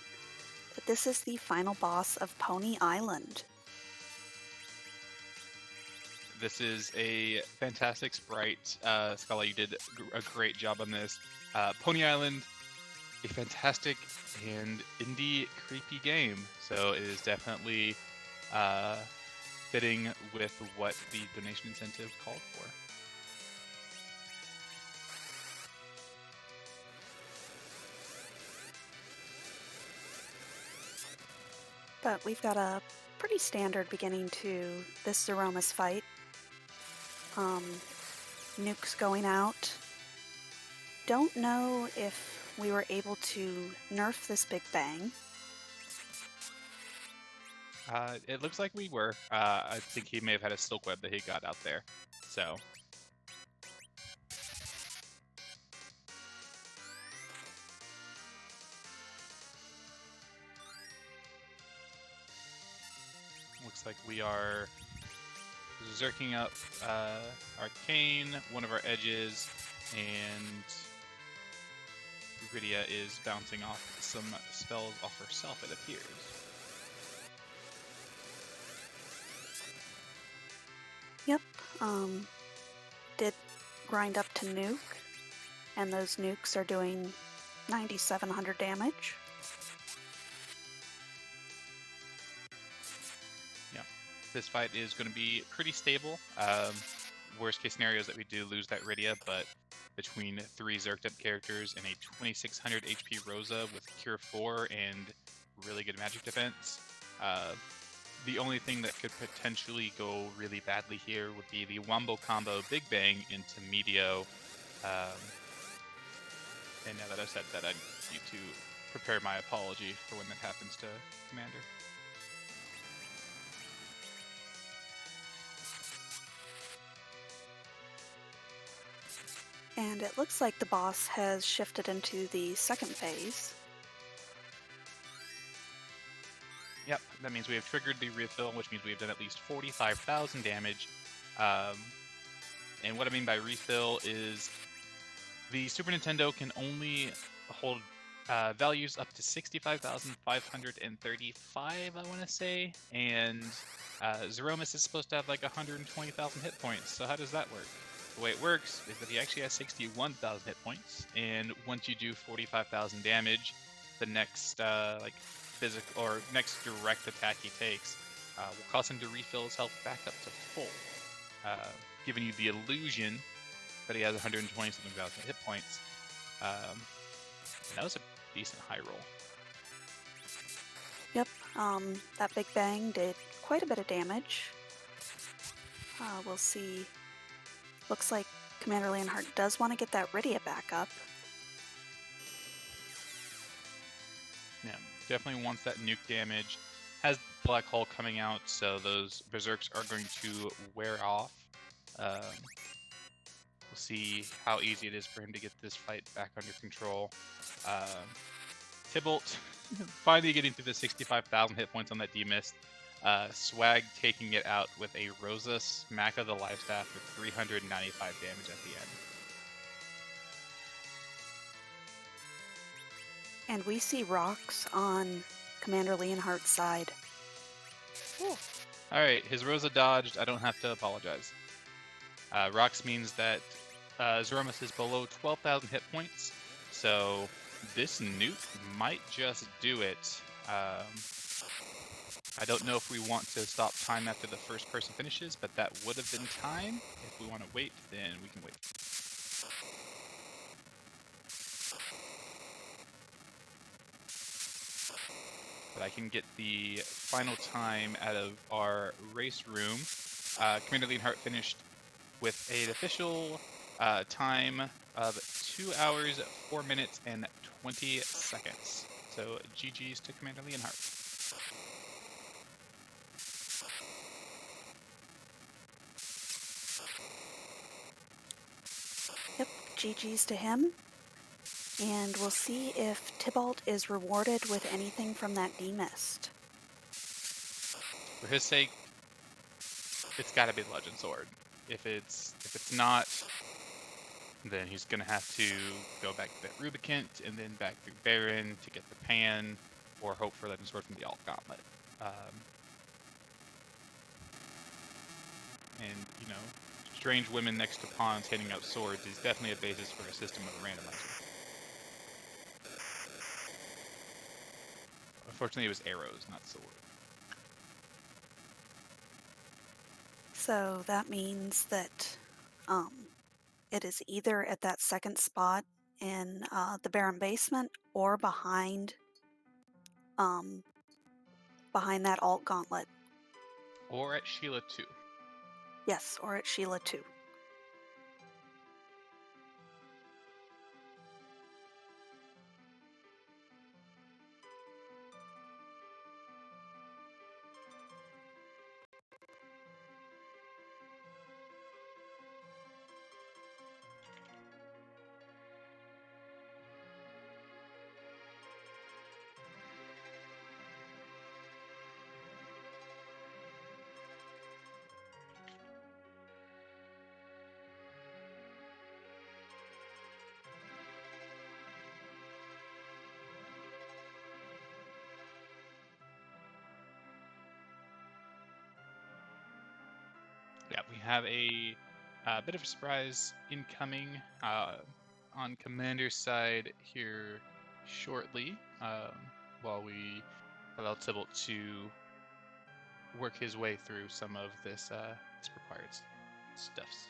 that this is the final boss of Pony Island. This is a fantastic sprite. Scala, you did a great job on this. Pony Island, a fantastic and indie creepy game. So it is definitely fitting with what the donation incentive called for. But we've got a pretty standard beginning to this Zeromus fight. Nukes going out. Don't know if we were able to nerf this Big Bang. It looks like we were. I think he may have had a silk web that he got out there. So. Looks like we are zerking up Arcane, one of our edges, and Rydia is bouncing off some spells off herself, it appears. Yep, did grind up to nuke, and those nukes are doing 9,700 damage. Yeah, this fight is going to be pretty stable. Worst case scenario is that we do lose that Rydia, but between 3 zerked up characters and a 2600 HP Rosa with Cure 4 and really good magic defense, the only thing that could potentially go really badly here would be the Wombo combo Big Bang into Medio. And now that I've said that, I need to prepare my apology for when that happens to Commander. And it looks like the boss has shifted into the second phase. Yep, that means we have triggered the refill, which means we have done at least 45,000 damage. And what I mean by refill is the Super Nintendo can only hold values up to 65,535, I want to say, and Zeromus is supposed to have like 120,000 hit points. So how does that work? The way it works is that he actually has 61,000 hit points, and once you do 45,000 damage, the next physical or next direct attack he takes will cause him to refill his health back up to full, giving you the illusion that he has 120-something thousand hit points. And that was a decent high roll. Yep, that Big Bang did quite a bit of damage. We'll see. Looks like Commander Leonhart does want to get that Rydia back up. Yeah, definitely wants that nuke damage. Has Black Hole coming out, so those Berserks are going to wear off. We'll see how easy it is for him to get this fight back under control. Tybalt finally getting through the 65,000 hit points on that demist. Swag taking it out with a Rosa Smack of the Lifestaff for 395 damage at the end. And we see rocks on Commander Leonhart's side. Alright, his Rosa dodged. I don't have to apologize. Rocks means that Zeromus is below 12,000 hit points, so this nuke might just do it. I don't know if we want to stop time after the first person finishes, but that would have been time. If we want to wait, then we can wait. but I can get the final time out of our race room. Commander Leonhart finished with an official time of 2 hours, 4 minutes, and 20 seconds. So GG's to Commander Leonhart. Yep, GG's to him. And we'll see if Tybalt is rewarded with anything from that demist. For his sake, it's got to be the Legend Sword. If it's not, then he's gonna have to go back to that Rubicant and then back through Baron to get the Pan, or hope for Legend Sword from the Alt Gauntlet. And you know, strange women next to pawns handing out swords is definitely a basis for a system of a randomizer. Unfortunately, it was arrows, not sword. So that means that it is either at that second spot in the Baron basement or behind that alt gauntlet. Or at Sheila 2. Yes, or at Sheila 2. Yeah, we have a bit of a surprise incoming on Commander's side here shortly, while we allow Tybalt to work his way through some of this required stuffs.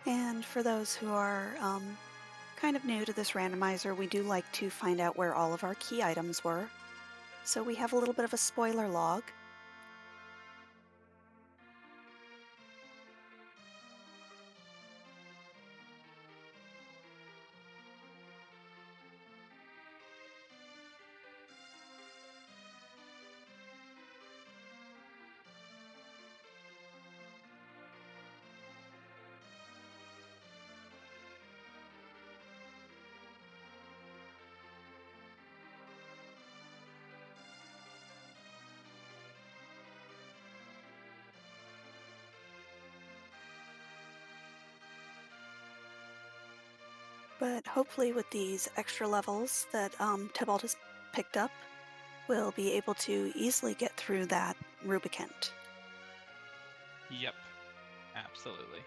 And for those who are kind of new to this randomizer, we do like to find out where all of our key items were. So we have a little bit of a spoiler log. But hopefully with these extra levels that Tybalt has picked up, we'll be able to easily get through that Rubicant. Yep, absolutely.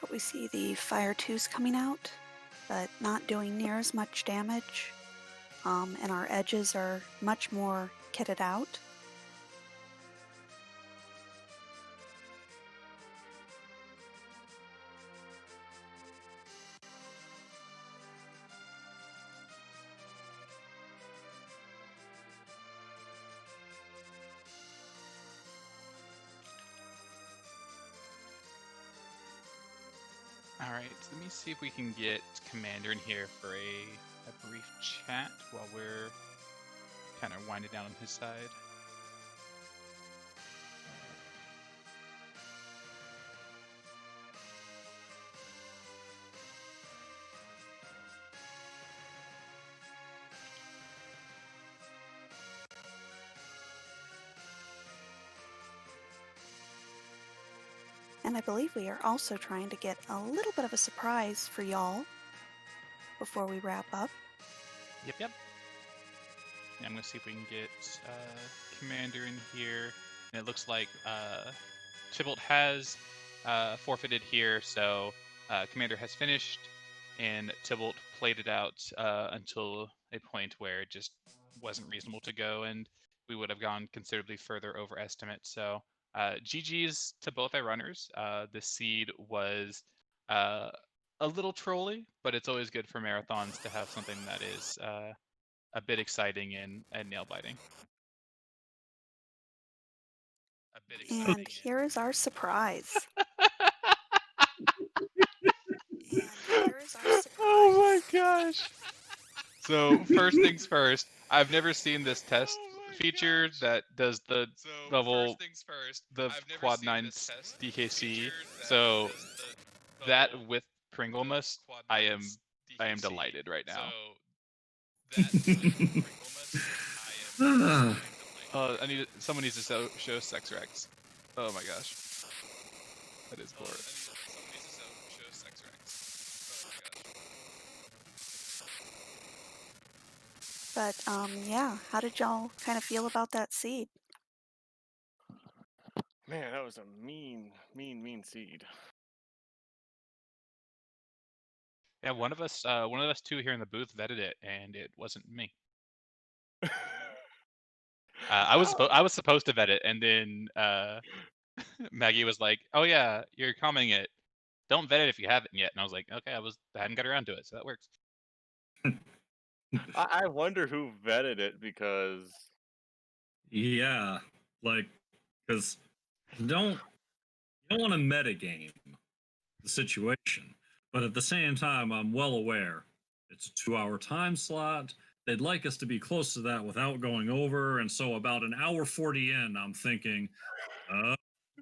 But we see the Fire 2s coming out, but not doing near as much damage. And our edges are much more kitted out. All right, so let me see if we can get Commander in here for a brief chat while we're kind of winding down on his side. And I believe we are also trying to get a little bit of a surprise for y'all before we wrap up. Yep. Yeah, I'm gonna see if we can get Commander in here. And it looks like Tybalt has forfeited here, so Commander has finished, and Tybalt played it out until a point where it just wasn't reasonable to go, and we would have gone considerably further over estimate. So GG's to both our runners. The seed was a little trolly, but it's always good for marathons to have something that is a bit exciting and nail biting. And here is our surprise. Oh my gosh. So first things first, I've never seen this test feature that does the level, the quad 9 DKC. So that with Pringlemus, I am delighted right now. Someone needs to show Sex Rex. Oh my gosh. That is glorious. But yeah, how did y'all kind of feel about that seed? Man, that was a mean seed. Yeah, one of us two here in the booth vetted it, and it wasn't me. I was supposed to vet it, and then Maggie was like, "Oh yeah, you're commenting it. Don't vet it if you haven't yet." And I was like, "Okay, I hadn't got around to it, so that works." I wonder who vetted it because. Yeah, like, because you don't want to metagame the situation, but at the same time, I'm well aware it's a 2-hour time slot. They'd like us to be close to that without going over, and so about an hour 40 in, I'm thinking,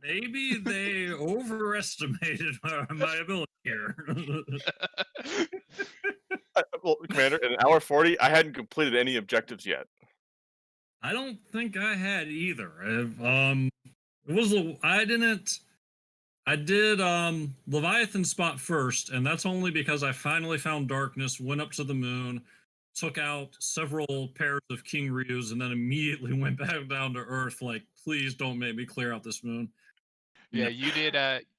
maybe they overestimated my ability here. Well, Commander, in an hour 40, I hadn't completed any objectives yet. I don't think I had either. It was I did Leviathan spot first, and that's only because I finally found darkness, went up to the moon, took out several pairs of King Ryus, and then immediately went back down to Earth. Like, please don't make me clear out this moon. Yeah, No.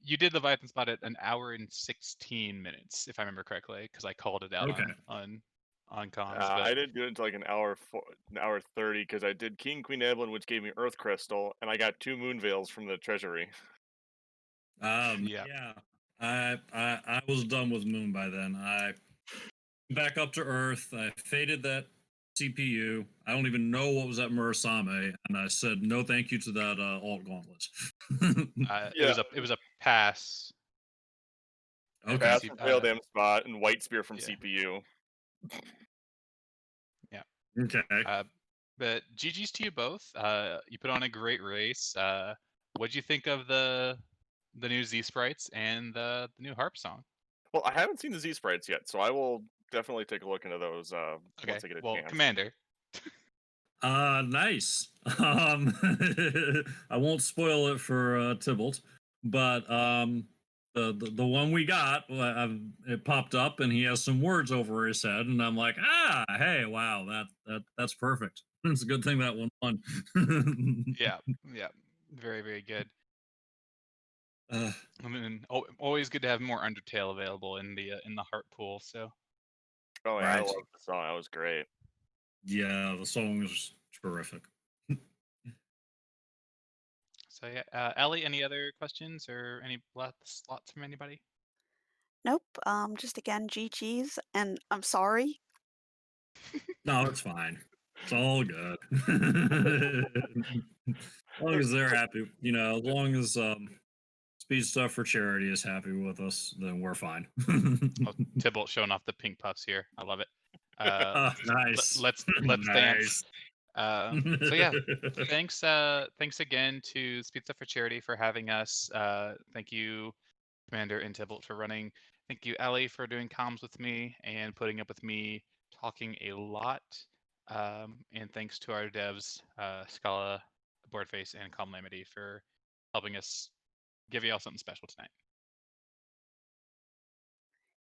you did Leviathan spot at 1 hour and 16 minutes, if I remember correctly, because I called it out Okay. on comms. But I didn't do it until like an hour 30 because I did King Queen Evelyn, which gave me Earth Crystal, and I got 2 Moon Veils from the treasury. yeah. I was done with Moon by then. I back up to Earth. I faded that CPU. I don't even know what was at Murasame, and I said no, thank you to that alt gauntlet. It was a pass. Okay. Pass from Failed M spot and White Spear from CPU. Yeah. Okay. But GG's to you both. You put on a great race. What'd you think of the new Z sprites and the new harp song? Well, I haven't seen the Z sprites yet, so I will definitely take a look into those once I get a chance. Commander. Nice. I won't spoil it for Tybalt, but the one we got, it popped up and he has some words over his head, and I'm like, hey, wow, that's perfect. It's a good thing that one won. yeah, very, very good. I mean, always good to have more Undertale available in the heart pool. So. Oh yeah, I love the song. That was great. Yeah, the song is terrific. So yeah, Ellie, any other questions or any slots from anybody? Nope. Just again, GG's, and I'm sorry. No, it's fine. It's all good. As long as they're happy, as long as Speed Stuff for Charity is happy with us, then we're fine. Tybalt showing off the pink puffs here. I love it. Nice. Let's dance. So yeah, thanks again to Speed Stuff for Charity for having us. Thank you, Commander and Tybalt, for running. Thank you, Ellie, for doing comms with me and putting up with me talking a lot. And thanks to our devs, Scala, Boardface, and Calamity for helping us give y'all something special tonight.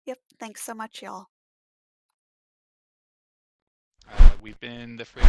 Yep. Thanks so much, y'all. We've been the Free